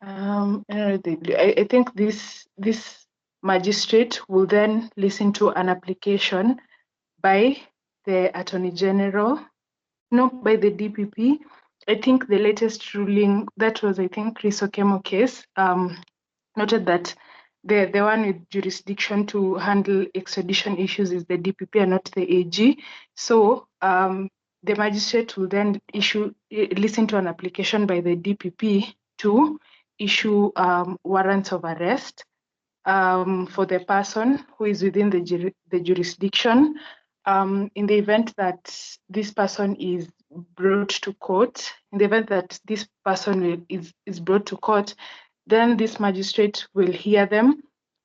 I think this magistrate will then listen to an application by the Attorney General, no, by the DPP. I think the latest ruling, that was, I think, Chris Okemo case, noted that the one with jurisdiction to handle extradition issues is the DPP and not the AG. So the magistrate will then listen to an application by the DPP to issue warrants of arrest for the person who is within the jurisdiction. In the event that this person is brought to court, is brought to court, then this magistrate will hear them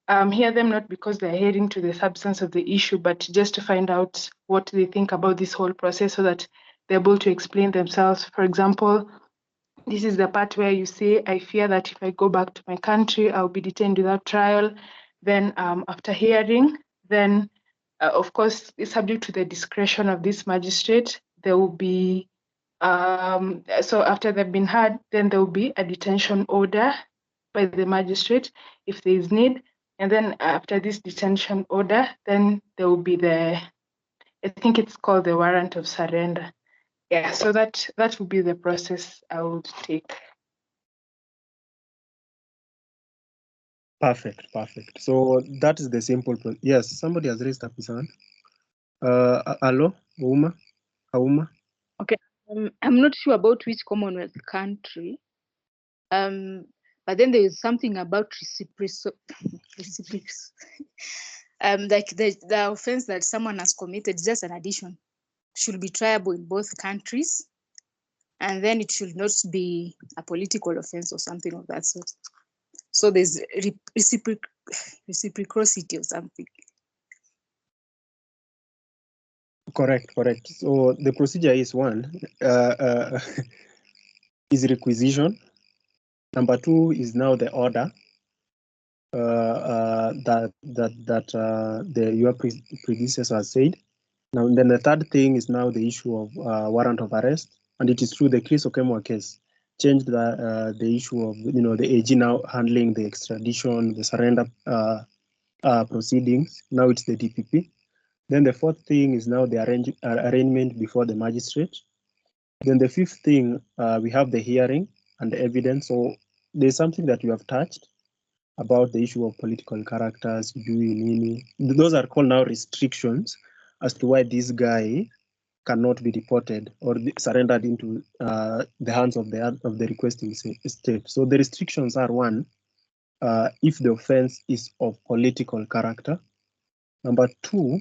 not because they're hearing to the substance of the issue, but just to find out what they think about this whole process so that they're able to explain themselves. For example, this is the part where you say, I fear that if I go back to my country, I'll be detained without trial. Then after hearing, then of course, it's subject to the discretion of this magistrate. There will be, so after they've been heard, then there will be a detention order by the magistrate if there is need. And then after this detention order, then there will be I think it's called the warrant of surrender. Yeah, so that would be the process I would take. Perfect, perfect. So that is the simple. Yes, somebody has raised up his hand. Hello, Auma. Okay, I'm not sure about which Commonwealth country. But then there is something about like the offense that someone has committed, just an addition, should be triable in both countries, and then it should not be a political offense or something of that sort. So there's reciprocity or something. Correct, correct. So the procedure is one, is requisition. Number two is now the order that your predecessor said. Now, then the third thing is now the issue of warrant of arrest, and it is true the Chris Okemwa case changed the issue of the AG now handling the extradition, the surrender proceedings. Now it's the DPP. Then the fourth thing is now the arraignment before the magistrate. Then the fifth thing, we have the hearing and the evidence. So there's something that you have touched about the issue of political characters. Those are called now restrictions as to why this guy cannot be deported or surrendered into the hands of the requesting state. So the restrictions are one, if the offense is of political character. Number two,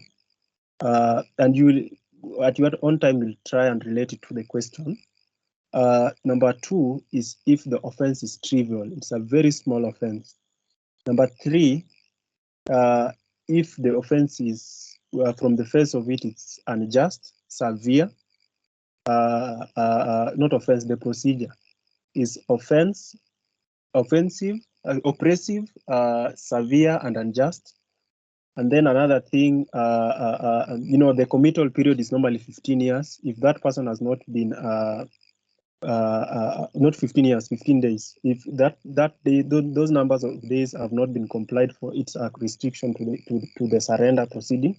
and you will, at your own time, will try and relate it to the question. Number two is if the offense is trivial, it's a very small offense. Number three, if the offense is, from the face of it, it's unjust, severe, not offense, the procedure is offensive, oppressive, severe, and unjust. And then another thing, the committal period is normally 15 years. If that person has not been, not 15 years, 15 days, if that day, those numbers of days have not been complied for, it's a restriction to the surrender proceeding.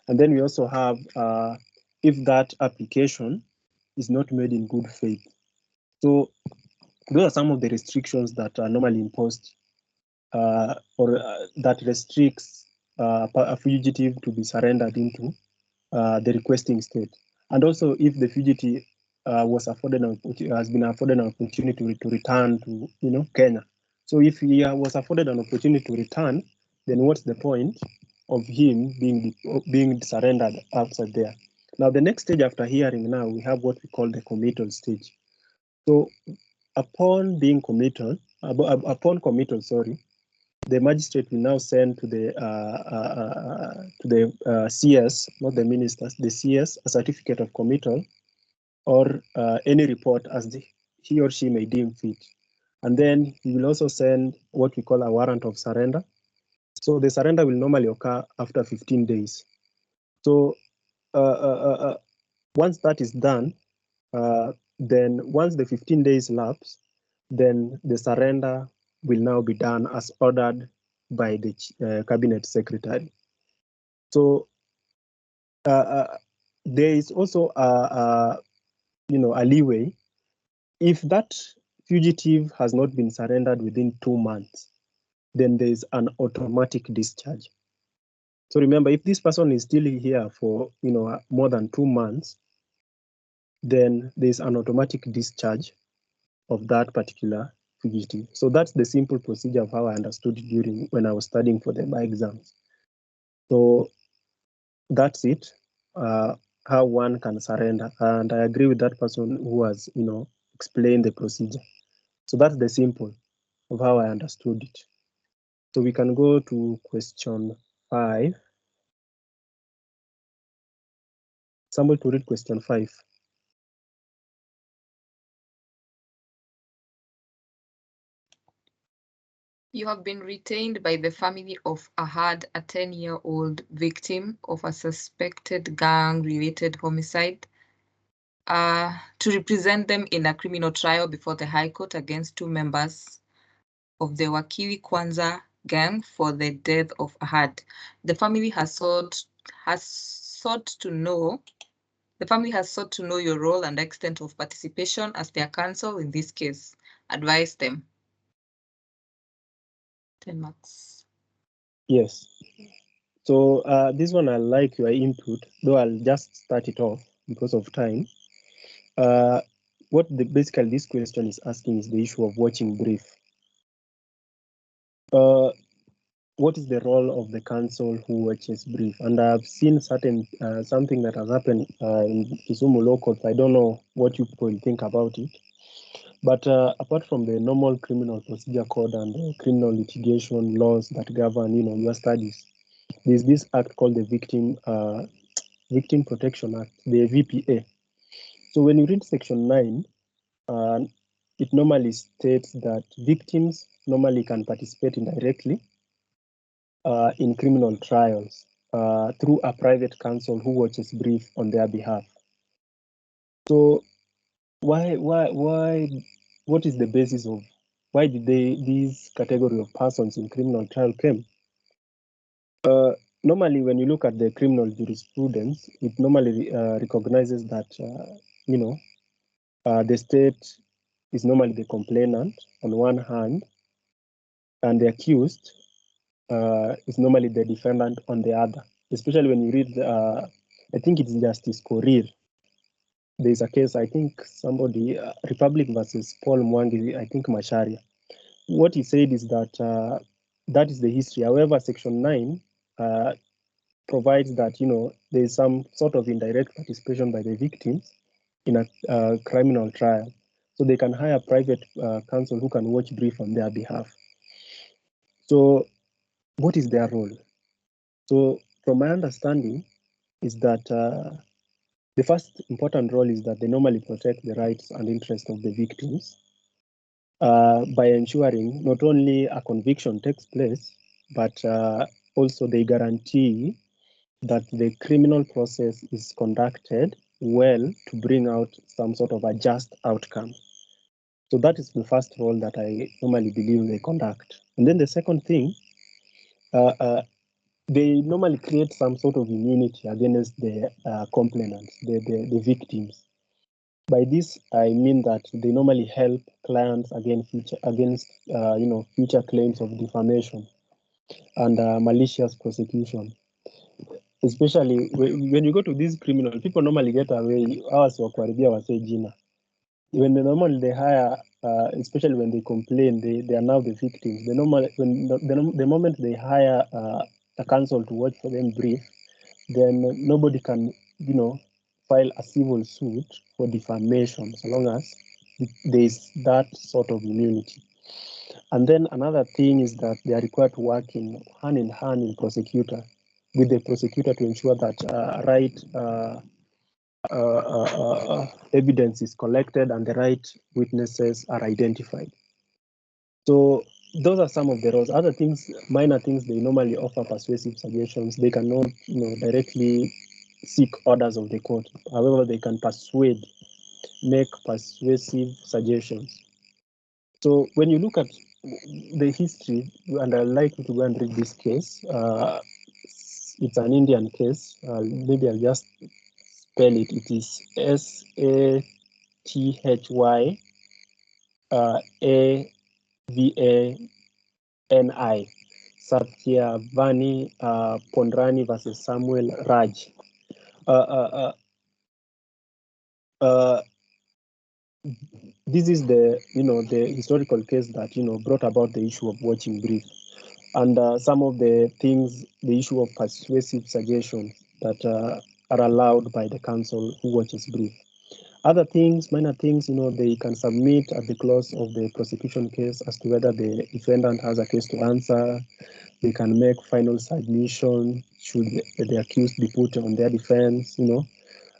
And then we also have, if that application is not made in good faith. So those are some of the restrictions that are normally imposed that restricts a fugitive to be surrendered into the requesting state. And also if the fugitive has been afforded an opportunity to return to Kenya. So if he was afforded an opportunity to return, then what's the point of him being surrendered outside there? Now the next stage after hearing, now we have what we call the committal stage. So upon committal, the magistrate will now send to the CS, not the ministers, the CS, a certificate of committal or any report as he or she may deem fit. And then he will also send what we call a warrant of surrender. So the surrender will normally occur after 15 days. So once that is done, then once the 15 days lapse, then the surrender will now be done as ordered by the cabinet secretary. So there is also a leeway if that fugitive has not been surrendered within 2 months, then there is an automatic discharge. So remember, if this person is still here for more than 2 months, then there is an automatic discharge of that particular fugitive. So that's the simple procedure of how I understood it when I was studying for the bar exams. So that's it, how one can surrender. And I agree with that person who has explained the procedure. So that's the simple of how I understood it. So we can go to question 5. Somebody to read question 5. You have been retained by the family of Ahad, a 10-year-old victim of a suspected gang-related homicide, to represent them in a criminal trial before the High Court against 2 members of the Wakili Kwanza gang for the death of Ahad. The family has sought to know your role and extent of participation as their counsel in this case. Advise them. 10 marks. Yes. So this one, I like your input, though I'll just start it off because of time. What basically this question is asking is the issue of watching brief. What is the role of the counsel who watches brief? And I've seen certain something that has happened in Kisumu Law Court. I don't know what you people think about it. But apart from the normal criminal procedure code and the criminal litigation laws that govern, your studies, there's this act called the Victim Protection Act, the VPA. So when you read Section 9, it normally states that victims normally can participate indirectly in criminal trials through a private counsel who watches brief on their behalf. So why, what is the basis of why did these category of persons in criminal trial came? Normally, when you look at the criminal jurisprudence, it normally recognizes that, the state is normally the complainant on one hand, and the accused is normally the defendant on the other. Especially when you read, I think it's Justice Korir. There's a case, I think somebody, Republic versus Paul Mwangi, I think Masharia. What he said is that that is the history. However, Section 9 provides that, there's some sort of indirect participation by the victims in a criminal trial. So they can hire private counsel who can watch brief on their behalf. So what is their role? So from my understanding is that the first important role is that they normally protect the rights and interests of the victims by ensuring not only a conviction takes place, but also they guarantee that the criminal process is conducted well to bring out some sort of a just outcome. So that is the first role that I normally believe they conduct. And then the second thing, they normally create some sort of immunity against the complainants, the victims. By this, I mean that they normally help clients against future claims of defamation and malicious prosecution. Especially when you go to these criminal, people normally get away. Ours wase jina. When they hire, especially when they complain, they are now the victims. The moment they hire a counsel to watch for them brief, then nobody can, file a civil suit for defamation so long as there is that sort of immunity. And then another thing is that they are required to work hand in hand with the prosecutor to ensure that evidence is collected and the right witnesses are identified. So those are some of the roles. Other things, minor things, they normally offer persuasive suggestions. They cannot, directly seek orders of the court. However, they can make persuasive suggestions. So when you look at the history, and I'd like you to go and read this case. It's an Indian case. Maybe I'll just spell it. It is Satyavani Satyavani Pondrani versus Samuel Raj. This is the historical case that brought about the issue of watching brief, and some of the things, the issue of persuasive suggestions that are allowed by the counsel who watches brief. Other things, minor things, they can submit at the close of the prosecution case as to whether the defendant has a case to answer. They can make final submission should the accused be put on their defense,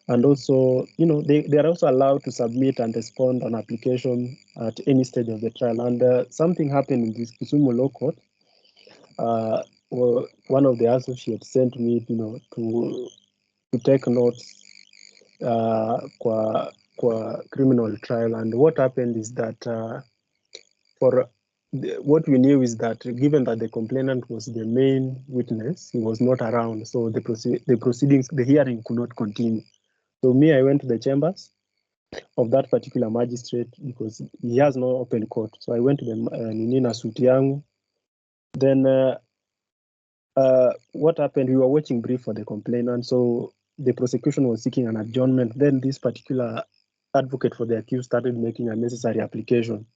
and also, they are also allowed to submit and respond on application at any stage of the trial. And something happened in this Kisumu Law Court. One of the associates sent me, to take notes kwa criminal trial. And what happened is that what we knew is that given that the complainant was the main witness, he was not around, so the proceedings, the hearing could not continue. So I went to the chambers of that particular magistrate because he has no open court. So I went to the Nina suit yangu, Then what happened? We were watching brief for the complainant, so the prosecution was seeking an adjournment. Then this particular advocate for the accused started making a necessary application.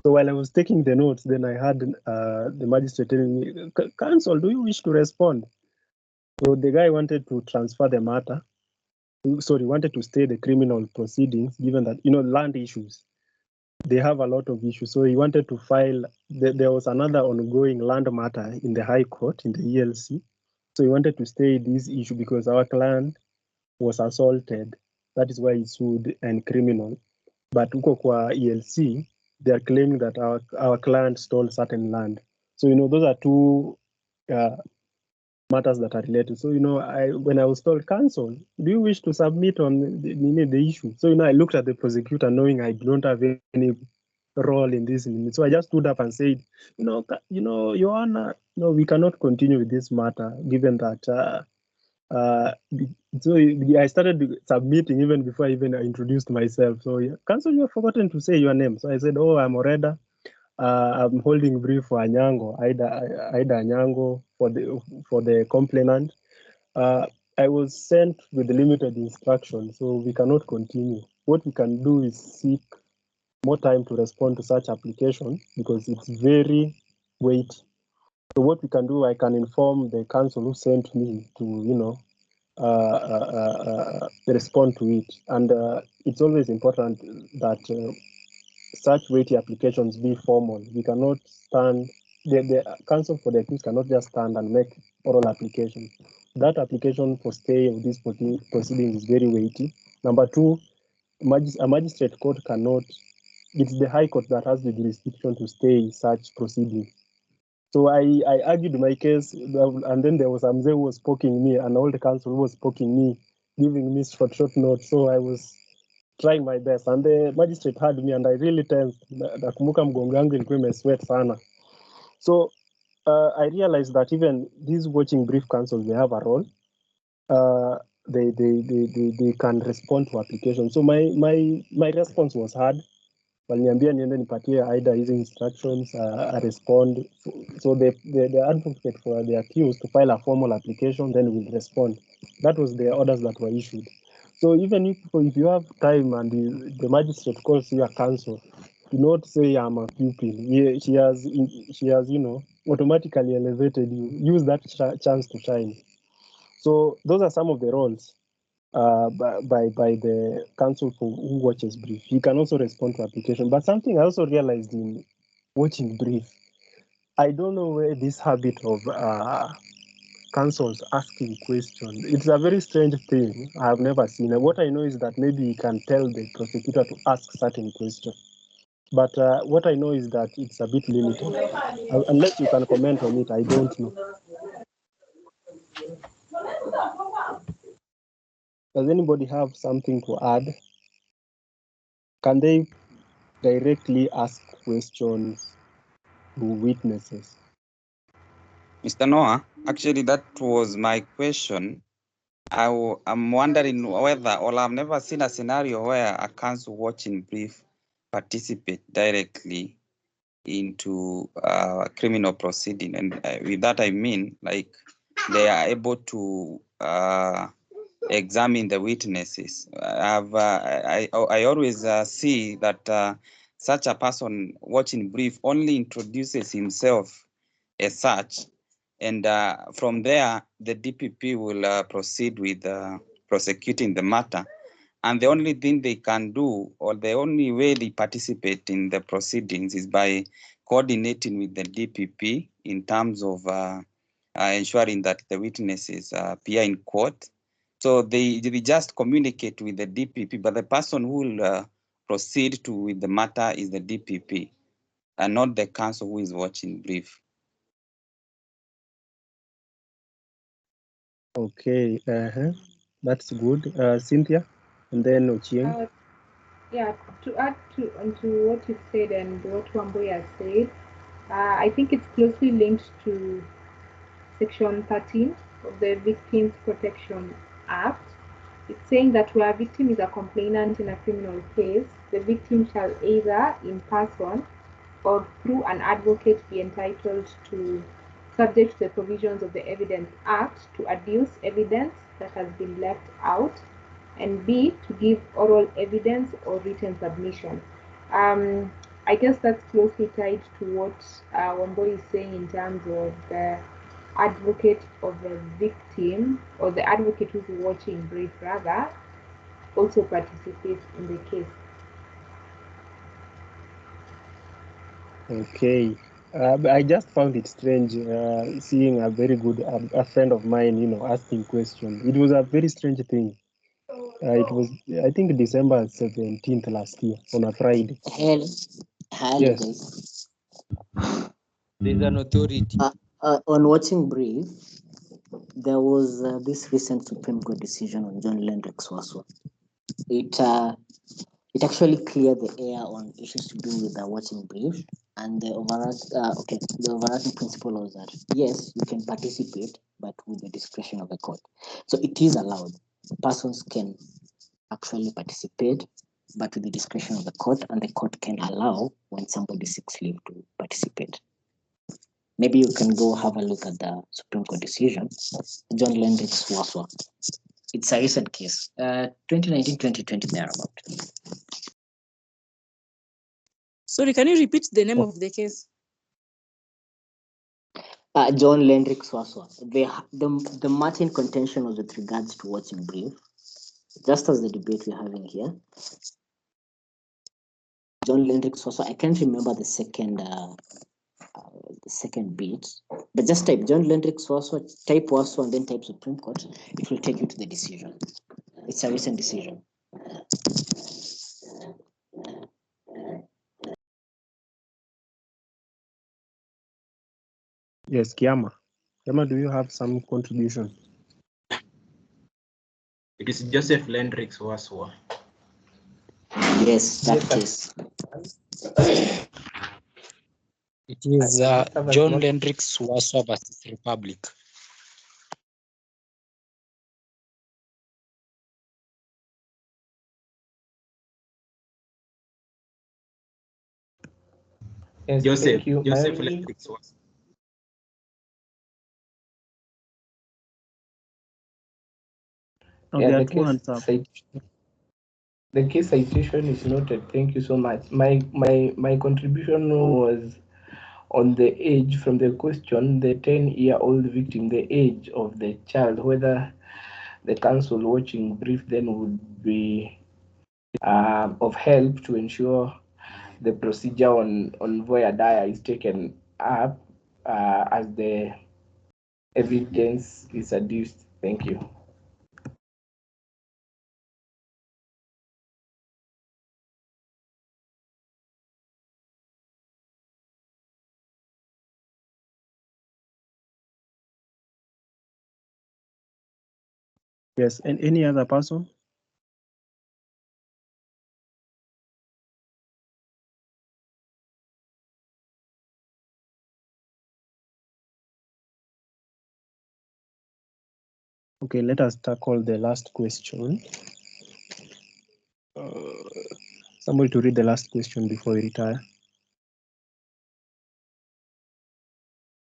So while I was taking the notes, then I had the magistrate telling me, "Counsel, do you wish to respond?" So the guy wanted to transfer the matter. Sorry, wanted to stay the criminal proceedings, given that land issues. They have a lot of issues. So he wanted to file. There was another ongoing land matter in the High Court in the ELC. So he wanted to stay this issue because our client was assaulted. That is why he sued and criminal. But huko kwa ELC, they are claiming that our client stole certain land. So those are two matters that are related. So when I was told, counsel, do you wish to submit on the issue? So I looked at the prosecutor, knowing I don't have any role in this. So I just stood up and said, Your Honor, no, we cannot continue with this matter, given that. So I started submitting even before I even introduced myself. So counsel, you have forgotten to say your name. So I said, oh, I'm Oreda. I'm holding brief for Anyango, Aida Anyango, for the complainant. I was sent with limited instructions, so we cannot continue. What we can do is seek more time to respond to such application because it's very weighty. So what we can do, I can inform the counsel who sent me to, respond to it. And it's always important that such weighty applications be formal. We cannot stand, the counsel for the accused cannot just stand and make oral application. That application for stay of these proceedings is very weighty. Number two, a magistrate court cannot, it's the High Court that has the jurisdiction to stay such proceedings. So I argued my case, and then there was a mzee who was poking me, an old counsel who was poking me, giving me short notes. So I was trying my best, and the magistrate heard me, and I really tensed. Nakumbuka mgongo yangu ilikuwa imesweat sana. So I realized that even these watching brief counsels, they have a role. They can respond to applications. So my response was hard. Waliniambia niende nipatie Aida hizi instructions, I respond. So the advocate for the accused to file a formal application, then we'll respond. That was the orders that were issued. So even if you have time and the magistrate calls you a counsel, do not say I'm a pupil. She has automatically elevated you. Use that chance to shine. So those are some of the roles by the counsel who watches brief. He can also respond to application. But something I also realized in watching brief, I don't know where this habit of counsels asking questions. It's a very strange thing. I have never seen it. What I know is that maybe you can tell the prosecutor to ask certain questions. But what I know is that it's a bit limited. Unless you can comment on it, I don't know. Does anybody have something to add? Can they directly ask questions to witnesses? Mr. Noah, actually, that was my question. I'm wondering whether, or I've never seen a scenario where a counsel watching brief participate directly into criminal proceeding. And with that, I mean, like, they are able to examine the witnesses. I always see that such a person watching brief only introduces himself as such, and from there the DPP will proceed with prosecuting the matter. And the only thing they can do, or the only way they participate in the proceedings, is by coordinating with the DPP in terms of ensuring that the witnesses appear in court. So they just communicate with the DPP, but the person who will proceed with the matter is the DPP, and not the counsel who is watching brief. Okay, that's good. Cynthia, and then Ochieng. Yeah, to add to what you said and what Wamboy has said, I think it's closely linked to Section 13 of the Victims Protection Act. It's saying that where a victim is a complainant in a criminal case, the victim shall either in person or through an advocate be entitled to, subject to the provisions of the Evidence Act, to adduce evidence that has been left out, and B, to give oral evidence or written submission. I guess that's closely tied to what Wambo is saying in terms of the advocate of the victim, or the advocate who's watching brief rather, also participates in the case. Okay. I just found it strange seeing a very good a friend of mine, asking questions. It was a very strange thing. It was, I think, December 17th last year on a Friday. Hello, Yes. guys. There's an authority. On watching brief, there was this recent Supreme Court decision on John Lendrick's Waswa. It actually cleared the air on issues to do with the watching brief, and the overarching principle was that yes, you can participate, but with the discretion of the court. So it is allowed. Persons can actually participate, but with the discretion of the court, and the court can allow when somebody seeks leave to participate. Maybe you can go have a look at the Supreme Court decision, John Lendrick's Waswa. It's a recent case, 2019-2020 thereabout. Sorry, can you repeat the name of the case? John Lendrick's Waswa. The Martin contention was with regards to watching brief, just as the debate we're having here. John Lendrick's Waswa. I can't remember the second bit, but just type John Lendrick's Waswa, type Waswa, and then type Supreme Court. It will take you to the decision. It's a recent decision. Yes, Kiama. Kiama, do you have some contribution? It is Joseph Lendrick's Waswa. Yes, that case. It is John Lendrick's Waswa versus Republic. Yes, Joseph, thank you. Joseph Lendrick's Waswa. Oh, Yeah, there are the two hands up. The case citation is noted. Thank you so much. My contribution was on the age from the question, the 10-year-old victim, the age of the child, whether the counsel watching brief then would be of help to ensure the procedure on voir dire is taken up as the evidence is adduced. Thank you. Yes, and any other person? Okay, let us tackle the last question. Somebody to read the last question before we retire.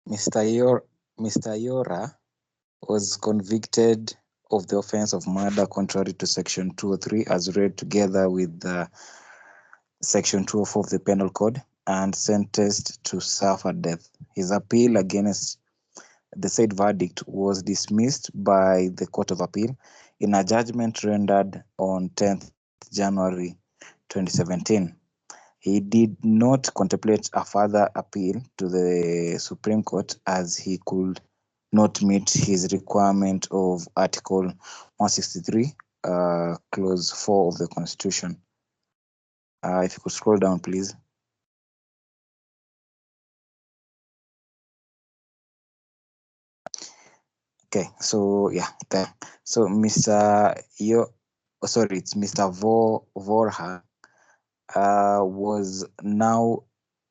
Mr. Yora was convicted of the offense of murder contrary to Section 203 as read together with Section 204 of the Penal Code and sentenced to suffer death. His appeal against the said verdict was dismissed by the Court of Appeal in a judgment rendered on 10th January 2017. He did not contemplate a further appeal to the Supreme Court as he could not meet his requirement of Article 163, Clause 4 of the Constitution. If you could scroll down, please. Okay, so yeah, so it's Mr. Vorha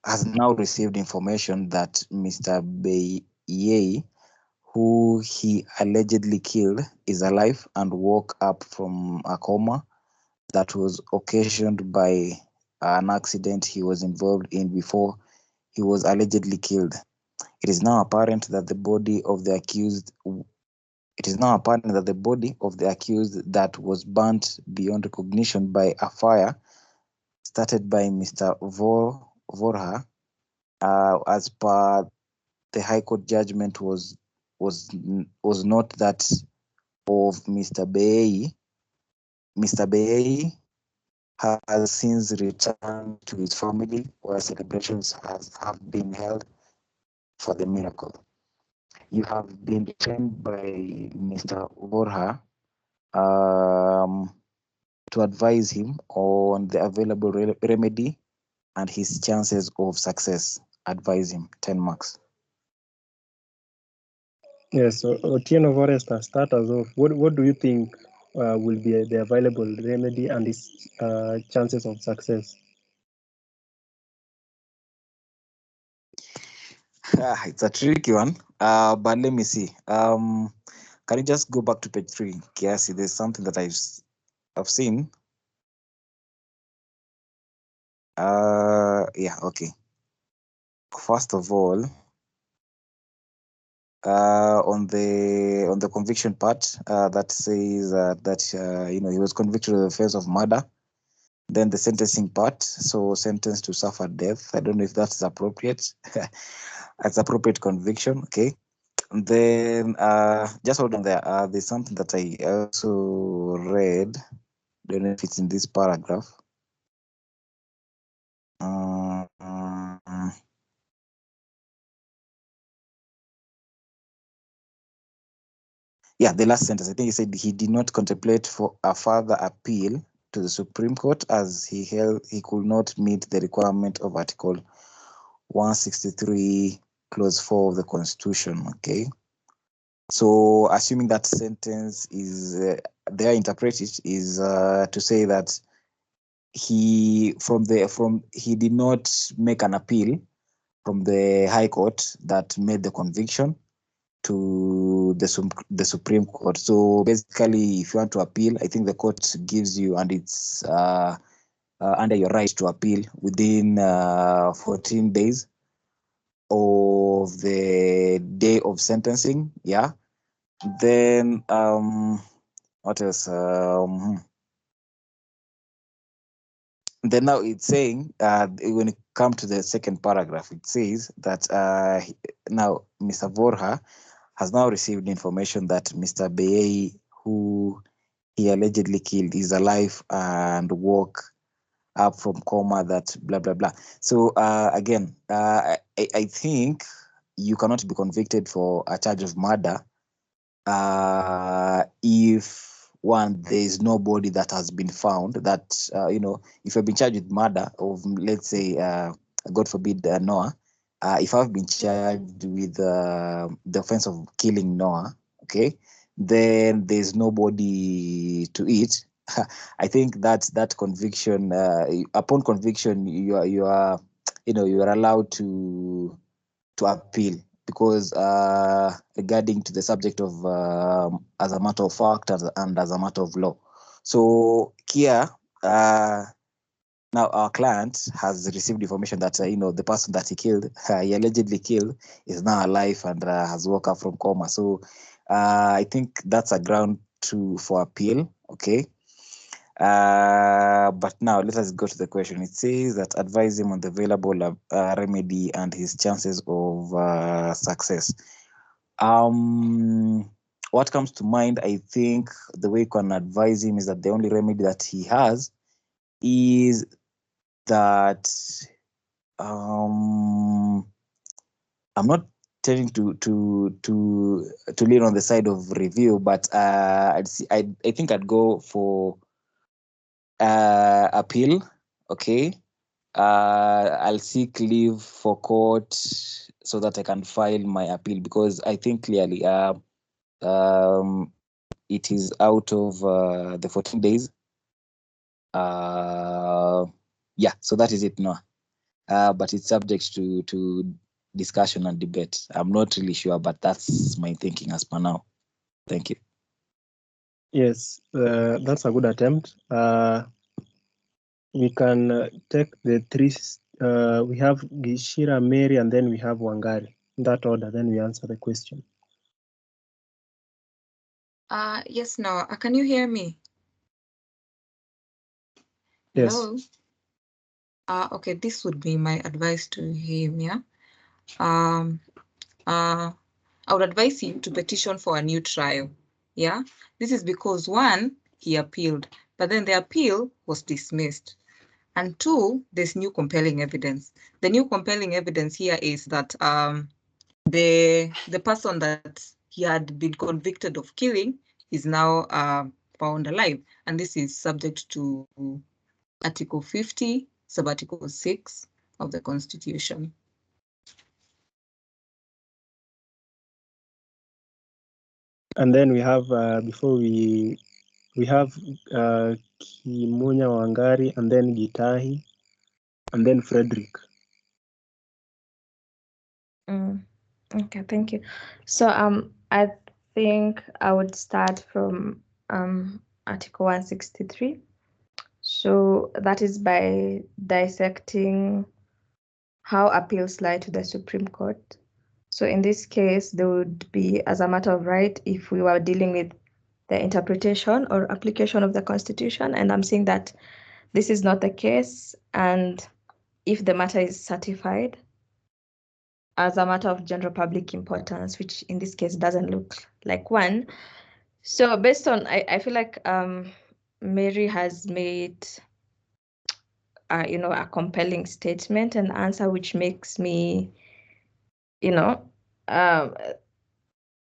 has now received information that Mr. Beye, who he allegedly killed, is alive and woke up from a coma that was occasioned by an accident he was involved in before he was allegedly killed. It is now apparent that the body of the accused that was burnt beyond recognition by a fire started by Mr. Vorha, as per the High Court judgment, was not that of Mr. Bei. Mr. Bei has since returned to his family, where celebrations have been held for the miracle. You have been trained by Mr. Vorha to advise him on the available remedy and his chances of success. Advise him, 10 marks. Yes, so Otieno Forrester, start us off. What do you think will be the available remedy and its chances of success? It's a tricky one, but let me see. Can you just go back to page 3, Kiasi? There's something that I've seen. Yeah, okay. First of all, on the conviction part, that says that he was convicted of the offense of murder. Then the sentencing part, so sentenced to suffer death. I don't know if that's appropriate. It's appropriate conviction, okay. And then just hold on there. There's something that I also read. Don't know if it's in this paragraph. Yeah, the last sentence. I think he said he did not contemplate for a further appeal to the Supreme Court as he could not meet the requirement of Article 163, Clause 4 of the Constitution. Okay. So, assuming that sentence is there interpreted is to say that he did not make an appeal from the High Court that made the conviction to the Supreme Court. So basically, if you want to appeal, I think the court gives you, and it's under your right to appeal within 14 days of the day of sentencing. Yeah. Then what else? Then now it's saying when it comes to the second paragraph, it says that now Mr. Vorha has now received information that Mr. Bei, who he allegedly killed, is alive and woke up from coma, that blah, blah, blah. So again, I think you cannot be convicted for a charge of murder if one, there is nobody that has been found that, if you've been charged with murder of, let's say, God forbid, Noah, if I've been charged with the offense of killing Noah, okay, then there's nobody to eat. I think that conviction, upon conviction, you are allowed to appeal, because regarding to the subject of as a matter of fact and as a matter of law. So here, now our client has received information that the person that he killed, he allegedly killed, is now alive and has woke up from coma. So I think that's a ground for appeal. Okay. But now let us go to the question. It says that advise him on the available remedy and his chances of success. What comes to mind, I think the way you can advise him is that the only remedy that he has is that I'm not tending to lean on the side of review, but I think I'd go for appeal. Okay. I'll seek leave for court so that I can file my appeal, because I think clearly it is out of the 14 days. Yeah, so that is it now. But it's subject to discussion and debate. I'm not really sure, but that's my thinking as per now. Thank you. Yes, that's a good attempt. We can take the we have Gishira Mary, and then we have Wangari. In that order, then we answer the question. Yes, now, can you hear me? Yes. Hello? Okay, this would be my advice to him, yeah? I would advise him to petition for a new trial, yeah? This is because, one, he appealed, but then the appeal was dismissed. And two, there's new compelling evidence. The new compelling evidence here is that the person that he had been convicted of killing is now found alive. And this is subject to Article 50, Sub-Article 6 of the Constitution. And then we have, before we have Kimunya Wangari, and then Gitahi, and then Frederick. Okay, thank you. So I think I would start from Article 163. So that is by dissecting how appeals lie to the Supreme Court. So in this case, there would be, as a matter of right, if we were dealing with the interpretation or application of the Constitution, and I'm saying that this is not the case, and if the matter is certified as a matter of general public importance, which in this case doesn't look like one. So based on, I feel like Mary has made a compelling statement and answer, which makes me,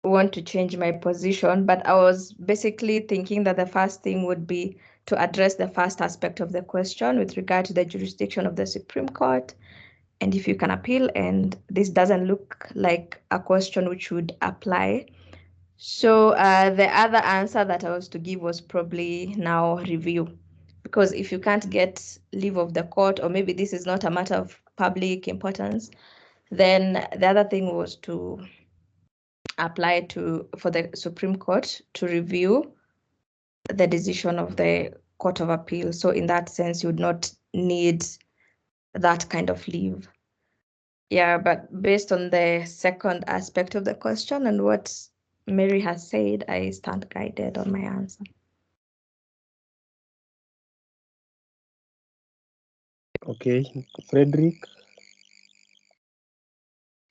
want to change my position. But I was basically thinking that the first thing would be to address the first aspect of the question with regard to the jurisdiction of the Supreme Court, and if you can appeal, and this doesn't look like a question which would apply. So the other answer that I was to give was probably now review, because if you can't get leave of the court, or maybe this is not a matter of public importance, then the other thing was to apply for the Supreme Court to review the decision of the Court of Appeal. So in that sense, you would not need that kind of leave. Yeah, but based on the second aspect of the question and what Mary has said, I stand guided on my answer. Okay, Frederick.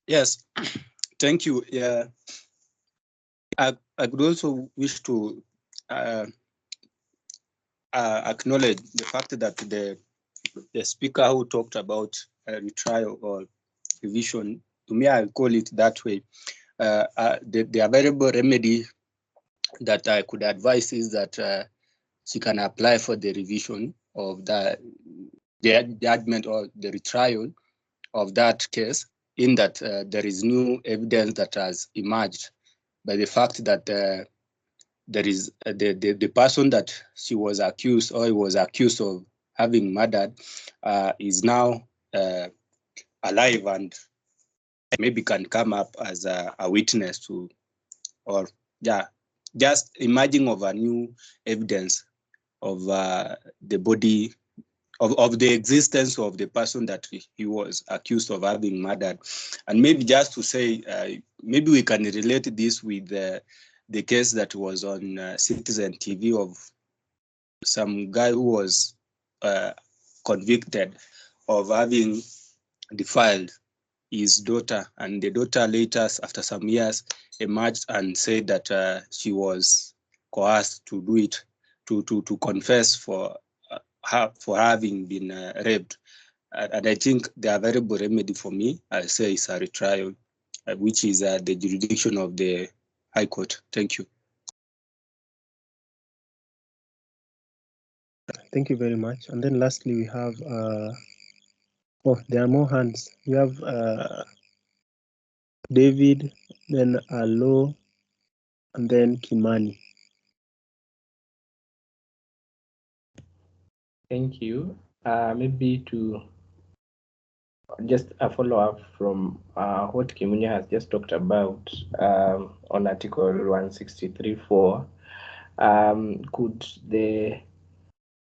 Yes, thank you. Yeah, I could also wish to acknowledge the fact that the speaker who talked about retrial or revision, to me, I call it that way. The available remedy that I could advise is that she can apply for the revision of the judgment or the retrial of that case, in that there is new evidence that has emerged by the fact that there is the person that she was accused or was accused of having murdered is now alive and maybe can come up as a witness to, or just emerging of a new evidence of the body of the existence of the person that he was accused of having murdered. And maybe just to say, maybe we can relate this with the case that was on Citizen TV of some guy who was convicted of having defiled his daughter, and the daughter later, after some years, emerged and said that she was coerced to do it, to confess for having been raped. And I think the available remedy for me, I say, is a retrial, which is the jurisdiction of the High Court. Thank you. Thank you very much. And then lastly, we have, there are more hands. We have David, then Alo, and then Kimani. Thank you. Maybe to just a follow-up from what Kimunya has just talked about on Article 163.4. Could the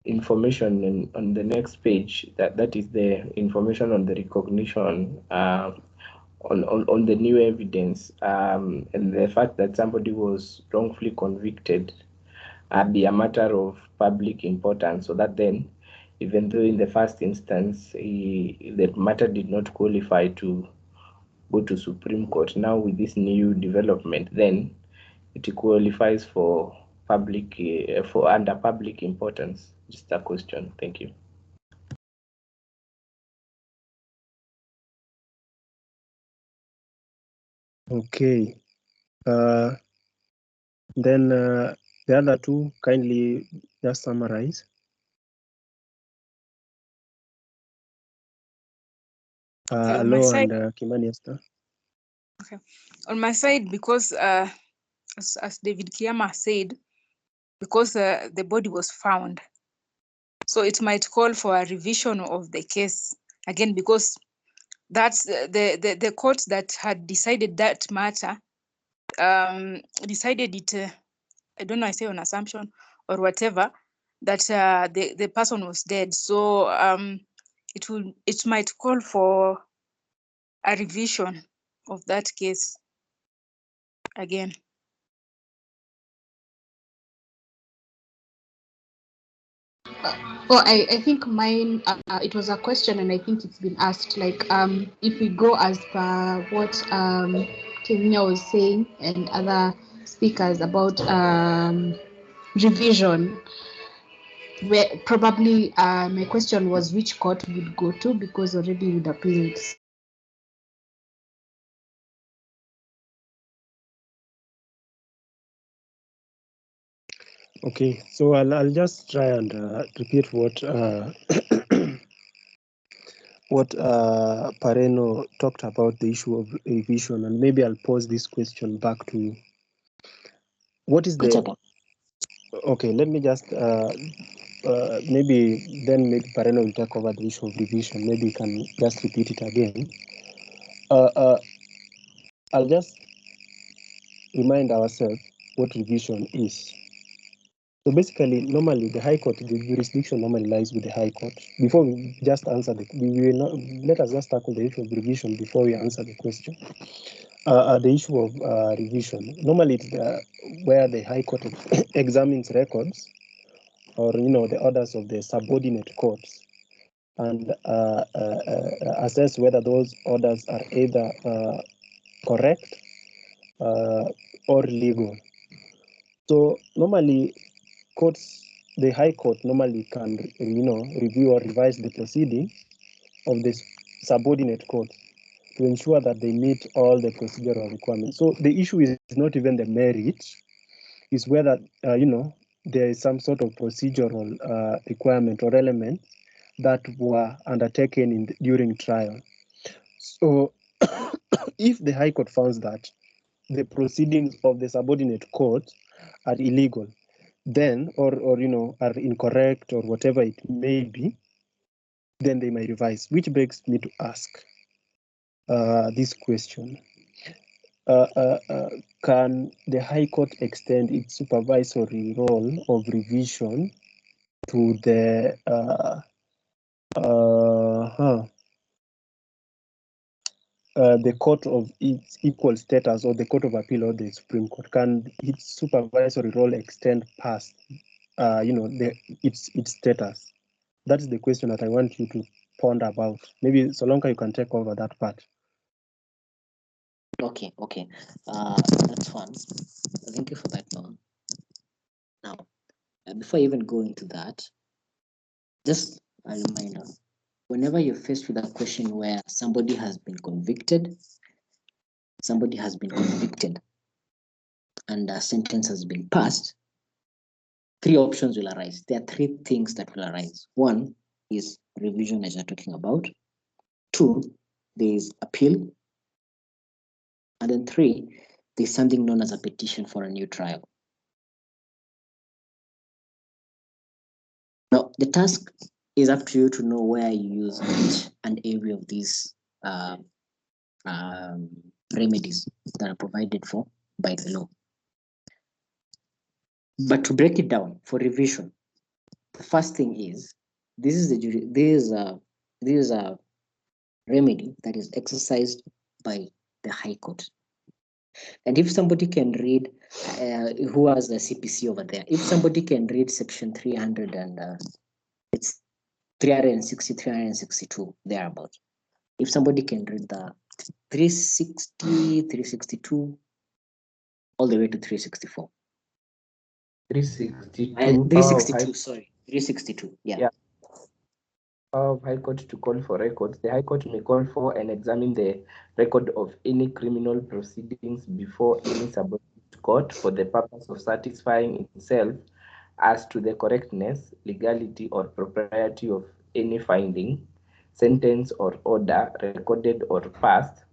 information on the next page, that is the information on the recognition on the new evidence, and the fact that somebody was wrongfully convicted be a matter of public importance, so that then, even though in the first instance the matter did not qualify to go to Supreme Court, now with this new development, then it qualifies for public for under public importance. Just a question. Thank you. Okay. Then the other two, kindly just summarize. On my Alo side, and Kimani Esther. okay. On my side, because as David Kiama said, because the body was found, so it might call for a revision of the case again, because that's the court that had decided that matter decided it. I don't know, I say on assumption or whatever, that the person was dead. So it might call for a revision of that case again. Well, I think mine, it was a question and I think it's been asked, like, if we go as per what Kenya was saying and other speakers about revision, where probably my question was which court would go to, because already with appealed. Okay, so I'll just try and repeat what what Pareno talked about, the issue of revision, and maybe I'll pose this question back to you. What is the okay? Let me just maybe then maybe Pareno will take over the issue of revision. Maybe you can just repeat it again. I'll just remind ourselves what revision is. So basically, normally the High Court, the jurisdiction normally lies with the High Court. Before we just answer we will not, let us just tackle the issue of revision before we answer the question. The issue of revision, normally it's where the High Court examines records or the orders of the subordinate courts and assess whether those orders are either correct or legal. So normally courts, the High Court normally can review or revise the proceedings of the subordinate courts to ensure that they meet all the procedural requirements. So the issue is not even the merit, is whether there is some sort of procedural requirement or element that were undertaken during trial. So if the High Court finds that the proceedings of the subordinate court are illegal, then or are incorrect or whatever it may be, then they may revise, which begs me to ask this question. Can the High Court extend its supervisory role of revision to the the court of its equal status, or the Court of Appeal, or the Supreme Court? Can its supervisory role extend past its status? That is the question that I want you to ponder about. Maybe Solonka, you can take over that part. Okay, that's fun. Thank you for that, Noah. Now, before I even go into that, just a reminder, whenever you're faced with a question where somebody has been convicted, and a sentence has been passed, three options will arise. There are three things that will arise. One is revision, as you're talking about. Two, there is appeal. And then three, there's something known as a petition for a new trial. Now, the task is up to you to know where you use each and every of these remedies that are provided for by the law. But to break it down, for revision, The first thing is this is a remedy that is exercised by the High Court. And if somebody can read, who has the CPC over there, if somebody can read section 300 and it's 360, 362, thereabout. If somebody can read the 360, 362, all the way to 364. 362. 362, sorry, 362, yeah. Of High Court to call for records. The High Court may call for and examine the record of any criminal proceedings before any subordinate court for the purpose of satisfying itself as to the correctness, legality, or propriety of any finding, sentence, or order recorded or passed,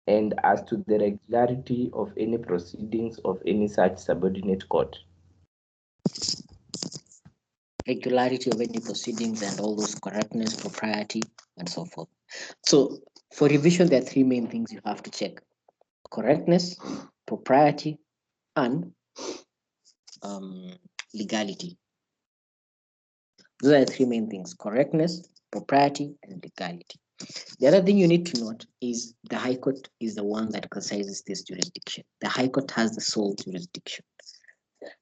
and as to the regularity of any proceedings of any such subordinate court. Regularity of any proceedings and all those correctness, propriety, and so forth. So for revision, there are three main things you have to check: correctness, propriety, and legality. Those are the three main things: correctness, propriety, and legality. The other thing you need to note is the High Court is the one that exercises this jurisdiction. The High Court has the sole jurisdiction.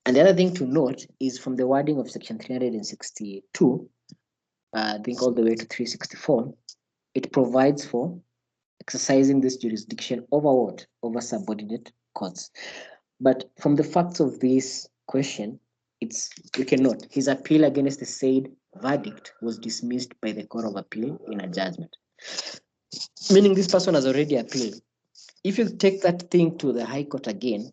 And the other thing to note is from the wording of section 362, I think all the way to 364, it provides for exercising this jurisdiction over what? Over subordinate courts. But from the facts of this question, you can note his appeal against the said verdict was dismissed by the Court of Appeal in a judgment. Meaning this person has already appealed. If you take that thing to the High Court again,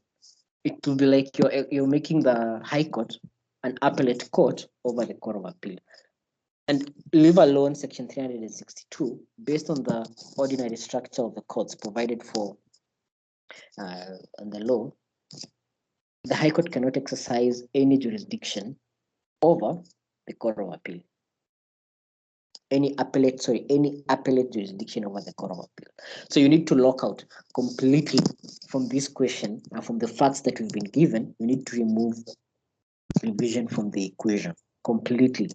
it will be like you're making the High Court an appellate court over the Court of Appeal. And leave alone section 362, based on the ordinary structure of the courts provided for in the law, the High Court cannot exercise any jurisdiction over the Court of Appeal. Any appellate jurisdiction over the Court of Appeal. So you need to lock out completely from this question and from the facts that we've been given. You need to remove revision from the equation completely.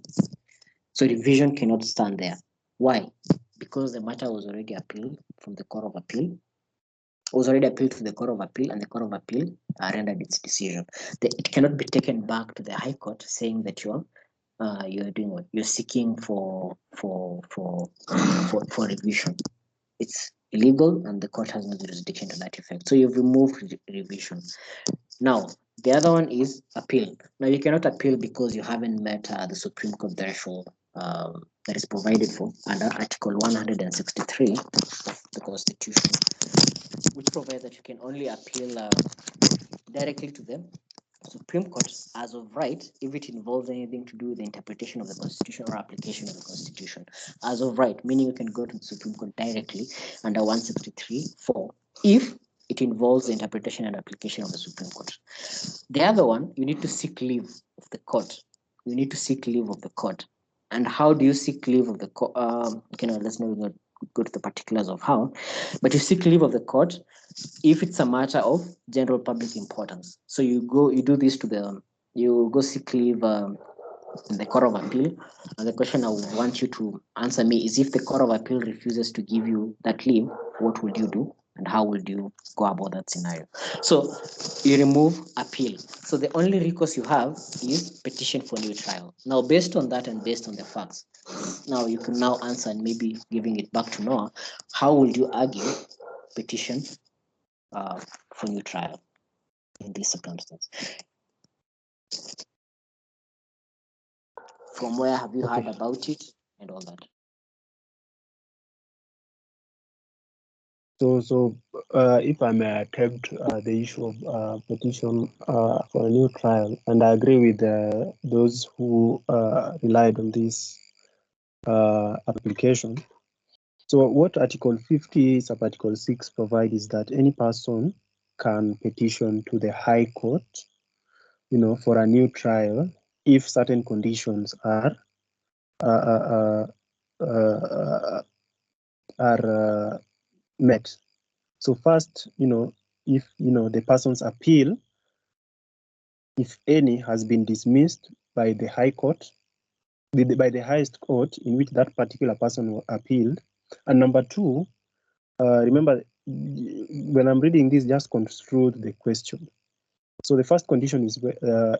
So revision cannot stand there. Why? Because the matter was already appealed from the Court of Appeal. It was already appealed to the Court of Appeal, and the Court of Appeal rendered its decision. It cannot be taken back to the High Court saying that you're doing what? You're seeking for revision. It's illegal, and the court has no jurisdiction to that effect. So you've removed revision. Now, the other one is appeal. Now, you cannot appeal because you haven't met the Supreme Court threshold that is provided for under Article 163 of the Constitution, which provides that you can only appeal directly to the Supreme Court as of right if it involves anything to do with the interpretation of the Constitution or application of the Constitution. As of right, meaning you can go to the Supreme Court directly under 163(4) if it involves the interpretation and application of the Supreme Court. The other one, you need to seek leave of the court. You need to seek leave of the court. And how do you seek leave of the court? Let's not go to the particulars of how, but you seek leave of the court if it's a matter of general public importance. So you do this you go seek leave in the Court of Appeal. And the question I would want you to answer me is, if the Court of Appeal refuses to give you that leave, what would you do? And how would you go about that scenario? So you remove appeal. So the only recourse you have is petition for new trial. Now, based on that and based on the facts, now you can now answer, and maybe giving it back to Noah, how would you argue petition for new trial in this circumstance? From where have you heard about it and all that? So if I may attempt the issue of petition for a new trial, and I agree with those who relied on this application. So what Article 50, Sub-Article 6 provides is that any person can petition to the High Court, for a new trial if certain conditions are met. So first, if the person's appeal, if any, has been dismissed by the High Court, by the highest court in which that particular person appealed. And number two, remember, when I'm reading this, just construe the question. So the first condition is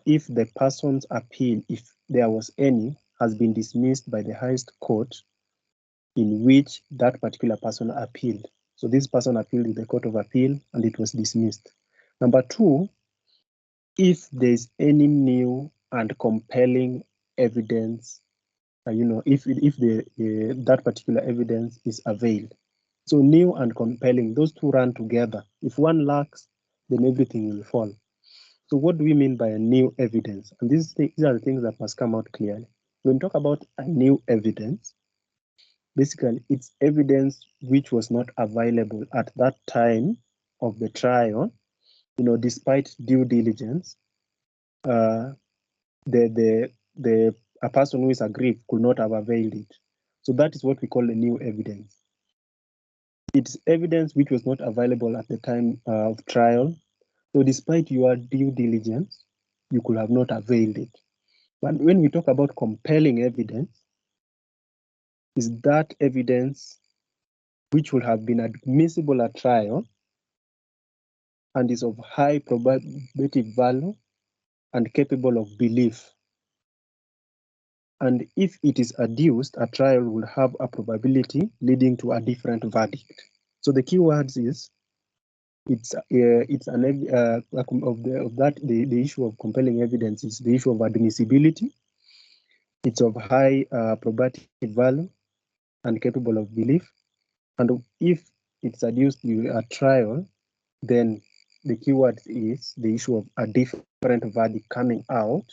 if the person's appeal, if there was any, has been dismissed by the highest court in which that particular person appealed. So this person appealed in the Court of Appeal and it was dismissed. Number two, if there's any new and compelling evidence, if that particular evidence is availed. So new and compelling, those two run together. If one lacks, then everything will fall. So what do we mean by a new evidence? And these are the things that must come out clearly. When we talk about a new evidence, basically it's evidence which was not available at that time of the trial, despite due diligence. A person who is aggrieved could not have availed it. So that is what we call a new evidence. It's evidence which was not available at the time of trial. So despite your due diligence, you could have not availed it. But when we talk about compelling evidence, is that evidence which would have been admissible at trial and is of high probability value and capable of belief. And if it is adduced, a trial will have a probability leading to a different verdict. So the key words is the issue of compelling evidence is the issue of admissibility. It's of high probability value and capable of belief. And if it's adduced during a trial, then the keyword is the issue of a different verdict coming out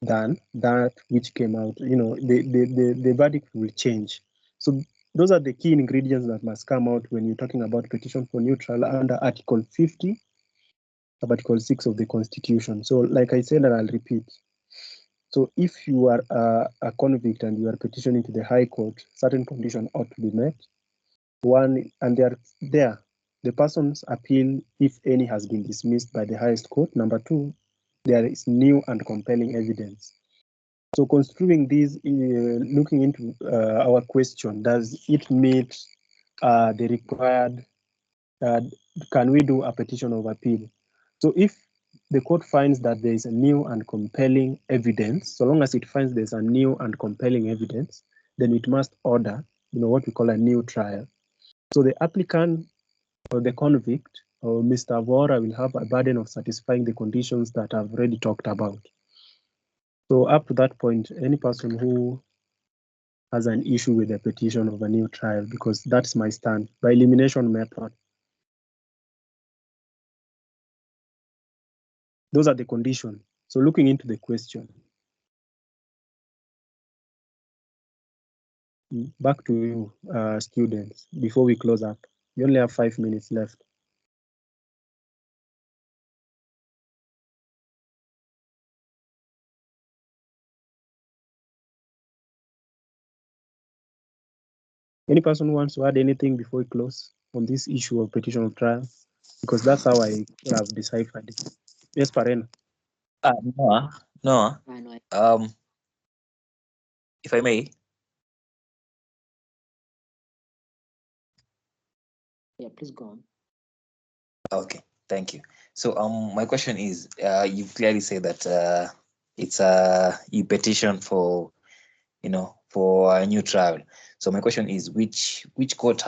than that which came out. The verdict will change. So those are the key ingredients that must come out when you're talking about petition for new trial under Article 50 of Article 6 of the Constitution. So like I said, and I'll repeat. So if you are a convict and you are petitioning to the High Court, certain conditions ought to be met. One, and they are there. The person's appeal, if any, has been dismissed by the highest court. Number two, there is new and compelling evidence. So construing these, looking into our question, does it meet the required, can we do a petition of appeal? So if the court finds that there is a new and compelling evidence, so long as it finds there's a new and compelling evidence, then it must order, what we call a new trial. So the applicant or the convict or Mr. Vora will have a burden of satisfying the conditions that I've already talked about. So up to that point, any person who has an issue with the petition of a new trial, because that's my stand, by elimination method. Those are the conditions. So looking into the question. Back to you, students, before we close up. We only have 5 minutes left. Any person who wants to add anything before we close on this issue of petition of trial? Because that's how I have deciphered it. Yes, Parena. No. If I may. Yeah, please go on. Okay, thank you. So my question is, you've clearly said that it's you petition for, for a new trial. So my question is, which court